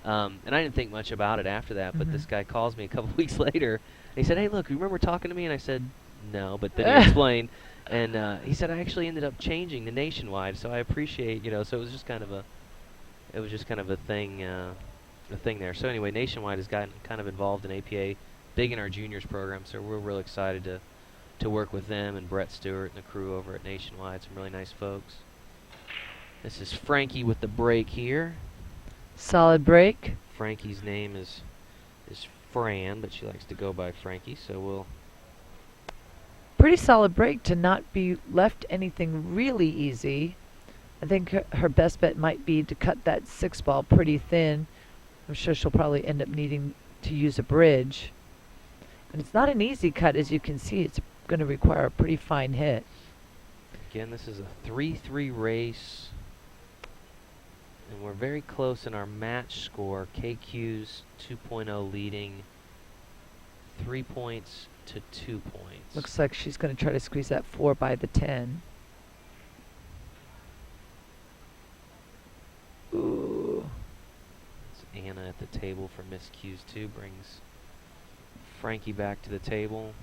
And I didn't think much about it after that, but this guy calls me a couple weeks later. And he said, "Hey, look, you remember talking to me?" And I said, "No," but then he explained. And he said, "I actually ended up changing to Nationwide, so I appreciate, you know." So it was just kind of a thing there. So anyway, Nationwide has gotten kind of involved in APA, big in our juniors program. So we're real excited to work with them and Brett Stewart and the crew over at Nationwide. Some really nice folks. This is Frankie with the break here. Solid break. Frankie's name is Fran, but she likes to go by Frankie, so we'll... Pretty solid break to not be left anything really easy. I think her best bet might be to cut that 6 ball pretty thin. I'm sure she'll probably end up needing to use a bridge. And it's not an easy cut, as you can see. It's going to require a pretty fine hit. Again, this is a 3-3 race. And we're very close in our match score. KQ's 2.0 leading 3 points to 2 points. Looks like she's going to try to squeeze that 4 by the 10. Ooh. It's Anna at the table for Miss Q's 2. Brings Frankie back to the table.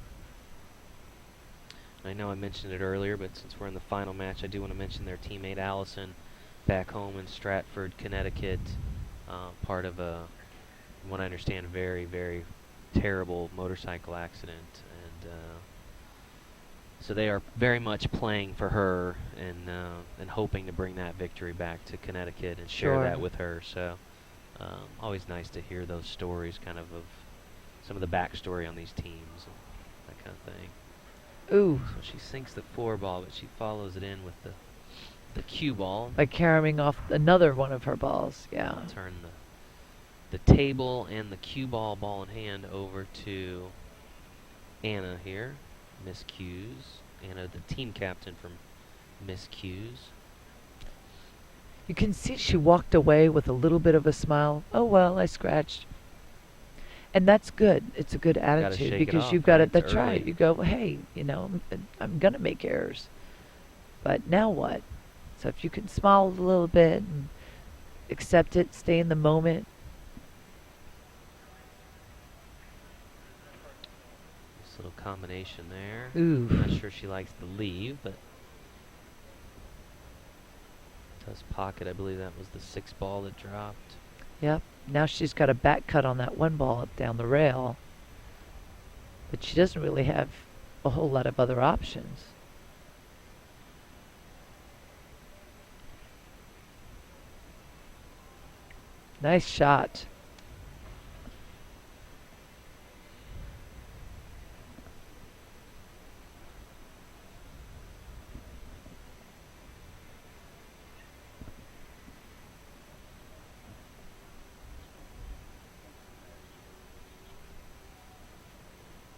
I know I mentioned it earlier, but since we're in the final match, I do want to mention their teammate Allison back home in Stratford, Connecticut, part of a, from what I understand, very, very terrible motorcycle accident. And so they are very much playing for her and hoping to bring that victory back to Connecticut and share that with her. So always nice to hear those stories, kind of some of the backstory on these teams and that kind of thing. Ooh. So she sinks the 4 ball, but she follows it in with the cue ball. By carrying off another one of her balls, yeah. Turn the table and the cue ball in hand over to Anna here. Miss Q's. Anna, the team captain from Miss Q's. You can see she walked away with a little bit of a smile. Oh, well, I scratched. And that's good. It's a good attitude because you've got it. That's right. You go, hey, you know, I'm going to make errors. But now what? So if you can smile a little bit and accept it, stay in the moment. This little combination there. Ooh. I'm not sure she likes the leave, but does pocket. I believe that was the 6 ball that dropped. Yep. Now she's got a back cut on that 1 ball up down the rail. But she doesn't really have a whole lot of other options. Nice shot.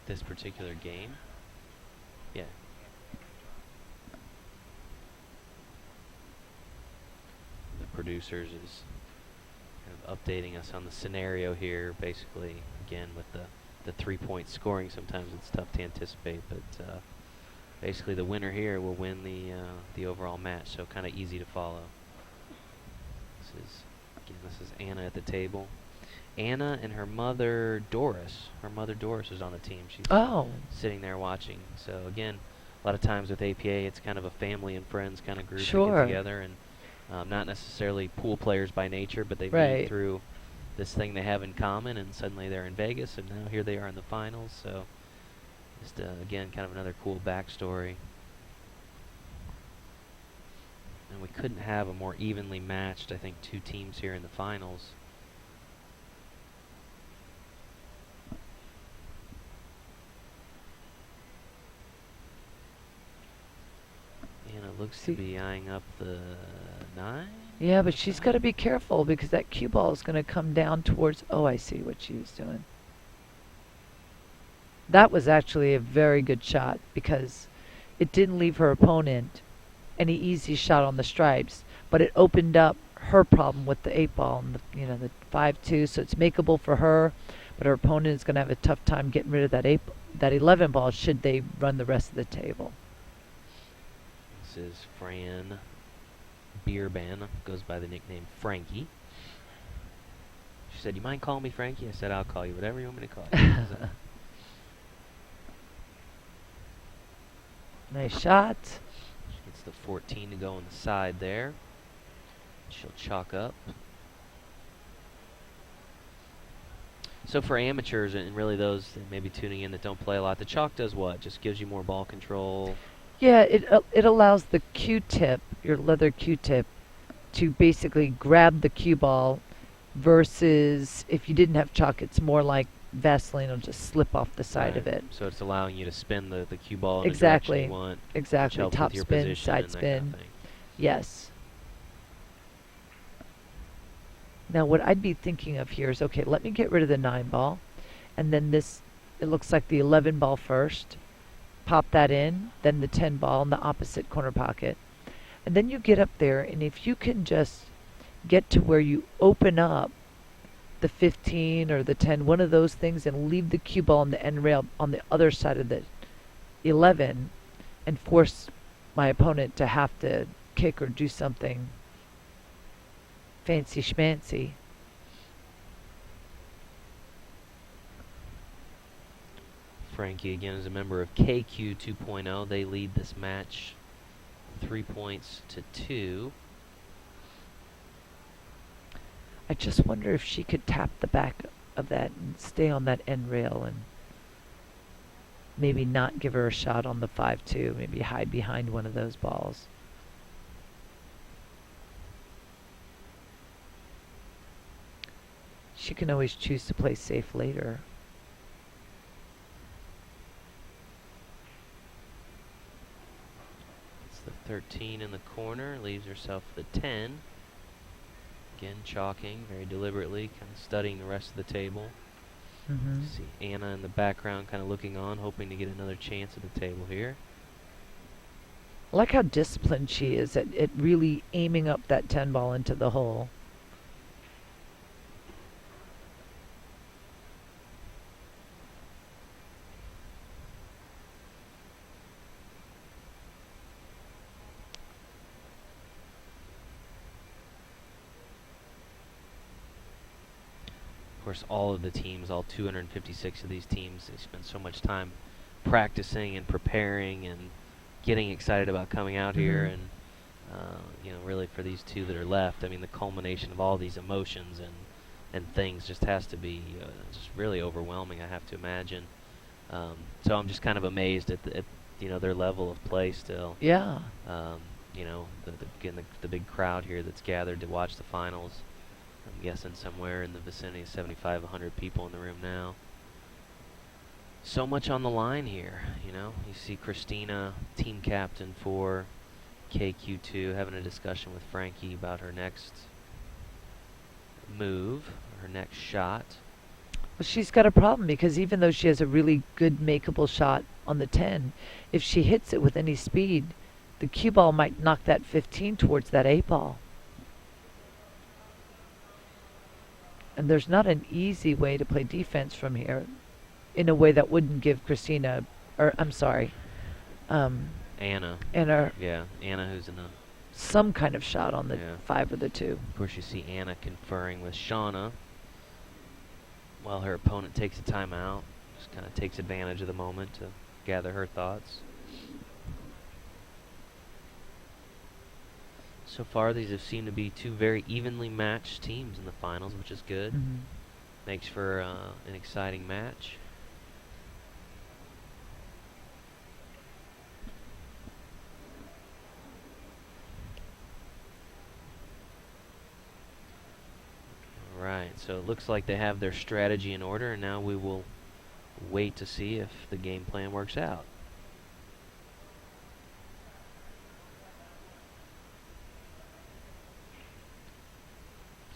This particular game. Yeah. The producers is kind of updating us on the scenario here. Basically, again, with the 3-point scoring, sometimes it's tough to anticipate, but basically the winner here will win the overall match, so kind of easy to follow. This is Anna at the table. Anna and her mother Doris. Her mother Doris is on the team. She's sitting there watching. So again, a lot of times with APA, it's kind of a family and friends kind of group that get together, and not necessarily pool players by nature, but they meet through this thing they have in common, and suddenly they're in Vegas, and now here they are in the finals. So just again, kind of another cool backstory. And we couldn't have a more evenly matched, I think, 2 teams here in the finals. Looks to be eyeing up the 9. Yeah, but she's got to be careful because that cue ball is going to come down towards... Oh, I see what she was doing. That was actually a very good shot because it didn't leave her opponent any easy shot on the stripes, but it opened up her problem with the 8 ball and the 5-2, so it's makeable for her, but her opponent is going to have a tough time getting rid of that 11 ball should they run the rest of the table. This is Fran Beerban, goes by the nickname Frankie. She said, "You mind calling me Frankie?" I said, "I'll call you whatever you want me to call you." Nice shot. She gets the 14 to go on the side there. She'll chalk up. So for amateurs and really those that may be tuning in that don't play a lot, the chalk does what? Just gives you more ball control. Yeah, it allows the Q-tip, your leather Q-tip, to basically grab the cue ball versus if you didn't have chalk, it's more like Vaseline will just slip off the side of it. So it's allowing you to spin the cue ball in exactly. the direction you want. Exactly. Top spin, side spin. Kind of yes. Now what I'd be thinking of here is, okay, let me get rid of the 9 ball. And then this, it looks like the 11 ball first. Pop that in, then the 10 ball in the opposite corner pocket. And then you get up there, and if you can just get to where you open up the 15 or the 10, one of those things, and leave the cue ball on the end rail on the other side of the 11 and force my opponent to have to kick or do something fancy schmancy. Frankie again is a member of KQ 2.0. They lead this match 3 points to 2. I just wonder if she could tap the back of that and stay on that end rail and maybe not give her a shot on the 5-2, maybe hide behind one of those balls. She can always choose to play safe later. It's the 13 in the corner, leaves herself the 10. Again, chalking very deliberately, kind of studying the rest of the table. See Anna in the background kind of looking on, hoping to get another chance at the table here. I like how disciplined she is at really aiming up that 10 ball into the hole. Of course, all of the teams, all 256 of these teams, they spend so much time practicing and preparing and getting excited about coming out here. And you know, really for these two that are left, I mean, the culmination of all these emotions and things just has to be just really overwhelming, I have to imagine. So I'm just kind of amazed at you know, their level of play still. Yeah. You know, again, the big crowd here that's gathered to watch the finals. I'm guessing somewhere in the vicinity of 75, 100 people in the room now. So much on the line here, you know. You see Christina, team captain for KQ2, having a discussion with Frankie about her next move, her next shot. Well, she's got a problem because even though she has a really good makeable shot on the 10, if she hits it with any speed, the cue ball might knock that 15 towards that 8 ball. And there's not an easy way to play defense from here in a way that wouldn't give Christina, or I'm sorry, Anna. Yeah, Anna who's in a some kind of shot on the 5 or the 2. Of course, you see Anna conferring with Shauna while her opponent takes a timeout. Just kind of takes advantage of the moment to gather her thoughts. So far, these have seemed to be two very evenly matched teams in the finals, which is good. Makes for an exciting match. All right, so it looks like they have their strategy in order, and now we will wait to see if the game plan works out.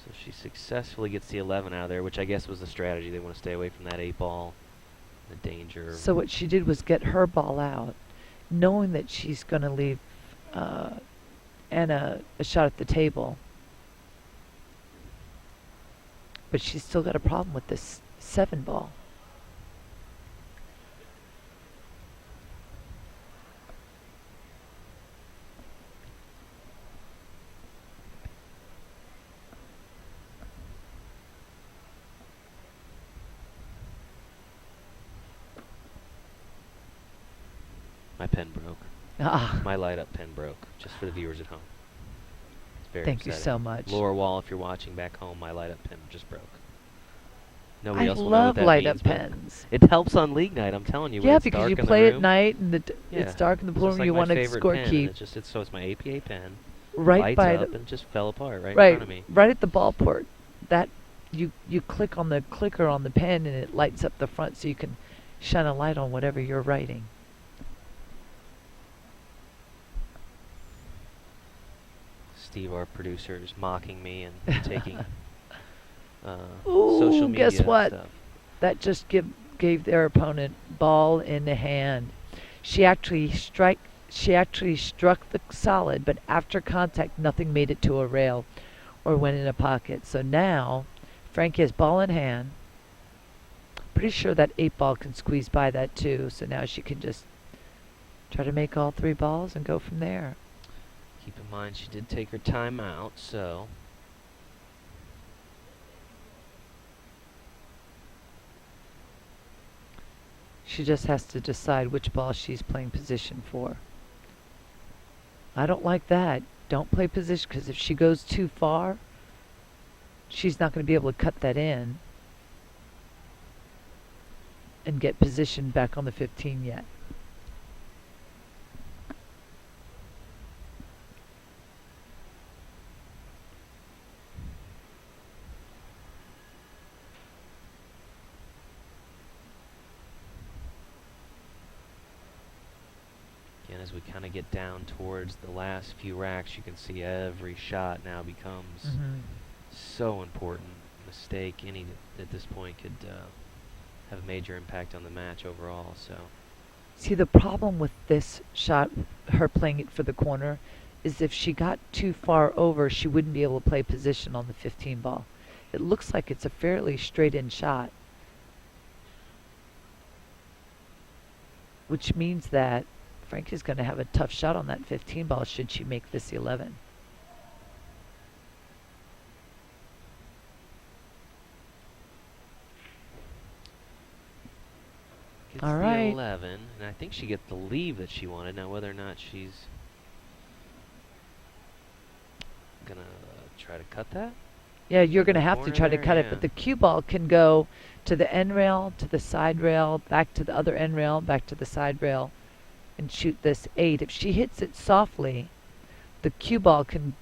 So she successfully gets the 11 out of there, which I guess was the strategy. They want to stay away from that 8 ball, the danger. So what she did was get her ball out, knowing that she's going to leave Anna a shot at the table. But she's still got a problem with this 7 ball. My pen broke. Ah. My light-up pen broke, just for the viewers at home. It's very Thank you upsetting. so much. Laura Wall, if you're watching back home, my light-up pen just broke. Nobody I else will know what love that light-up means, but pens. It helps on league night, I'm telling you. When Yeah, it's because dark you in the play at room. night and Yeah, it's dark in the it's pool just room. like You my want to favorite score pen, keep. So it's my APA pen. Right lights by up the and just fell apart right in right, front of me. right at the ball port. That you click on the clicker on the pen and it lights up the front, so you can shine a light on whatever you're writing. Steve, our producer, is mocking me and taking Ooh, social media guess what? stuff. That just gave their opponent ball in the hand. She actually struck the solid, but after contact, nothing made it to a rail or went in a pocket. So now, Frankie has ball in hand. Pretty sure that 8 ball can squeeze by that too. So now she can just try to make all 3 balls and go from there. Keep in mind, she did take her time out, so she just has to decide which ball she's playing position for. I don't like that. Don't play position, because if she goes too far, she's not going to be able to cut that in and get positioned back on the 15 yet. again, as we kind of get down towards the last few racks, you can see every shot now becomes so important. Mistake any at this point could have a major impact on the match overall. So See, the problem with this shot, her playing it for the corner, is if she got too far over, she wouldn't be able to play position on the 15 ball. It looks like it's a fairly straight-in shot, which means that Frankie's going to have a tough shot on that 15 ball should she make this 11. gets All the right. 11, and I think she gets the leave that she wanted. Now, whether or not she's gonna try to cut that. Yeah, you're going to have to Corner try to there, cut it, yeah. but the cue ball can go to the end rail, to the side rail, back to the other end rail, back to the side rail, and shoot this 8. If she hits it softly, the cue ball can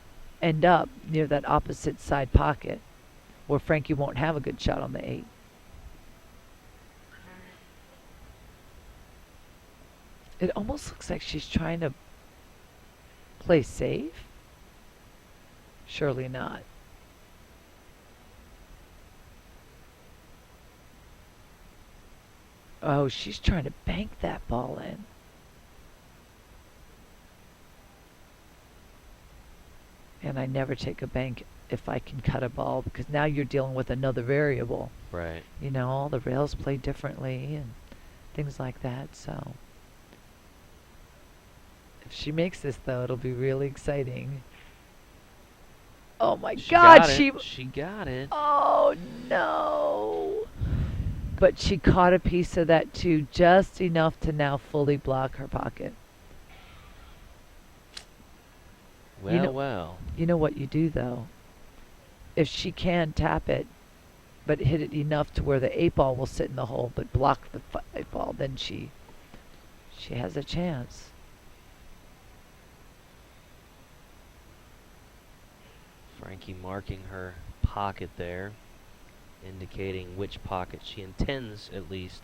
end up near that opposite side pocket, where Frankie won't have a good shot on the 8. It almost looks like she's trying to play safe. Surely not. Oh, she's trying to bank that ball in. And I never take a bank if I can cut a ball, because now you're dealing with another variable. Right. You know, all the rails play differently and things like that, so. If she makes this, though, it'll be really exciting. Oh my God, she got it. Oh no. But she caught a piece of that too, just enough to now fully block her pocket. Well, You know what you do though? If she can tap it, but hit it enough to where the 8 ball will sit in the hole, but block the 5 ball, then she has a chance. Frankie marking her pocket there, indicating which pocket she intends, at least,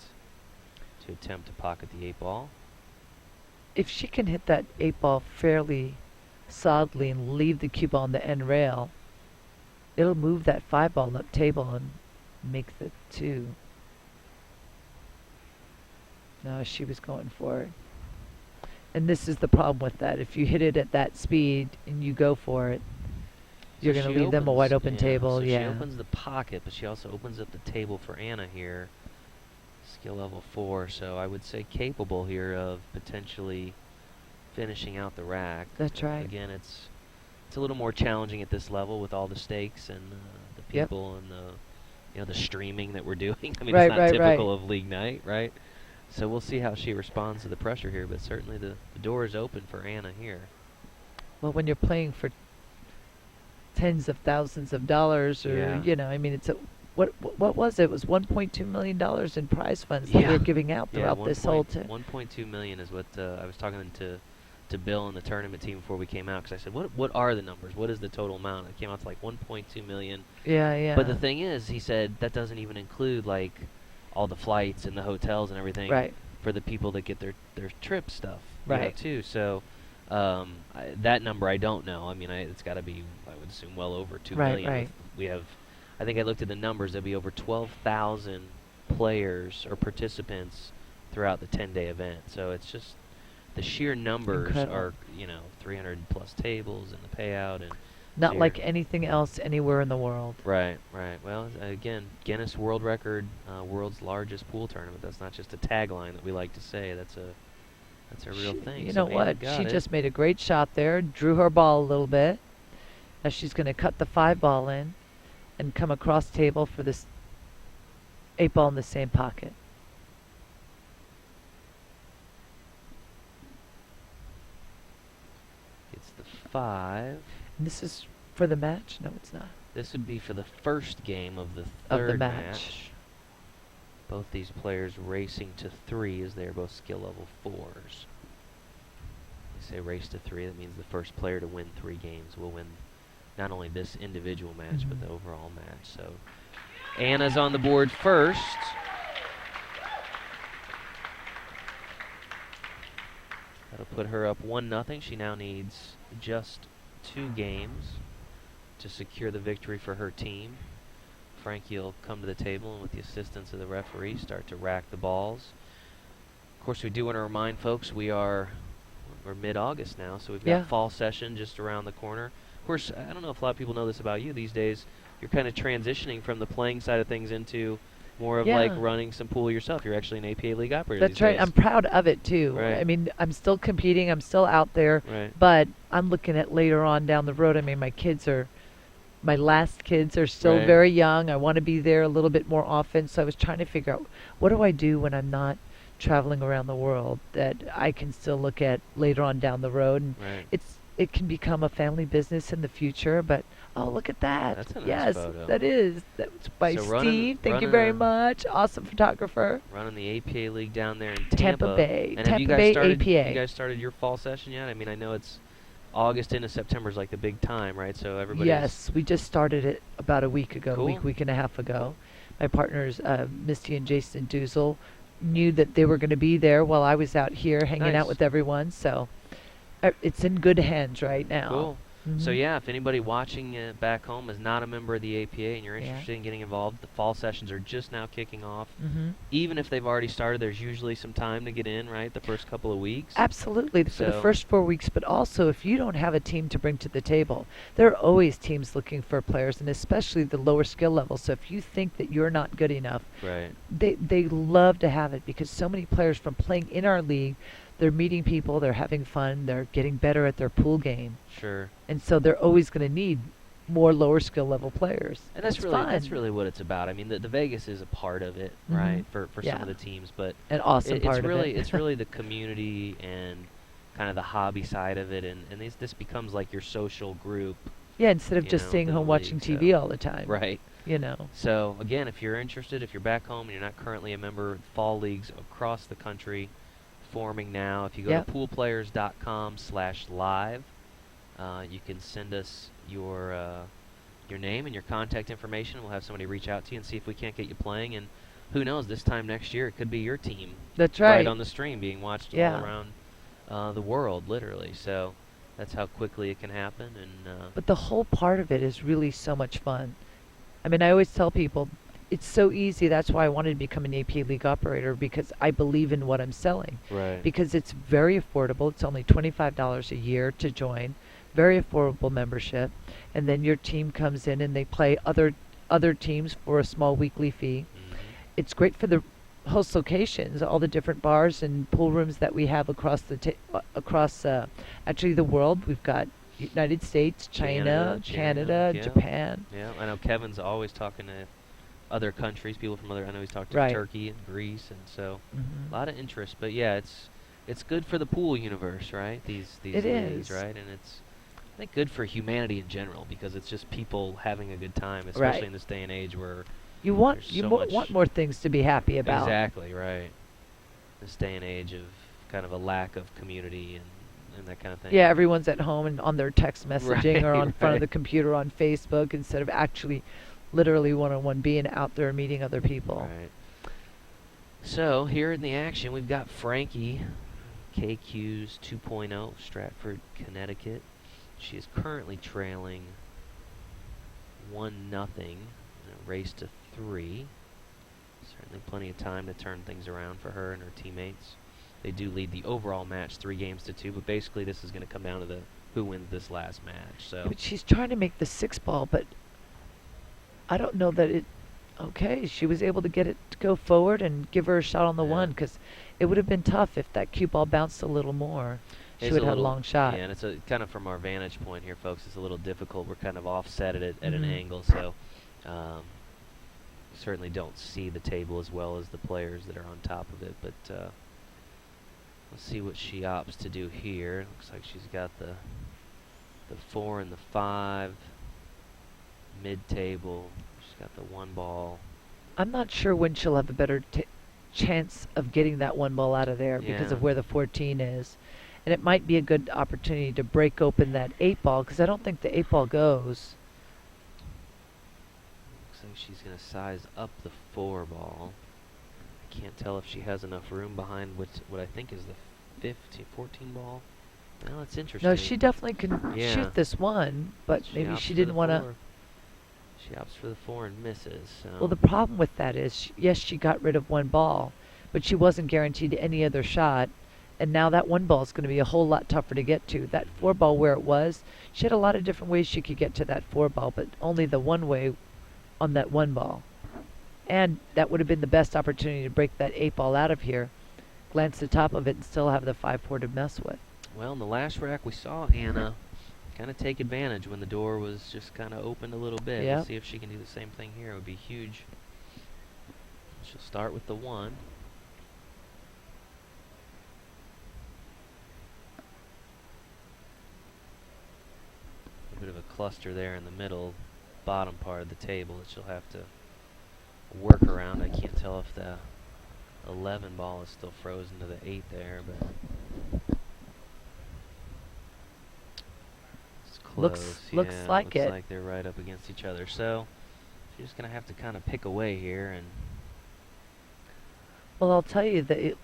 to attempt to pocket the 8 ball. If she can hit that 8 ball fairly solidly and leave the cue ball on the end rail, it'll move that 5 ball up table and make the 2. No, she was going for it. And this is the problem with that. If you hit it at that speed and you go for it, you're going to leave them a wide open table. So yeah. she opens the pocket, but she also opens up the table for Anna here. Skill level 4, so I would say capable here of potentially finishing out the rack. That's right. Again, it's a little more challenging at this level with all the stakes and the people and the streaming that we're doing. I mean, it's not typical of league night, right? So we'll see how she responds to the pressure here, but certainly the door is open for Anna here. Well, when you're playing for tens of thousands of dollars, or I mean, it's a what was it? It was $1.2 million in prize funds that they're giving out throughout this whole. 1.2 million is what I was talking to Bill and the tournament team before we came out, because I said, what are the numbers? What is the total amount? It came out to like 1.2 million. Yeah. But the thing is, he said that doesn't even include like all the flights and the hotels and everything for the people that get their trip stuff too. So that number I don't know. I mean, it's got to be, I would assume, well over 2 million. Right. We have, I think I looked at the numbers. There'll be over 12,000 players or participants throughout the 10-day event. So it's just the sheer numbers are 300 plus tables and the payout and not like anything else anywhere in the world. Right. Well, again, Guinness World Record, world's largest pool tournament. That's not just a tagline that we like to say. That's a real thing. You know what? She just made a great shot there, drew her ball a little bit. Now she's going to cut the 5 ball in and come across table for this 8 ball in the same pocket. It's the 5. And this is for the match? No, it's not. This would be for the first game of the third match. Both these players racing to 3 as they are both skill level 4s. They say race to 3, that means the first player to win 3 games will win not only this individual match, but the overall match. So Anna's on the board first. That'll put her up 1-0. She now needs just 2 games to secure the victory for her team. Frankie will come to the table and with the assistance of the referee start to rack the balls. Of course, we do want to remind folks we're mid-August now, so we've got fall session just around the corner. Of course, I don't know if a lot of people know this about you these days. You're kind of transitioning from the playing side of things into more of like running some pool yourself. You're actually an APA League operator. That's right. I'm proud of it too. Right. I mean, I'm still competing. I'm still out there. Right. But I'm looking at later on down the road. I mean, my last kids are still very young. I want to be there a little bit more often. So I was trying to figure out, what do I do when I'm not traveling around the world that I can still look at later on down the road? And it can become a family business in the future, but oh, look at that. That's a nice yes, photo. that is. That's by So Steve. Thank you very much. Awesome photographer. Running the APA League down there in Tampa Bay. And Tampa Bay APA. You guys started your fall session yet? I mean, I know it's August into September is like the big time, right? So everybody. Yes, we just started it about a week ago, Cool. week and a half ago. My partners, Misty and Jason Duzel, knew that they were going to be there while I was out here hanging out with everyone. So it's in good hands right now. Cool. So yeah, if anybody watching back home is not a member of the APA and you're interested in getting involved, the fall sessions are just now kicking off. Even if they've already started, there's usually some time to get in, right? The first couple of weeks. Absolutely, for the first 4 weeks. But also, if you don't have a team to bring to the table, there are always teams looking for players, and especially the lower skill level. So if you think that you're not good enough, they love to have it, because so many players from playing in our league, they're meeting people, they're having fun, they're getting better at their pool game. Sure. And so they're always going to need more lower skill level players. And that's really what it's about. I mean, the Vegas is a part of it, right? For some of the teams, but an awesome part it's really of it. it's really the community and kind of the hobby side of it, and this becomes like your social group. Yeah, instead of just staying home watching TV all the time. Right. You know. So again, if you're interested, if you're back home and you're not currently a member, fall leagues across the country forming now. If you go to poolplayers.com/live, you can send us your name and your contact information. We'll have somebody reach out to you and see if we can't get you playing. And who knows, this time next year it could be your team. That's right. Right on the stream, being watched all around the world, literally. So that's how quickly it can happen. And but the whole part of it is really so much fun. I mean, I always tell people, it's so easy. That's why I wanted to become an APA League operator, because I believe in what I'm selling. Right. Because it's very affordable. It's only $25 a year to join. Very affordable membership. And then your team comes in and they play other teams for a small weekly fee. It's great for the host locations, all the different bars and pool rooms that we have across actually the world. We've got United States, China, Canada, Japan. Yeah, I know Kevin's always talking to other countries, people from other. I know he's talked to Turkey and Greece, and so a lot of interest. But yeah, it's good for the pool universe, right? These leagues, right? And it's, I think, good for humanity in general, because it's just people having a good time, especially in this day and age where you want more things to be happy about. Exactly, right. This day and age of kind of a lack of community and that kind of thing. Yeah, everyone's at home and on their text messaging or on front of the computer on Facebook, instead of actually literally one-on-one being out there meeting other people. Right. So here in the action, we've got Frankie, KQ's 2.0, Stratford, Connecticut. She is currently trailing 1-0 in a race to 3. Certainly plenty of time to turn things around for her and her teammates. They do lead the overall match 3-2, but basically this is going to come down to who wins this last match. So. But she's trying to make the 6-ball, but I don't know that it. Okay, she was able to get it to go forward and give her a shot on the 1, because it would have been tough if that cue ball bounced a little more. She would have had a long shot. Yeah, and it's kind of from our vantage point here, folks. It's a little difficult. We're kind of offset at an angle, so certainly don't see the table as well as the players that are on top of it. But let's see what she opts to do here. Looks like she's got the 4 and the 5 mid-table. She's got the 1 ball. I'm not sure when she'll have a better chance of getting that 1 ball out of there because of where the 14 is. And it might be a good opportunity to break open that 8-ball, because I don't think the 8-ball goes. Looks like she's going to size up the 4 ball. I can't tell if she has enough room behind what I think is the 14 ball. Well, that's interesting. No, she definitely can shoot this one, but maybe she didn't want to. She opts for the 4 and misses. So. Well, the problem with that is, yes, she got rid of one ball, but she wasn't guaranteed any other shot. And now that one ball is going to be a whole lot tougher to get to. That 4 ball where it was, she had a lot of different ways she could get to that 4 ball, but only the one way on that 1 ball. And that would have been the best opportunity to break that 8 ball out of here, glance the top of it, and still have the 5-4 to mess with. Well, in the last rack, we saw Anna kind of take advantage when the door was just kind of opened a little bit. Yep. We'll see if she can do the same thing here. It would be huge. She'll start with the 1. A bit of a cluster there in the middle, bottom part of the table that she'll have to work around. I can't tell if the 11 ball is still frozen to the 8 there, but it's close. Looks yeah, like looks it. like they're right up against each other. So she's just gonna have to kind of pick away here, and Well, I'll tell you that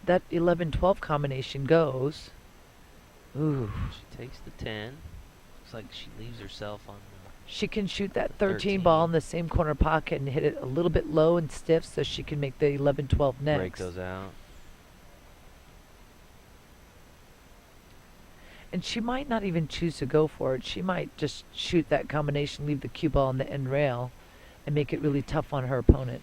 that 11-12 combination goes. Ooh. she takes the 10. Looks like she leaves herself on She can shoot that 13. 13 ball in the same corner pocket and hit it a little bit low and stiff so she can make the 11-12 next. break those out. And she might not even choose to go for it. She might just shoot that combination, leave the cue ball on the end rail, and make it really tough on her opponent.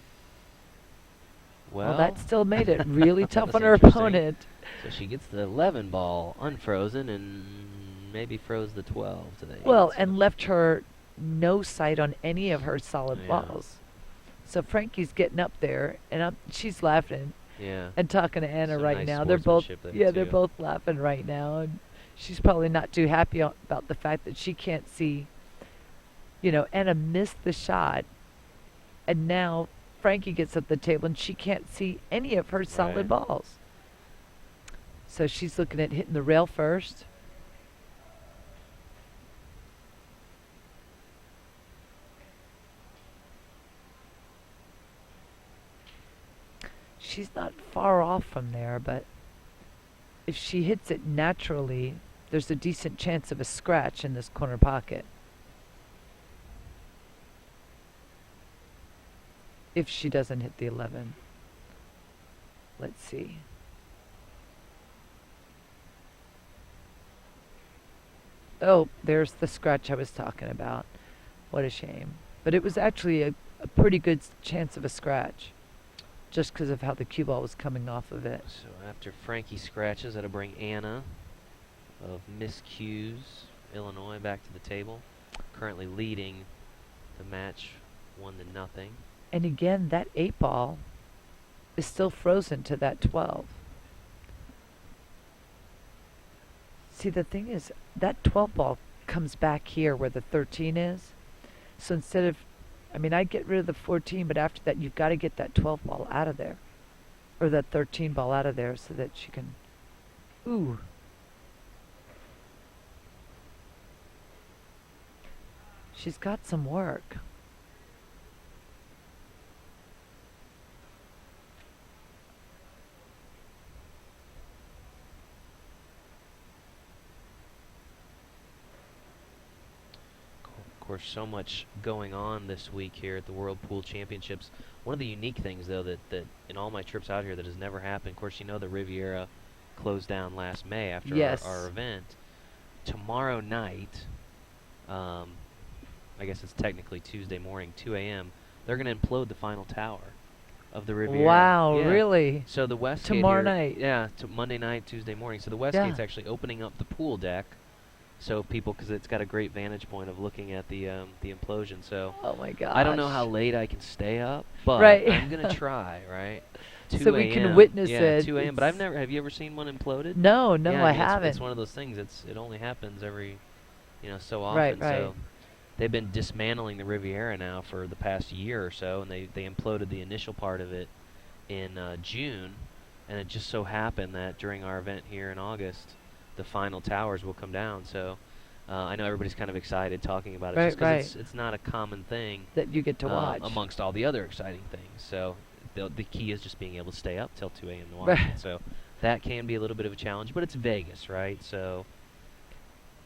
Well, that still made it really tough that's on her interesting. opponent. So she gets the 11 ball unfrozen and maybe froze the 12 to the 8. Well, and left her no sight on any of her solid Yeah. balls. So Frankie's getting up there, and she's laughing Yeah. and talking to Anna Some right nice now. They're both, sportsmanship there, yeah, they're too. both laughing right now, and she's probably not too happy about the fact that she can't see. You know, Anna missed the shot, and now Frankie gets at the table and she can't see any of her solid Right. balls. So she's looking at hitting the rail first. She's not far off from there, but if she hits it naturally, there's a decent chance of a scratch in this corner pocket. If she doesn't hit the 11. Let's see. Oh, there's the scratch I was talking about. What a shame. But it was actually a pretty good chance of a scratch, just because of how the cue ball was coming off of it. So after Frankie scratches, that'll bring Anna of Miss Q's, Illinois, back to the table. Currently leading the match 1-0. And again, that 8 ball is still frozen to that 12. See, the thing is, that 12 ball comes back here where the 13 is. So instead of, I mean, I'd get rid of the 14, but after that, you've got to get that 12 ball out of there. Or that 13 ball out of there so that she can, ooh. She's got some work. Of course, so much going on this week here at the World Pool Championships. One of the unique things, though, that in all my trips out here that has never happened, of course, you know the Riviera closed down last May after our event. Tomorrow night, I guess it's technically Tuesday morning, 2 a.m., they're going to implode the final tower of the Riviera. Wow, Yeah. really? So the West Tomorrow Gate here, night? Yeah, Monday night, Tuesday morning. So the West Yeah. Gate's actually opening up the pool deck. So people, because it's got a great vantage point of looking at the implosion. So oh my gosh, I don't know how late I can stay up, but Right. I'm gonna try. Right, 2 So we can a.m. witness yeah, it. 2 a.m. But I've never. Have you ever seen one imploded? No, no, yeah, I mean, It's haven't. one of those things. It only happens every, so often. Right, right. So they've been dismantling the Riviera now for the past year or so, and they imploded the initial part of it in June, and it just so happened that during our event here in August, the final towers will come down. So I know everybody's kind of excited talking about it, Right, just 'cause right. it's not a common thing that you get to watch. amongst all the other exciting things. So the key is just being able to stay up till 2 a.m. to watch Right. it. So that can be a little bit of a challenge, but it's Vegas, right? So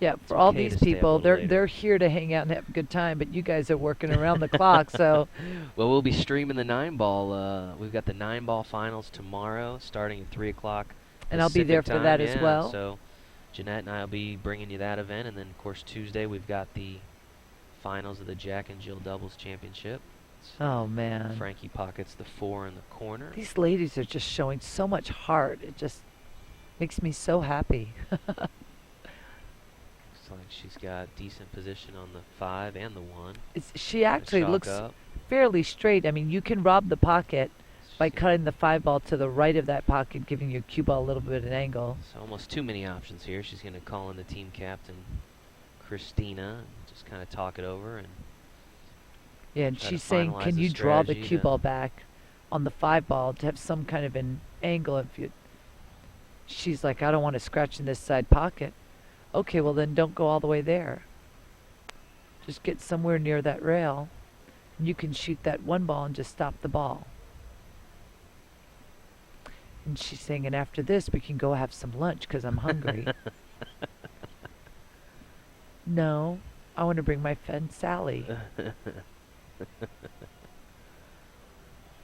Yeah, It's for all okay these to stay up a people, little later. they're here to hang out and have a good time, but you guys are working around the clock, so. Well, we'll be streaming the 9-ball. We've got the 9-ball finals tomorrow, starting at 3 o'clock. And I'll be there Pacific for that time. as Yeah, well. So Jeanette and I will be bringing you that event, and then of course Tuesday we've got the finals of the Jack and Jill Doubles Championship. Oh man. Frankie pockets the 4 in the corner. These ladies are just showing so much heart. It just makes me so happy. Looks like she's got decent position on the 5 and the 1. She actually Chalk looks up. fairly straight. I mean, you can rob the pocket by cutting the 5 ball to the right of that pocket, giving your cue ball a little bit of an angle. So almost too many options here. She's going to call in the team captain, Christina, and just kind of talk it over. And Yeah, and try she's to saying, finalize can the you draw the strategy cue to- ball back on the 5 ball to have some kind of an angle? If you, she's like, I don't want to scratch in this side pocket. Okay, well then don't go all the way there. Just get somewhere near that rail. And you can shoot that 1 ball and just stop the ball. And she's saying, and after this, we can go have some lunch because I'm hungry. No, I want to bring my friend Sally.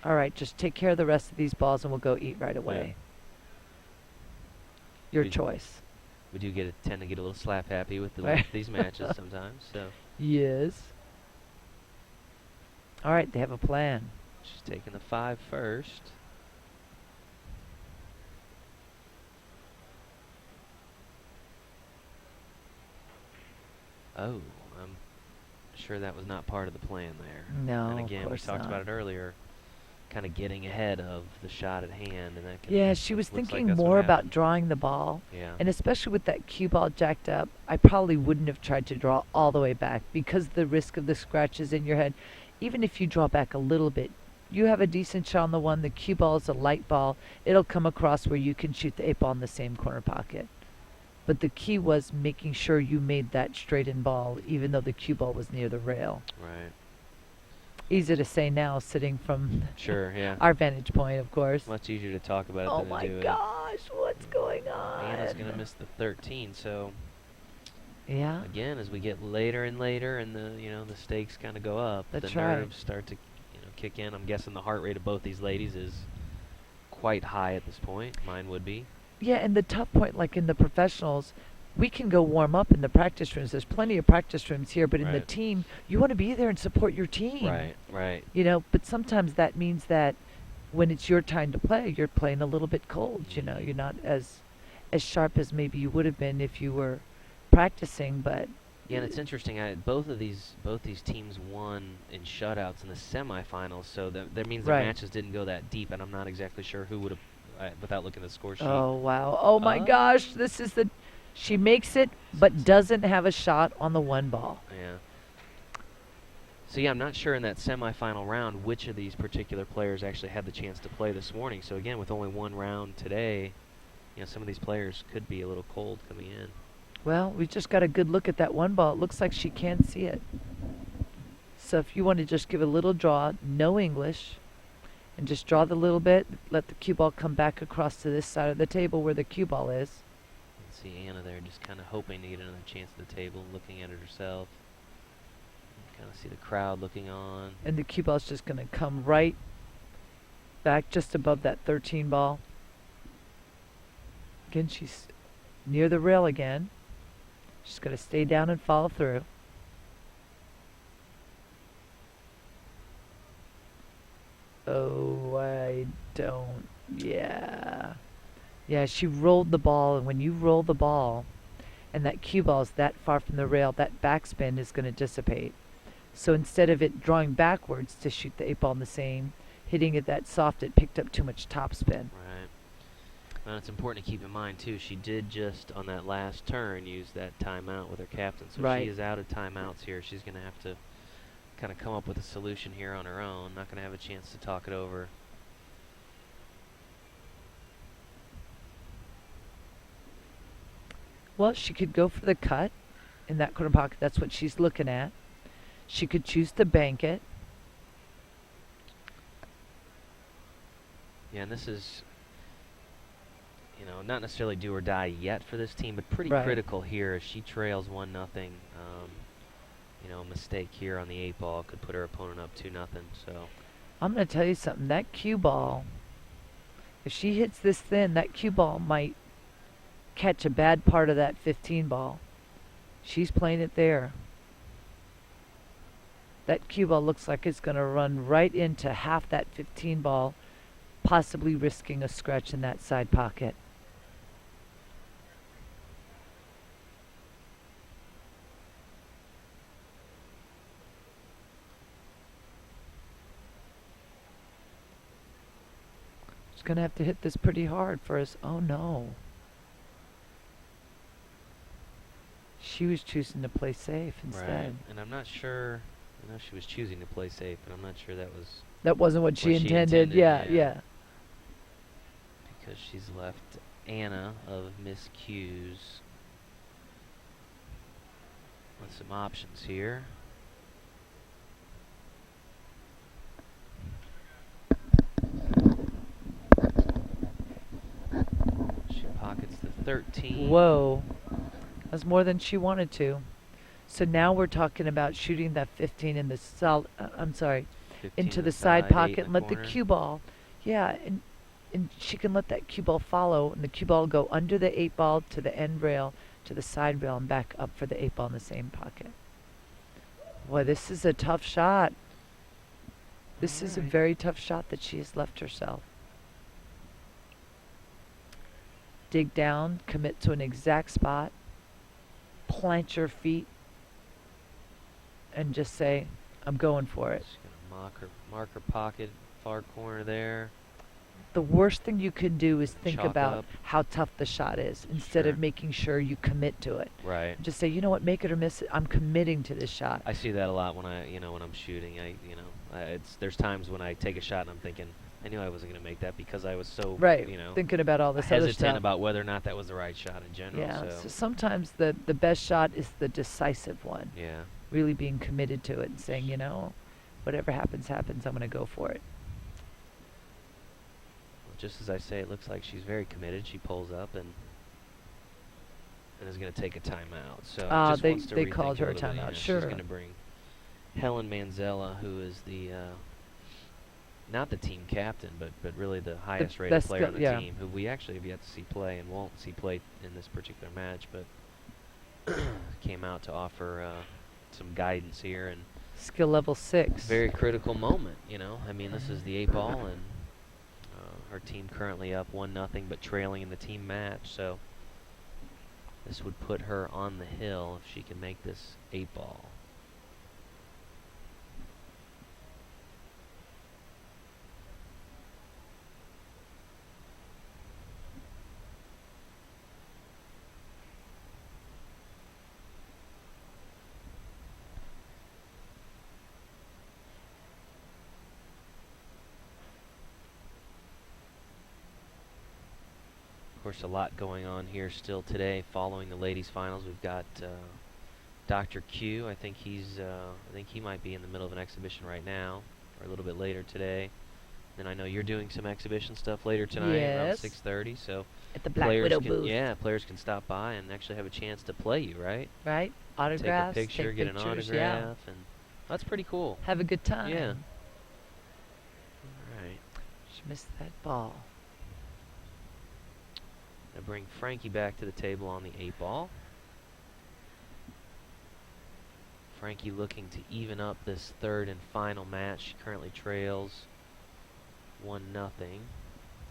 All right, just take care of the rest of these balls and we'll go eat right away. Your We- choice. We do tend to get a little slap happy with these matches sometimes. So Yes. All right, they have a plan. she's taking the 5 first. Oh, I'm sure that was not part of the plan there. No, and of again, we course talked not. about it earlier, kind of getting ahead of the shot at hand, and that. Yeah, she was looks like thinking that's what more about happened. drawing the ball. Yeah. And especially with that cue ball jacked up, I probably wouldn't have tried to draw all the way back because the risk of the scratches in your head. Even if you draw back a little bit, you have a decent shot on the 1. The cue ball is a light ball. It'll come across where you can shoot the 8 ball in the same corner pocket. But the key was making sure you made that straight in ball, even though the cue ball was near the rail. Right. Easy to say now, sitting from Sure, yeah. our vantage point, of course. Much easier to talk about it Oh than my to do it. gosh, what's going on? Anna's gonna miss the 13, so Yeah. again, as we get later and later, and the the stakes kind of go up, That's the right. nerves start to kick in. I'm guessing the heart rate of both these ladies is quite high at this point. Mine would be. Yeah, and the tough point, like in the professionals, we can go warm up in the practice rooms. There's plenty of practice rooms here, but in the Right. team, you want to be there and support your team. Right, right. You know, but sometimes that means that when it's your time to play, you're playing a little bit cold. You know, you're not as sharp as maybe you would have been if you were practicing. But Yeah, and it's interesting. Both these teams won in shutouts in the semifinals, so that means their Right. matches didn't go that deep, and I'm not exactly sure who would have, without looking at the score sheet. oh wow, oh my gosh, this is the. She makes it, but doesn't have a shot on the 1 ball. Yeah. So yeah, I'm not sure in that semifinal round which of these particular players actually had the chance to play this morning. So again, with only 1 round today, some of these players could be a little cold coming in. Well, we just got a good look at that 1 ball. It looks like she can see it. So if you want to just give a little draw, no English, and just draw the little bit, let the cue ball come back across to this side of the table where the cue ball is. See Anna there just kind of hoping to get another chance at the table, looking at it herself. Kind of see the crowd looking on. And the cue ball's just going to come right back just above that 13 ball. Again, she's near the rail again. She's going to stay down and follow through. Oh, I don't. Yeah. Yeah, she rolled the ball, and when you roll the ball, and that cue ball is that far from the rail, that backspin is going to dissipate. So instead of it drawing backwards to shoot the 8 ball in the same, hitting it that soft, it picked up too much topspin. Right. And it's important to keep in mind, too, she did just, on that last turn, use that timeout with her captain. So Right. she is out of timeouts here. She's going to have to kind of come up with a solution here on her own. Not going to have a chance to talk it over. Well, she could go for the cut in that corner pocket. That's what she's looking at. She could choose to bank it. Yeah, and this is you know, not necessarily do or die yet for this team, but pretty Right. critical here as she trails 1-0. You know, a mistake here on the 8 ball could put her opponent up 2-0. So I'm going to tell you something. That cue ball, if she hits this thin, that cue ball might catch a bad part of that 15 ball. She's playing it there. That cue ball looks like it's going to run right into half that 15 ball, possibly risking a scratch in that side pocket. She's going to have to hit this pretty hard for us. Oh, no. She was choosing to play safe instead. right, and I'm not sure. I know she was choosing to play safe, but I'm not sure that was That wasn't what she intended. Yeah. because she's left Anna of Miss Q's with some options here. She pockets the 13. Whoa. That's more than she wanted to. So now we're talking about shooting that 15 in the into the side 8 pocket in and the let the corner. cue ball. Yeah, and she can let that cue ball follow, and the cue ball go under the 8 ball to the end rail, to the side rail, and back up for the 8 ball in the same pocket. Boy, this is a tough shot. This is a very tough shot that she has left herself. Dig down, commit to an exact spot, plant your feet, and just say, I'm going for it. She's gonna mark her pocket, far corner there. The worst thing you can do is think Chalk about up. how tough the shot is instead of Sure. making sure you commit to it. Right. Just say, you know what, make it or miss it. I'm committing to this shot. I see that a lot when when I'm shooting. There's times when I take a shot and I'm thinking, I knew I wasn't going to make that because I was so, Right, thinking about all this other hesitant stuff. about whether or not that was the right shot in general. Yeah, So, so sometimes the best shot is the decisive one. yeah. Really being committed to it and saying, whatever happens, happens. I'm going to go for it. Well, just as I say, it looks like she's very committed. She pulls up and is going to take a timeout. So just they wants to called rethink her a little bit, timeout, She's sure. going to bring Helen Manzella, who is the not the team captain, but really the highest rated best player on go- the yeah. team, who we actually have yet to see play and won't see play in this particular match, but came out to offer some guidance here and Skill level 6. very critical moment. I mean, this is the 8 ball, and her team currently up 1-0, but trailing in the team match. So this would put her on the hill if she can make this 8 ball. Of course, a lot going on here still today following the ladies finals. We've got Dr. Q. I think he might be in the middle of an exhibition right now, or a little bit later today. Then I know you're doing some exhibition stuff later tonight around Yes. 6:30. So At the Black Widow booth. Yeah, players can stop by and actually have a chance to play you, right? Right? Autographs. Take a picture, get an pictures, autograph, and that's pretty cool. Have a good time. Yeah. All right. She missed that ball. Now bring Frankie back to the table on the 8 ball. Frankie looking to even up this third and final match. She currently trails 1-0.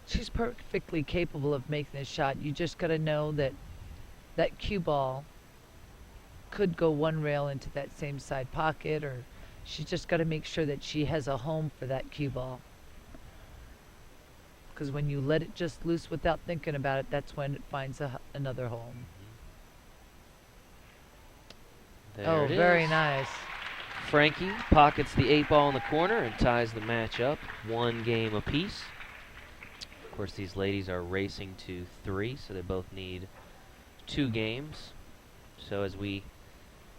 She's perfectly capable of making this shot. You just got to know that that cue ball could go one rail into that same side pocket, or she's just got to make sure that she has a home for that cue ball. Because when you let it just loose without thinking about it, that's when it finds another home. There it is. Very nice. Frankie pockets the 8 ball in the corner and ties the match up 1 game apiece. Of course, these ladies are racing to 3, so they both need 2 games. So as we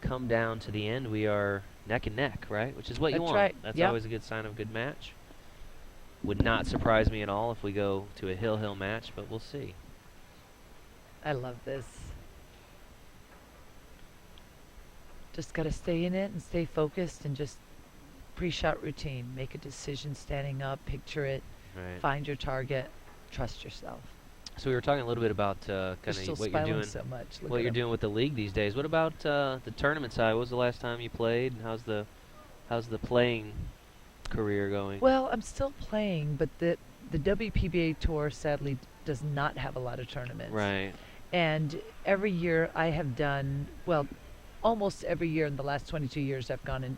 come down to the end, we are neck and neck, right? Which is what you That's want. right. That's Yep. always a good sign of a good match. Would not surprise me at all if we go to a hill match, but we'll see. I love this. Just got to stay in it and stay focused and just pre-shot routine. Make a decision standing up, picture it, Right. find your target, trust yourself. So we were talking a little bit about You're kind still of what you're smiling doing, so much. Look what at you're him. doing with the league these days. What about the tournament side? When was the last time you played? How's the playing career going? Well, I'm still playing, but the WPBA tour sadly does not have a lot of tournaments. Right. And every year I have done, well, almost every year in the last 22 years I've gone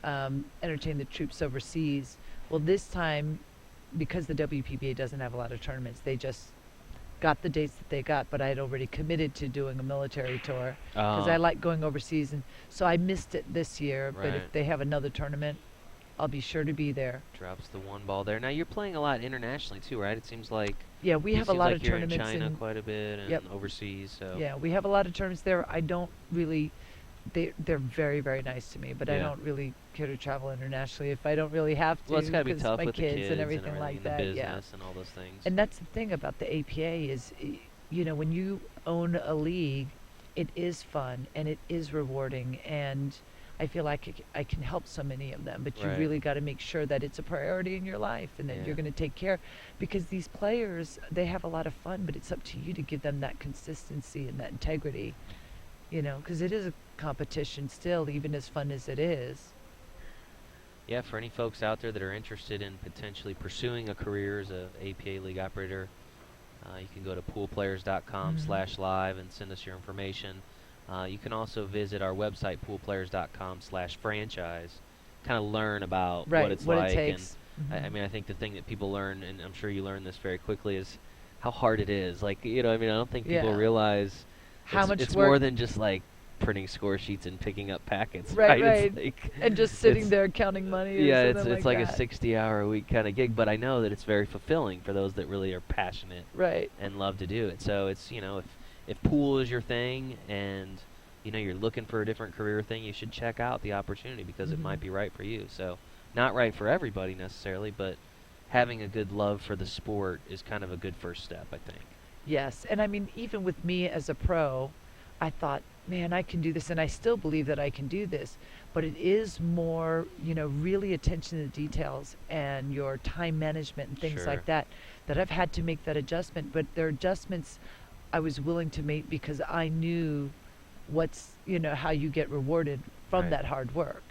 and entertained the troops overseas. Well, this time, because the WPBA doesn't have a lot of tournaments, they just got the dates that they got, but I had already committed to doing a military tour because I like going overseas, and so I missed it this year. But Right. if they have another tournament, I'll be sure to be there. Drops the one ball there. Now you're playing a lot internationally too, right? It seems like Yeah, we it have a seems lot like of you're tournaments in China in- quite a bit and Yep. overseas. So Yeah, we have a lot of tournaments there. I don't really, they're very, very nice to me, but I Yeah. don't really care to travel internationally if I don't really have to. Well, it's got to be 'cause tough my with kids the kids and everything like and that. the Yeah. business and all those things. And that's the thing about the APA is, you know, when you own a league, it is fun and it is rewarding, and I feel like I can help so many of them. But you Right. really got to make sure that it's a priority in your life and that Yeah. you're going to take care, because these players, they have a lot of fun, but it's up to you to give them that consistency and that integrity, you know, because it is a competition still, even as fun as it is. Yeah, for any folks out there that are interested in potentially pursuing a career as a APA league operator, you can go to poolplayers.com/live and send us your information. You can also visit our website, poolplayers.com/franchise, kind of learn about Right, what it's what it like. takes. And I mean, I think the thing that people learn, and I'm sure you learn this very quickly, is how hard it is. Like, you know, I mean, I don't think people Yeah. realize How much it's work- more than just like printing score sheets and picking up packets. Right, It's right. like- And just sitting it's- there counting money or Yeah, something it's like like that. a 60-hour-a-week kind of gig, but I know that it's very fulfilling for those that really are passionate Right. and love to do it. So it's, you know, if pool is your thing and, you know, you're looking for a different career thing, you should check out the opportunity because it might be right for you. So not right for everybody necessarily, but having a good love for the sport is kind of a good first step, I think. Yes, and I mean, even with me as a pro, I thought, man, I can do this, and I still believe that I can do this. But it is more, you know, really attention to details and your time management and things Sure. like that, that I've had to make that adjustment. But they're adjustments I was willing to make because I knew what's, you know, how you get rewarded from Right. that hard work.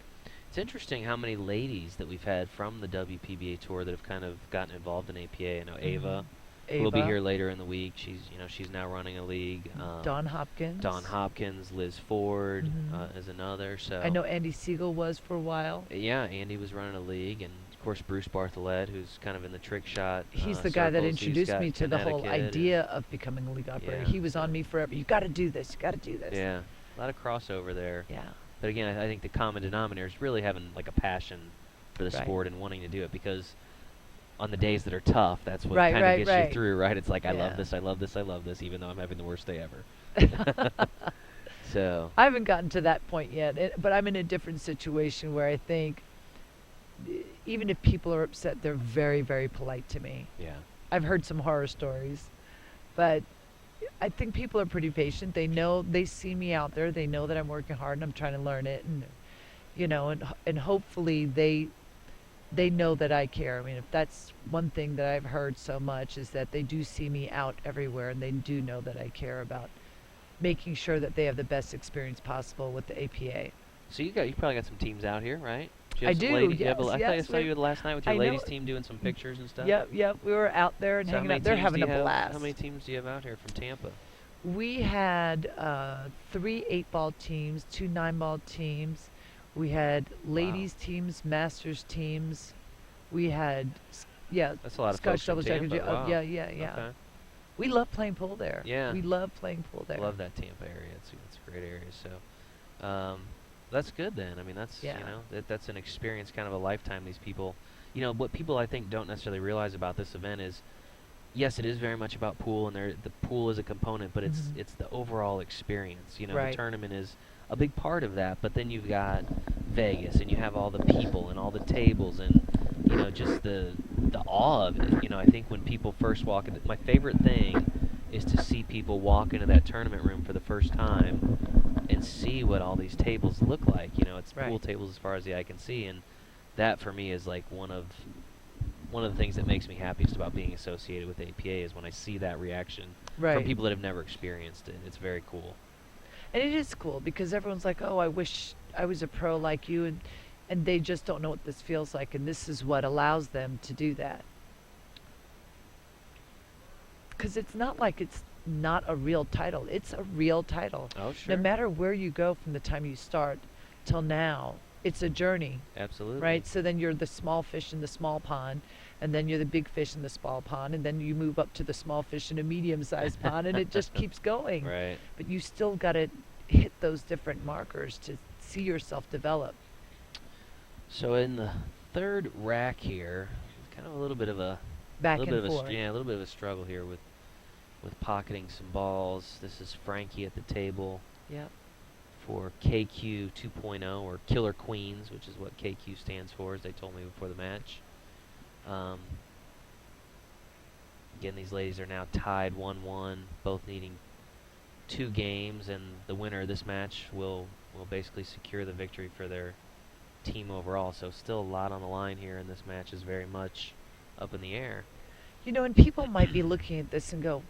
It's interesting how many ladies that we've had from the WPBA tour that have kind of gotten involved in APA. I know Ava will be Ava. here later in the week. She's now running a league. Dawn Hopkins. Dawn Hopkins, Liz Ford Mhm. is another. So I know Andy Siegel was for a while. Yeah, Andy was running a league, and of course Bruce Bartholet, who's kind of in the trick shot. He's the guy that circles. He's introduced got me to the whole Connecticut and- idea of becoming a league operator. Yeah, He was on me forever. You got to do this. You got to do this. Yeah, a lot of crossover there. Yeah. But again, I think the common denominator is really having like a passion for the Right. sport and wanting to do it, because on the days that are tough, that's what Right, kind of right, gets right. you through, right? It's like, I Yeah. love this, I love this, I love this, even though I'm having the worst day ever. So, I haven't gotten to that point yet, but I'm in a different situation where I think even if people are upset, they're very, very polite to me. yeah. I've heard some horror stories, but I think people are pretty patient. They know, they see me out there. They know that I'm working hard and I'm trying to learn it, and you know, and hopefully they know that I care. I mean, if that's one thing that I've heard so much, is that they do see me out everywhere, and they do know that I care about making sure that they have the best experience possible with the APA. So you probably got some teams out here, right? Do you I have some do, ladies- you have a- yes, I thought I yes, saw we- you last night with your I ladies know- team doing some pictures and stuff. Yep. We were out there and So how hanging many out. They're teams having do a you have- blast. How many teams do you have out here from Tampa? We had 3 8-ball teams, 2 9-ball teams. We had ladies teams, masters teams. We had, That's a lot of Scotch folks from double jackets. Tampa. Wow. Yeah. Okay. We love playing pool there. Yeah. We love playing pool there. Love that Tampa area. It's a great area. So, that's good then. I mean, that's Yeah. you know that's an experience, kind of a lifetime. These people, you know, what people I think don't necessarily realize about this event is, yes, it is very much about pool, and the pool is a component, but Mhm. it's the overall experience. You know, Right. the tournament is a big part of that, but then you've got Vegas, and you have all the people and all the tables, and just the awe of it. You know, I think when people first walk in, my favorite thing is to see people walk into that tournament room for the first time and see what all these tables look like. You know, it's pool tables as far as the eye can see, and that for me is like one of the things that makes me happiest about being associated with APA is when I see that reaction from people that have never experienced it. It's very cool. And it is cool because everyone's like, oh, I wish I was a pro like you, and they just don't know what this feels like, and this is what allows them to do that. Because it's not like it's not a real title. It's a real title. Oh, sure. No matter where you go from the time you start till now, it's a journey. Absolutely. Right? So then you're the small fish in the small pond, and then you're the big fish in the small pond, and then you move up to the small fish in a medium-sized pond, and it just keeps going. Right. But you still got to hit those different markers to see yourself develop. So in the third rack here, kind of a little bit of a Back and forth. a little bit of a struggle here with pocketing some balls. This is Frankie at the table. Yep. For KQ 2.0, or Killer Queens, which is what KQ stands for, as they told me before the match. Again, these ladies are now tied 1-1, both needing 2 games, and the winner of this match will basically secure the victory for their team overall. So still a lot on the line here, and this match is very much up in the air. You know, and people might be looking at this and go,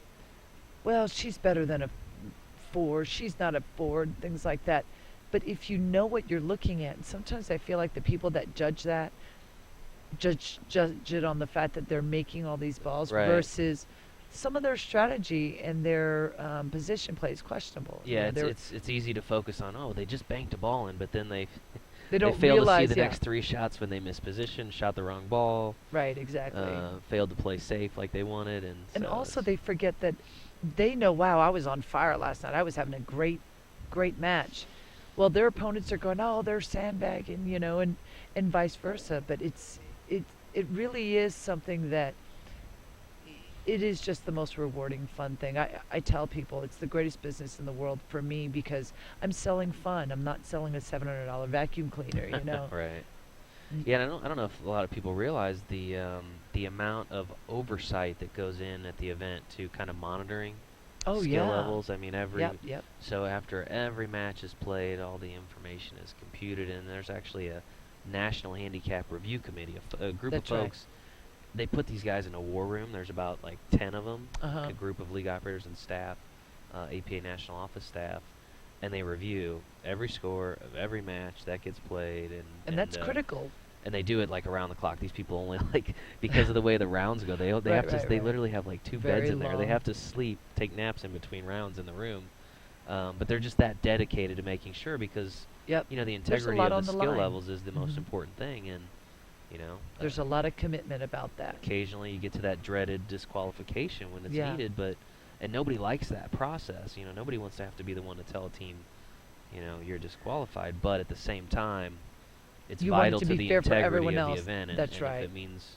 well, she's better than a 4, she's not a 4, things like that. But if you know what you're looking at, and sometimes I feel like the people that judge that, judge it on the fact that they're making all these balls versus some of their strategy and their position play is questionable. Yeah, you know, it's easy to focus on, oh, they just banked a ball in, but then they don't fail realize, to see the next 3 shots when they missed position, shot the wrong ball. Right, exactly. Failed to play safe like they wanted. And so also they forget that they know, wow, I was on fire last night. I was having a great match. Well, their opponents are going, oh, they're sandbagging, you know, and vice versa. But it really is something that it is just the most rewarding, fun thing. I tell people it's the greatest business in the world for me because I'm selling fun. I'm not selling a $700 vacuum cleaner, you know. Right. Yeah, and I don't know if a lot of people realize the amount of oversight that goes in at the event to kind of monitoring skill levels. I mean, so after every match is played, all the information is computed, and there's actually a National Handicap Review Committee, a group of folks. They put these guys in a war room. There's about like 10 of them, a group of league operators and staff, APA National Office staff, and they review every score of every match that gets played. And that's critical. And they do it like around the clock. These people only like, because of the way the rounds go, they they literally have like 2 beds in there. They have to sleep, take naps in between rounds in the room. But they're just that dedicated to making sure because you know the integrity of the skill levels is the most important thing, and you know there's a lot of commitment about that. Occasionally you get to that dreaded disqualification when it's needed, and nobody likes that process. You know, nobody wants to have to be the one to tell a team, you know, you're disqualified. But at the same time, it's vital to the integrity of the event, and if it means,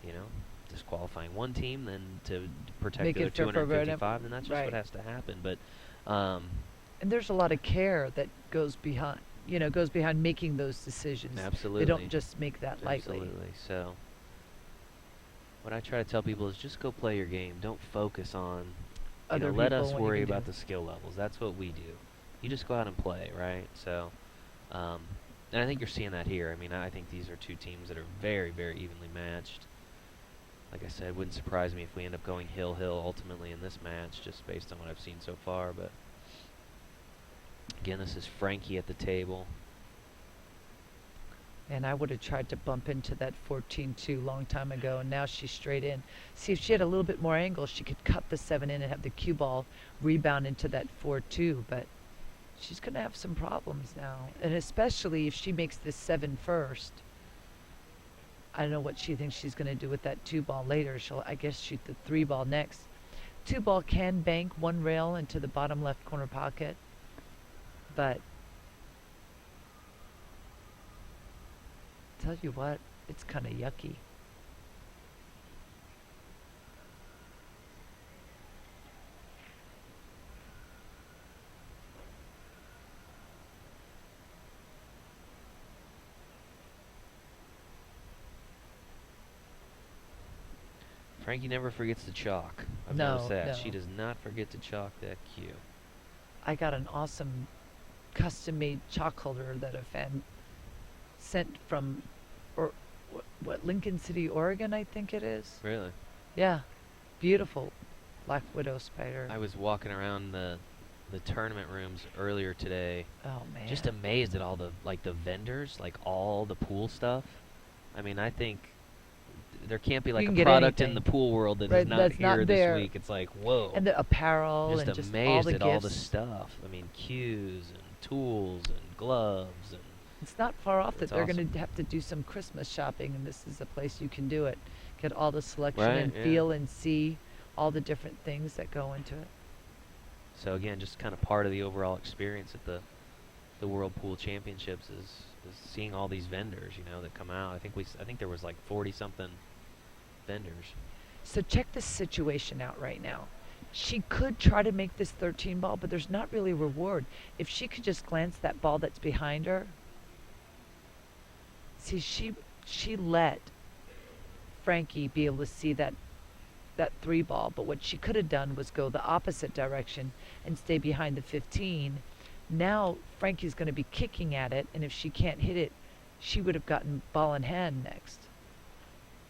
you know, disqualifying one team, then to protect the other 255, then that's just what has to happen. But and there's a lot of care that goes behind, you know, making those decisions. Absolutely. They don't just make that lightly. Absolutely. So what I try to tell people is just go play your game. Don't focus on, you know, let us worry about the skill levels. That's what we do. You just go out and play, right? So, and I think you're seeing that here. I mean, I think these are 2 teams that are very, very evenly matched. Like I said, it wouldn't surprise me if we end up going hill-hill ultimately in this match, just based on what I've seen so far. But again, this is Frankie at the table. And I would have tried to bump into that 14-2 long time ago, and now she's straight in. See, if she had a little bit more angle, she could cut the 7 in and have the cue ball rebound into that 4-2, but she's going to have some problems now. And especially if she makes this 7 first. I don't know what she thinks she's going to do with that 2 ball later. She'll, I guess, shoot the 3 ball next. 2 ball can bank 1 rail into the bottom left corner pocket, but tell you what, it's kind of yucky. Frankie never forgets to chalk. I've No, noticed that. no. She does not forget to chalk that cue. I got an awesome custom-made chalk holder that a fan sent from, what, Lincoln City, Oregon, I think it is. Really? Yeah, beautiful black widow spider. I was walking around the tournament rooms earlier today. Oh man! Just amazed at all the vendors, like all the pool stuff. I mean, I think there can't be like a product in the pool world that is not here this week. It's like, whoa. And the apparel just and just amazed all the at gifts. all the stuff. I mean, cues and tools and gloves and. It's not far off that It's they're awesome. going to have to do some Christmas shopping, and this is a place you can do it. Get all the selection Right, and yeah. feel and see all the different things that go into it. So again, just kind of part of the overall experience at the World Pool Championships is seeing all these vendors, that come out. I think there was like 40 something vendors. So check this situation out right now. She could try to make this 13 ball, but there's not really reward. If she could just glance that ball that's behind her. See, she let Frankie be able to see that 3 ball, but what she could have done was go the opposite direction and stay behind the 15. Now Frankie's going to be kicking at it, and if she can't hit it, she would have gotten ball in hand next.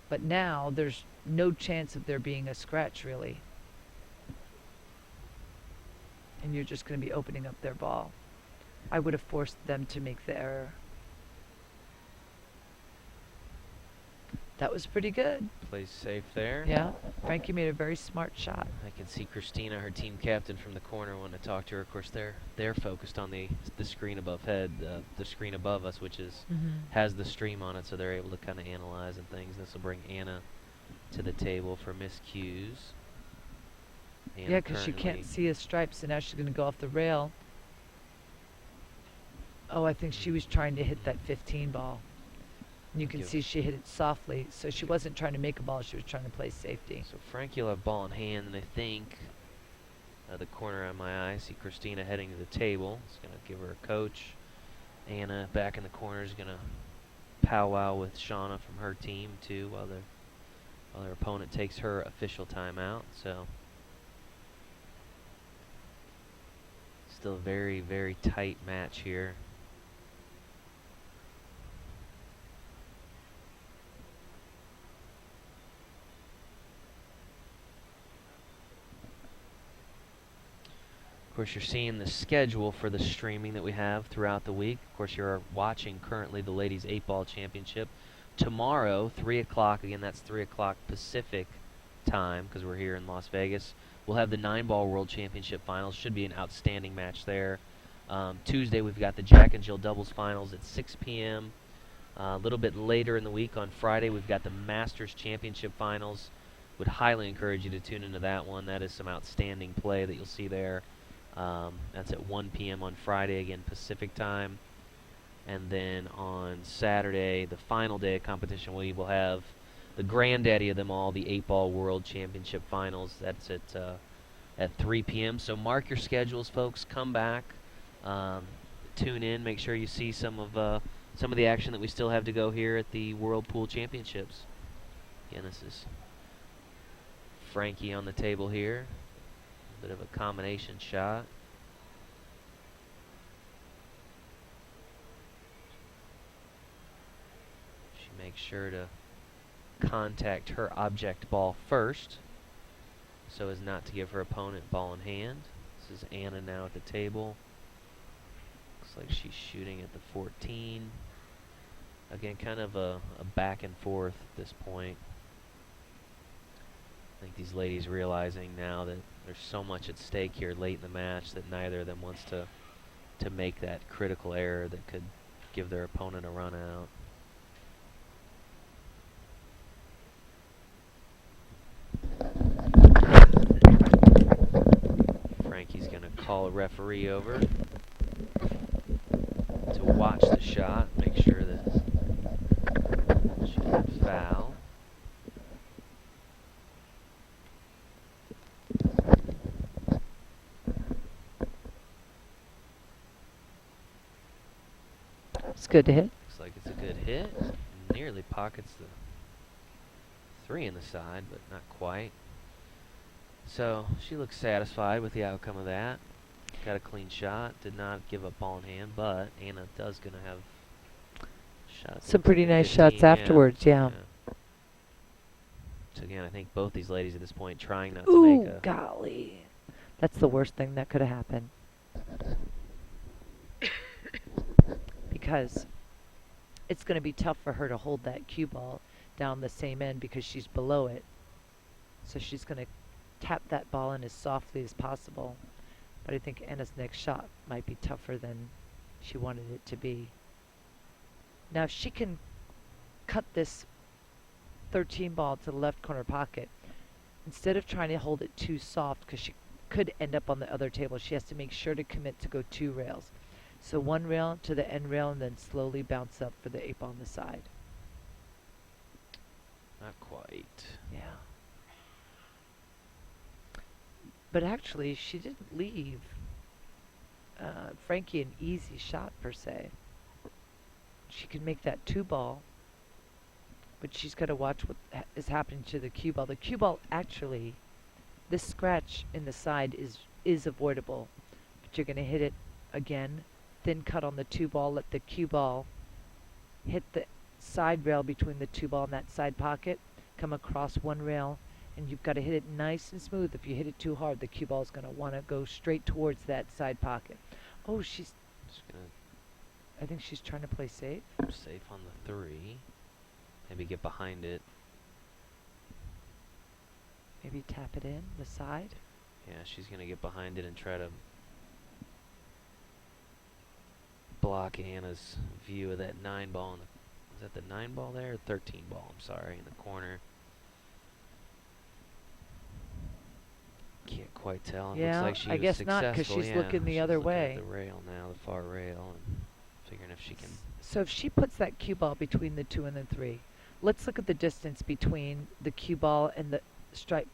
But now there's no chance of there being a scratch, really. And you're just going to be opening up their ball. I would have forced them to make the error. That was pretty good. Plays safe there. Yeah, Frankie made a very smart shot. I can see Christina, her team captain, from the corner wanting to talk to her. Of course, they're focused on the screen above the screen above us, which is has the stream on it, so they're able to kind of analyze and things. This will bring Anna to the table for miscues. Yeah, because she can't see a stripe, so now she's going to go off the rail. Oh, I think she was trying to hit that 15 ball. And you can see she hit it softly, so she wasn't trying to make a ball, she was trying to play safety. So Frankie will have ball in hand, and I think the corner of my eye, I see Christina heading to the table. It's going to give her a coach. Anna back in the corner is going to powwow with Shauna from her team too, while their opponent takes her official timeout. So still a very, very tight match here. Of course, you're seeing the schedule for the streaming that we have throughout the week. Of course, you're watching currently the Ladies 8-Ball Championship. Tomorrow, 3 o'clock, again, that's 3 o'clock Pacific time because we're here in Las Vegas. We'll have the 9-Ball World Championship Finals. Should be an outstanding match there. Tuesday, we've got the Jack and Jill Doubles Finals at 6 p.m. A little bit later in the week on Friday, we've got the Masters Championship Finals. Would highly encourage you to tune into that one. That is some outstanding play that you'll see there. That's at 1 p.m. on Friday, again, Pacific time. And then on Saturday, the final day of competition, we will have the granddaddy of them all, the 8-Ball World Championship Finals. That's at 3 p.m. So mark your schedules, folks. Come back, tune in, make sure you see some of the action that we still have to go here at the World Pool Championships. Again, this is Frankie on the table here. Bit of a combination shot. She makes sure to contact her object ball first so as not to give her opponent ball in hand. This is Anna now at the table. Looks like she's shooting at the 14. Again, kind of a back and forth at this point. I think these ladies realizing now that there's so much at stake here late in the match that neither of them wants to make that critical error that could give their opponent a run out. Frankie's going to call a referee over to watch the shot, make sure that she didn't foul. It's good to hit. Looks like it's a good hit. Nearly pockets the 3 in the side, but not quite. So she looks satisfied with the outcome of that. Got a clean shot. Did not give up ball in hand, but Anna does going to have shots. Some pretty nice shots afterwards, yeah. So again, I think both these ladies at this point trying not Ooh, to make a... golly. That's the worst thing that could have happened. Because it's going to be tough for her to hold that cue ball down the same end because she's below it. So she's going to tap that ball in as softly as possible. But I think Anna's next shot might be tougher than she wanted it to be. Now, if she can cut this 13 ball to the left corner pocket, instead of trying to hold it too soft, because she could end up on the other table, she has to make sure to commit to go 2 rails. So 1 rail to the end rail and then slowly bounce up for the 8 ball on the side. Not quite. Yeah. But actually, she didn't leave Frankie an easy shot, per se. She can make that 2 ball, but she's got to watch what is happening to the cue ball. The cue ball, actually, this scratch in the side is avoidable, but you're going to hit it again, thin cut on the 2 ball, let the cue ball hit the side rail between the 2 ball and that side pocket, come across 1 rail, and you've got to hit it nice and smooth. If you hit it too hard, the cue ball is going to want to go straight towards that side pocket. Oh, she's gonna, I think she's trying to play safe. Safe on the 3. Maybe get behind it. Maybe tap it in the side. Yeah, she's going to get behind it and try to block Anna's view of that 9 ball. Is that the 9 ball there? Or 13 ball, I'm sorry, in the corner. Can't quite tell. It Yeah, looks like she I was guess not, because successful. she's looking the other looking way. at the rail now, the far rail, and figuring if she can... So if she puts that cue ball between the 2 and the 3, let's look at the distance between the cue ball and the stripe.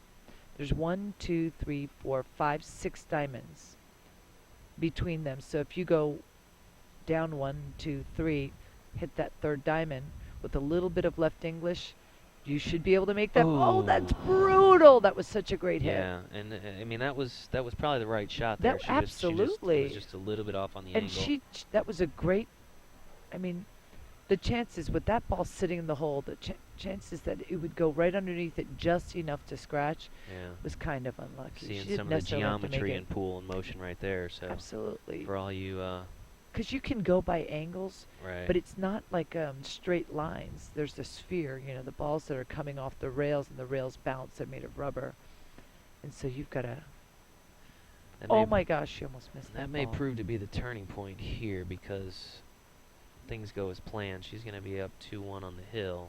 There's 1, 2, 3, 4, 5, 6 diamonds between them. So if you go down 1, 2, 3, hit that 3rd diamond with a little bit of left English, you should be able to make that. Oh, that's brutal! That was such a great hit. Yeah, and I mean that was probably the right shot there. That absolutely. She was just a little bit off on the and angle. That was a great. I mean, the chances with that ball sitting in the hole, the chances that it would go right underneath it just enough to scratch, was kind of unlucky. Seeing some of the geometry and pool in motion right there. So absolutely. For all you. Because you can go by angles, right. but it's not like straight lines. There's the sphere, you know, the balls that are coming off the rails, and the rails bounce. They're made of rubber, and so you've got to. Oh my gosh, she almost missed that. That may prove to be the turning point here because things go as planned. She's going to be up 2-1 on the hill,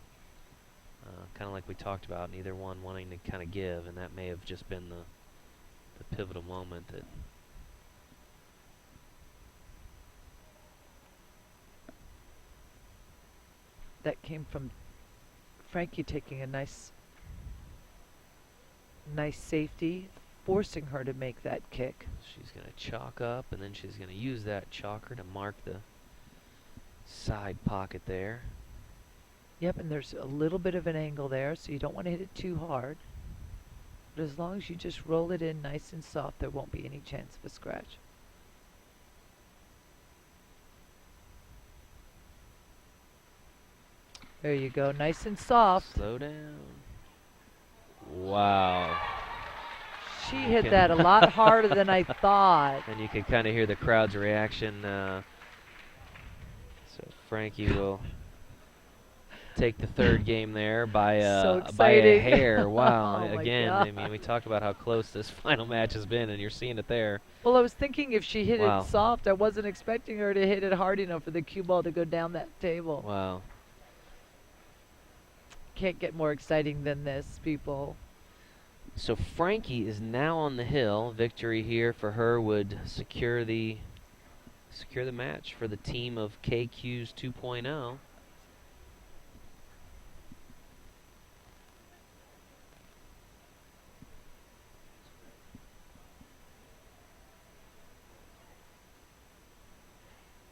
kind of like we talked about. Neither one wanting to kind of give, and that may have just been the pivotal moment that. That came from Frankie taking a nice safety, forcing her to make that kick. She's going to chalk up, and then she's going to use that chalker to mark the side pocket there. Yep, and there's a little bit of an angle there, so you don't want to hit it too hard. But as long as you just roll it in nice and soft, there won't be any chance of a scratch. There you go, nice and soft. Slow down. Wow. She hit that a lot harder than I thought. And you can kind of hear the crowd's reaction. So Frankie will take the 3rd game there by a hair. Wow. Oh Again, I mean, we talked about how close this final match has been, and you're seeing it there. Well, I was thinking if she hit it soft, I wasn't expecting her to hit it hard enough for the cue ball to go down that table. Wow. Can't get more exciting than this, people. So Frankie is now on the hill. Victory here for her would secure the match for the team of KQ's 2.0.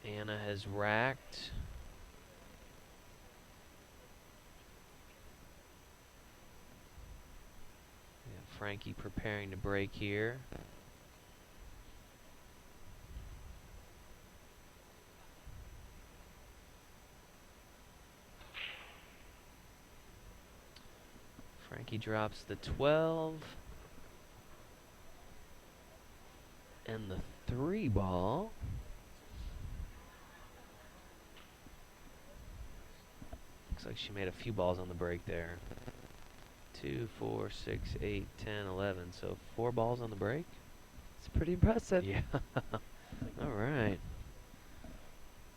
Anna has racked. Frankie preparing to break here. Frankie drops the 12. And the 3 ball. Looks like she made a few balls on the break there. 2, 4, 6, 8, 10, 11. So 4 balls on the break. It's pretty impressive. Yeah. All right.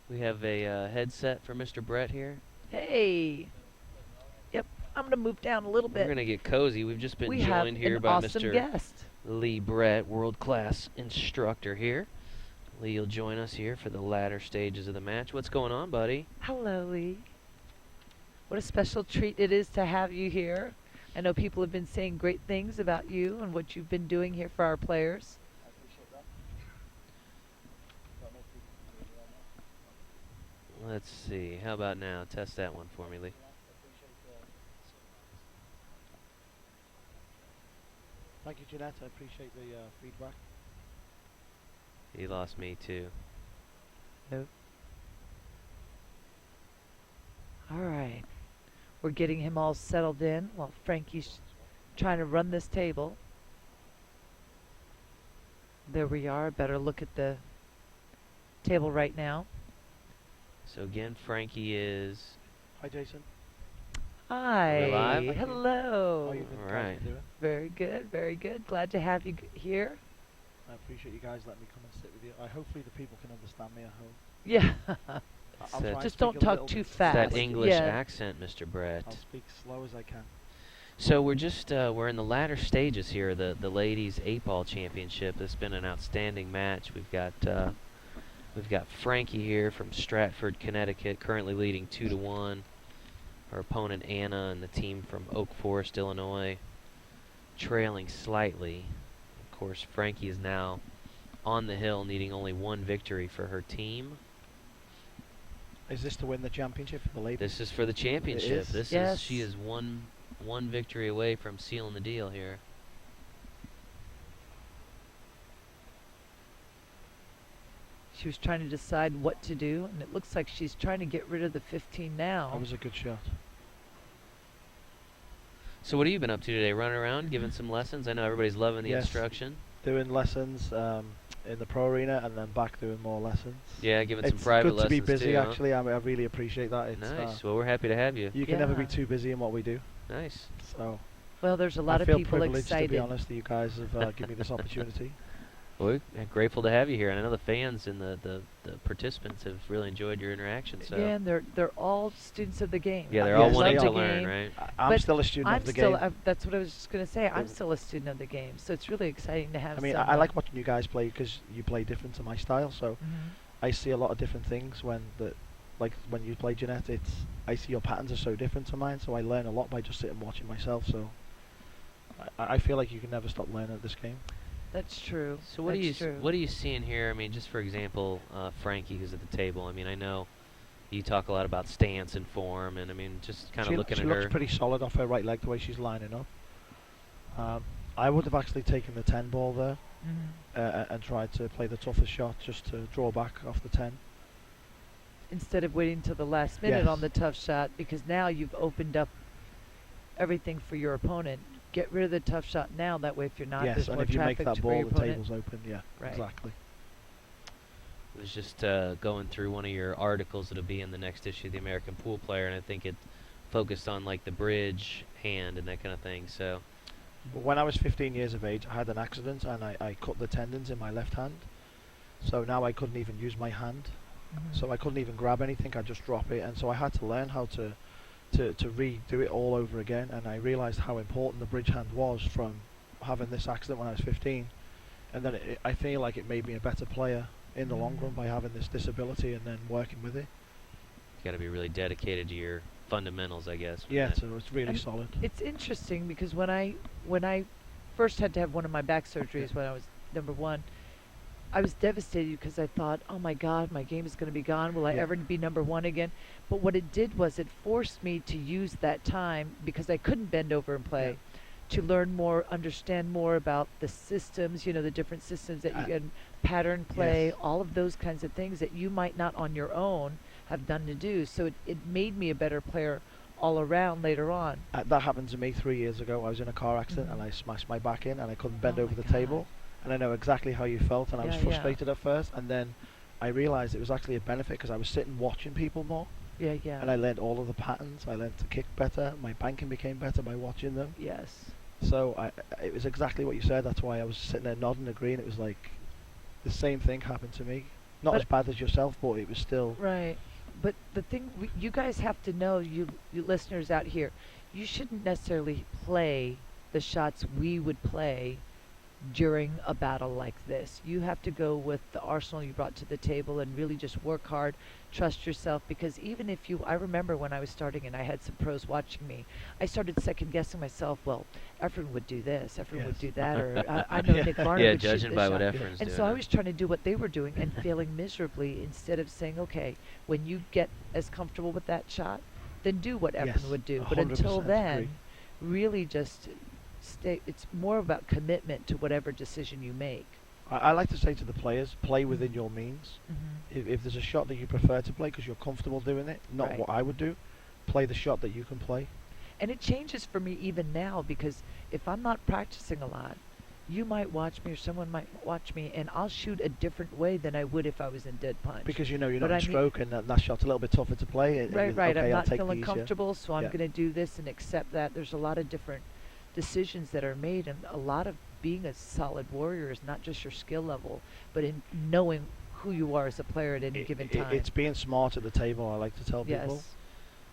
We have a headset for Mr. Brett here. Hey. Yep. I'm going to move down a little bit. We're going to get cozy. We've just been We joined have here an by awesome Mr. guest. Lee Brett, world-class instructor here. Lee, you'll join us here for the latter stages of the match. What's going on, buddy? Hello, Lee. What a special treat it is to have you here. I know people have been saying great things about you and what you've been doing here for our players. Let's see. How about now? Test that one for me, Lee. Thank you, Jeanette. I appreciate the feedback. He lost me, too. Nope. All right. We're getting him all settled in while Frankie's trying to run this table. There we are. Better look at the table right now. So again, Frankie is... Hi, Jason. Hi. Are we live? Hello. How you doing? All right. Very good. Very good. Glad to have you here. I appreciate you guys letting me come and sit with you. Hopefully the people can understand me at home. Yeah. I'll try and Just speak don't a talk little too bit. fast. That English Yeah. accent, Mr. Brett. I'll speak slow as I can. So we're just we're in the latter stages here, the ladies 8-ball championship. It's been an outstanding match. We've got Frankie here from Stratford, Connecticut, currently leading 2-1. Her opponent Anna and the team from Oak Forest, Illinois, trailing slightly. Of course, Frankie is now on the hill, needing only 1 victory for her team. Is this to win the championship for the ladies? This is for the championship. This Yes. is she is one victory away from sealing the deal here. She was trying to decide what to do, and it looks like she's trying to get rid of the 15 now. That was a good shot. So what have you been up to today? Running around, giving some lessons? I know everybody's loving the Yes. instruction. Doing lessons in the pro arena and then back doing more lessons. Yeah, giving some It's private good to be lessons busy, too, huh? actually. I really appreciate that. It's, Nice. Well, we're happy to have you. You can never be Yeah. too busy in what we do. Nice. So Well, there's a lot I of feel people privileged, excited. to be honest, that you guys have given me this opportunity. Well, we're grateful to have you here, and I know the fans and the participants have really enjoyed your interaction. So Yeah, and they're all students of the game. yeah, they're Yes, all they wanting to are. learn, right? I'm But still a student I'm of the still, game. that's what I was just going to say. I'm still a student of the game, so it's really exciting to have I mean, I like watching you guys play because you play different to my style. So I see a lot of different things when when you play Jeanette. I see your patterns are so different to mine, so I learn a lot by just sitting watching myself. So I feel like you can never stop learning at this game. That's true. So what are you seeing here? I mean, just for example, Frankie, who's at the table. I mean, I know you talk a lot about stance and form, and I mean, just kind of looking She at looks her. pretty solid off her right leg the way she's lining up. I would have actually taken the 10 ball there and tried to play the toughest shot just to draw back off the 10. Instead of waiting till the last minute Yes. on the tough shot, because now you've opened up everything for your opponent. Get rid of the tough shot now. That way, if you're not, Yes, there's and more if you make traffic that to ball, your the opponent. table's open. Yeah, Right. exactly. I was just going through one of your articles that'll be in the next issue of the American Pool Player, and I think it focused on like the bridge hand and that kind of thing. So When I was 15 years of age, I had an accident and I cut the tendons in my left hand. So now I couldn't even use my hand. So I couldn't even grab anything. I'd just drop it. And so I had to learn how to redo it all over again. And I realized how important the bridge hand was from having this accident when I was 15. And then I feel like it made me a better player in the long run by having this disability and then working with it. you got to be really dedicated to your fundamentals, I guess. with Yeah, that. so it's really And solid. It's interesting because when I first had to have one of my back surgeries when I was number 1, I was devastated because I thought, oh my God, my game is going to be gone. Will I Yeah. ever be number 1 again? But what it did was it forced me to use that time, because I couldn't bend over and play, to learn more, understand more about the systems, you know, the different systems that you can pattern play, Yes. all of those kinds of things that you might not on your own have done to do. So it made me a better player all around later on. That happened to me 3 years ago. I was in a car accident and I smashed my back in and I couldn't bend over the table. And I know exactly how you felt, and I was Yeah, frustrated at first, and then I realized it was actually a benefit because I was sitting watching people more. Yeah, yeah. And I learned all of the patterns. I learned to kick better. My banking became better by watching them. Yes. So it was exactly what you said. That's why I was sitting there nodding, agreeing. It was like the same thing happened to me. Not But- as bad as yourself, but it was still. Right. But the thing you guys have to know, you listeners out here, you shouldn't necessarily play the shots we would play during a battle like this. You have to go with the arsenal you brought to the table and really just work hard, trust yourself, because even if I remember when I was starting and I had some pros watching me, I started second guessing myself. Well, Efren would do this, Efren would do that, or I know Nick Varner Yeah, would shoot judging this by shot. what Efren's And doing. so I was trying to do what they were doing and failing miserably instead of saying, okay, when you get as comfortable with that shot, then do what Efren Yes, would do. But until 100% then, agree. really just stay. It's more about commitment to whatever decision you make. I like to say to the players, play within your means. Mhm. If there's a shot that you prefer to play because you're comfortable doing it, not Right. what I would do, play the shot that you can play. And it changes for me even now, because if I'm not practicing a lot, you might watch me or someone might watch me and I'll shoot a different way than I would if I was in dead punch. Because you know you're But not in I mean- stroke and that shot's a little bit tougher to play. and Right, right. Okay, I'm I'll not take feeling these, yeah. comfortable, so I'm Yeah. going to do this and accept that. There's a lot of different decisions that are made, and a lot of being a solid warrior is not just your skill level, but in knowing who you are as a player at any given time. It's being smart at the table, I like to tell people. Yes.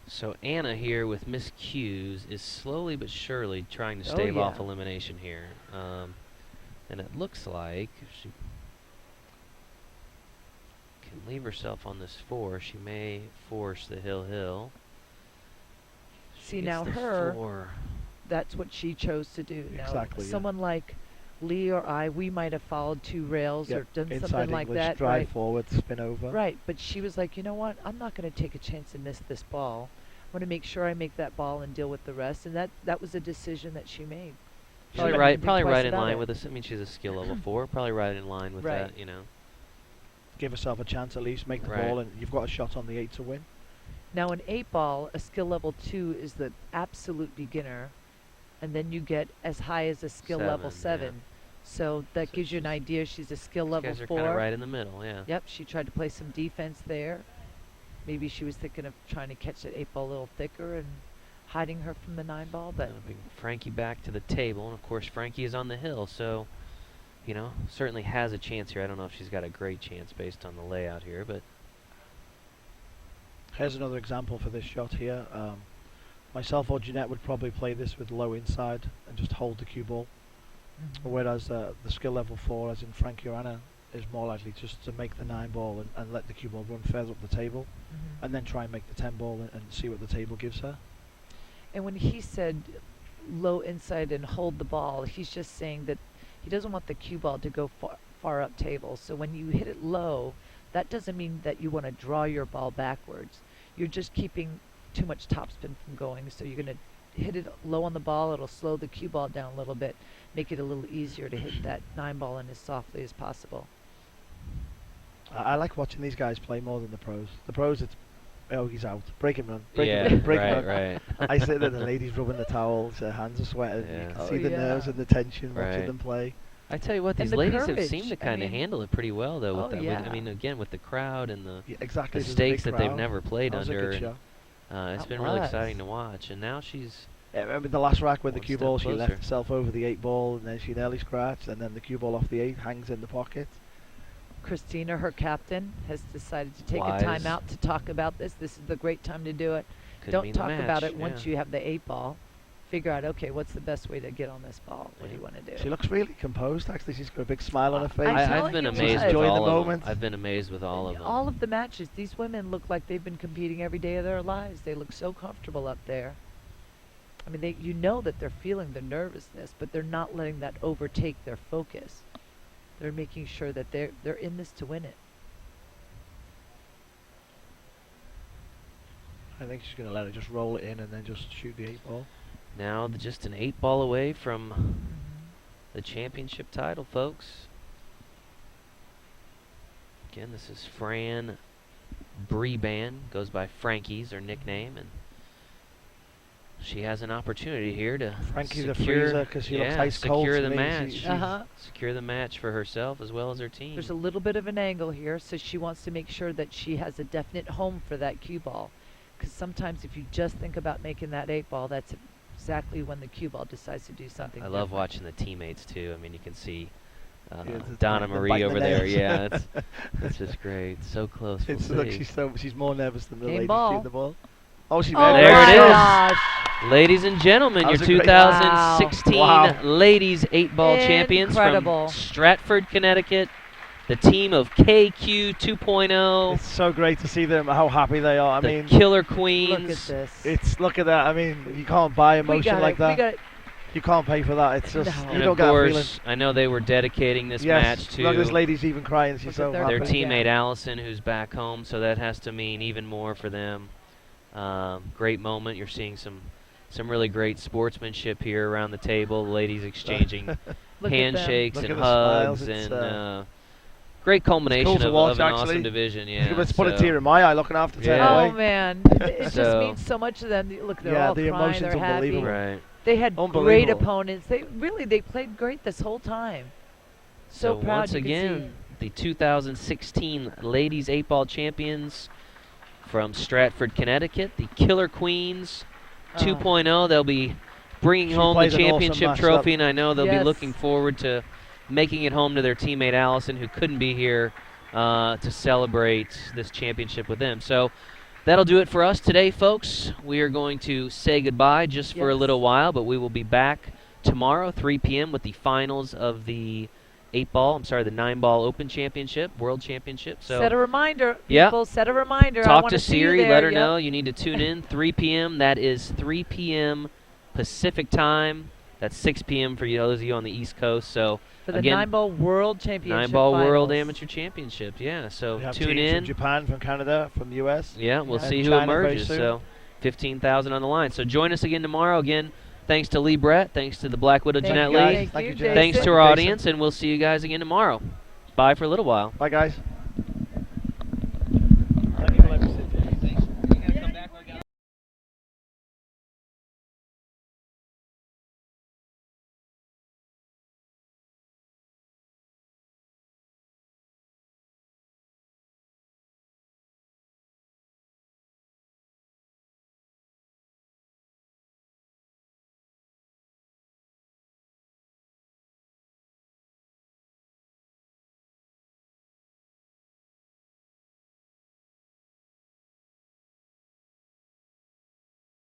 So Anna here with Miss Q's is slowly but surely trying to stave off yeah. elimination here. And it looks like if she can leave herself on this 4, she may force the hill. She See, gets now the her, 4. that's what she chose to do. Exactly, Now, yeah. someone like Lee or I, we might have followed 2 rails Yeah, or done inside something like English, that. drive Right. forward, spin over. Right, but she was like, you know what? I'm not going to take a chance and miss this ball. I'm going to make sure I make that ball and deal with the rest. And that was a decision that she made. She Probably didn't right, think probably twice right in about line it. with this. I mean, she's a skill level 4. Probably right in line with Right. that, you know. Give herself a chance at least, make the Right. ball, and you've got a shot on the 8 to win. Now, an 8-ball, a skill level 2 is the absolute beginner, and then you get as high as a skill level 7, 7. So that gives you an idea. She's a skill These level guys are 4. kind of right in the middle, yeah. Yep, she tried to play some defense there. Maybe she was thinking of trying to catch that 8-ball a little thicker and hiding her from the 9-ball, but Bring Frankie back to the table, and of course Frankie is on the hill, so you know certainly has a chance here. I don't know if she's got a great chance based on the layout here, but Here's another example for this shot here. Myself or Jeanette would probably play this with low inside and just hold the cue ball. Whereas the skill level 4, as in Frankie or Anna, is more likely just to make the 9 ball and let the cue ball run further up the table, and then try and make the 10 ball and see what the table gives her. And when he said low inside and hold the ball, he's just saying that he doesn't want the cue ball to go far up table. So when you hit it low, that doesn't mean that you want to draw your ball backwards. You're just keeping too much topspin from going. So you're going to hit it low on the ball. It'll slow the cue ball down a little bit, make it a little easier to hit that 9 ball in as softly as possible. I like watching these guys play more than the pros. The pros, it's he's out. Break him run. Break Yeah, him run. Break right, him run. right. I sit there, the ladies rubbing the towels, their hands are sweating. Yeah. You can Oh, see the yeah. nerves and the tension watching Right. them play. I tell you what, And these the ladies have courage, seemed to I kind of mean- handle it pretty well, though. Oh, With that, yeah. I mean, again, with the crowd and the Exactly. the there's a big stakes that they've crowd. never played That was a under. good and, shot. it's That been really was. exciting to watch, and now she's I remember the last rack with the One cue step ball, she closer. left herself over the 8 ball, and then she nearly scratched, and then the cue ball off the 8 hangs in the pocket. Christina, her captain, has decided to take Wise. a time out to talk about this. This is the great time to do it. could Don't mean the talk about match, it once yeah. you have the 8 ball. Figure out, okay, what's the best way to get on this ball? What do Yeah. you want to do? She looks really composed, actually. She's got a big smile on her face. I'm I've telling been you, amazed she's with enjoying all the of moment. them. I've been amazed with all of them. All of the matches, these women look like they've been competing every day of their lives. They look so comfortable up there. I mean, you know that they're feeling the nervousness, but they're not letting that overtake their focus. They're making sure that they're in this to win it. I think she's going to let her just roll it in and then just shoot the 8 ball. Now just an 8-ball away from the championship title, folks. Again, this is Fran Breban, goes by Frankie's her nickname, and she has an opportunity here to Frankie the secure, freezer, 'cause she looks ice cold secure to the me. match. Uh-huh. Secure the match for herself as well as her team. There's a little bit of an angle here, so she wants to make sure that she has a definite home for that cue ball. Because sometimes if you just think about making that 8-ball, that's exactly when the cue ball decides to do something I love different. watching the teammates too. I mean, you can see Yeah, Donna the Marie bite over the there. nails. Yeah, it's just great. So close. We'll Look, see. she's more nervous than the Game lady ball. shooting the ball. Oh, she Oh made There my it is. gosh. Ladies and gentlemen, That your was a great- 2016 Wow. Ladies 8-ball champions Incredible. from Stratford, Connecticut. The team of KQ 2.0. It's so great to see them, how happy they are. I the mean, Killer Look at Queens. this. look at that. I mean, you can't buy emotion like that. You can't pay for that. It's just, No. you And don't of get a feeling. course, I know they were dedicating this Yes, match to look, this lady's even crying. She's Look so at their happy. their Yeah. teammate Allison, who's back home, so that has to mean even more for them. Great moment. You're seeing some really great sportsmanship here around the table. The ladies exchanging Look at them. handshakes Look and at the smiles. hugs, It's, and great culmination cool to of watch, an actually. awesome division. Yeah, Let's put a so- tear in my eye looking after turn Yeah. away. Oh man, it just So- means so much to them. Look, they're Yeah, all the crying. emotion's They're happy. unbelievable. Right. They had great Unbelievable. opponents. They played great this whole time. So proud. once you could again, the 2016 Ladies 8-ball champions from Stratford, Connecticut, the Killer Queens 2.0. They'll be bringing She home the plays an awesome championship match, trophy, that- and I know they'll be Yes. looking forward to making it home to their teammate Allison, who couldn't be here to celebrate this championship with them. So that'll do it for us today, folks. We are going to say goodbye just for a Yes. little while, but we will be back tomorrow, 3 p.m., with the finals of the 9-ball Open Championship, World Championship. So set a reminder, Yeah. people. Set a reminder. I talk wanna to see you Siri, there. let her Yep. know you need to tune in 3 p.m. That is 3 p.m. Pacific time. That's 6 p.m. for those of you on the East Coast. So For the again, 9-ball World Championship. 9-ball World finals. Amateur Championship. Yeah, so We have tune teams from in. Japan, from Canada, from the US. Yeah, we'll and see who China very emerges. soon. So 15,000 on the line. So join us again tomorrow. Again, thanks to Lee Brett. Thanks to the Black Widow Thank Jeanette you, Lee. guys. Thank you, Jason. Thanks to Jason. our Jason. audience, and we'll see you guys again tomorrow. Bye for a little while. Bye, guys.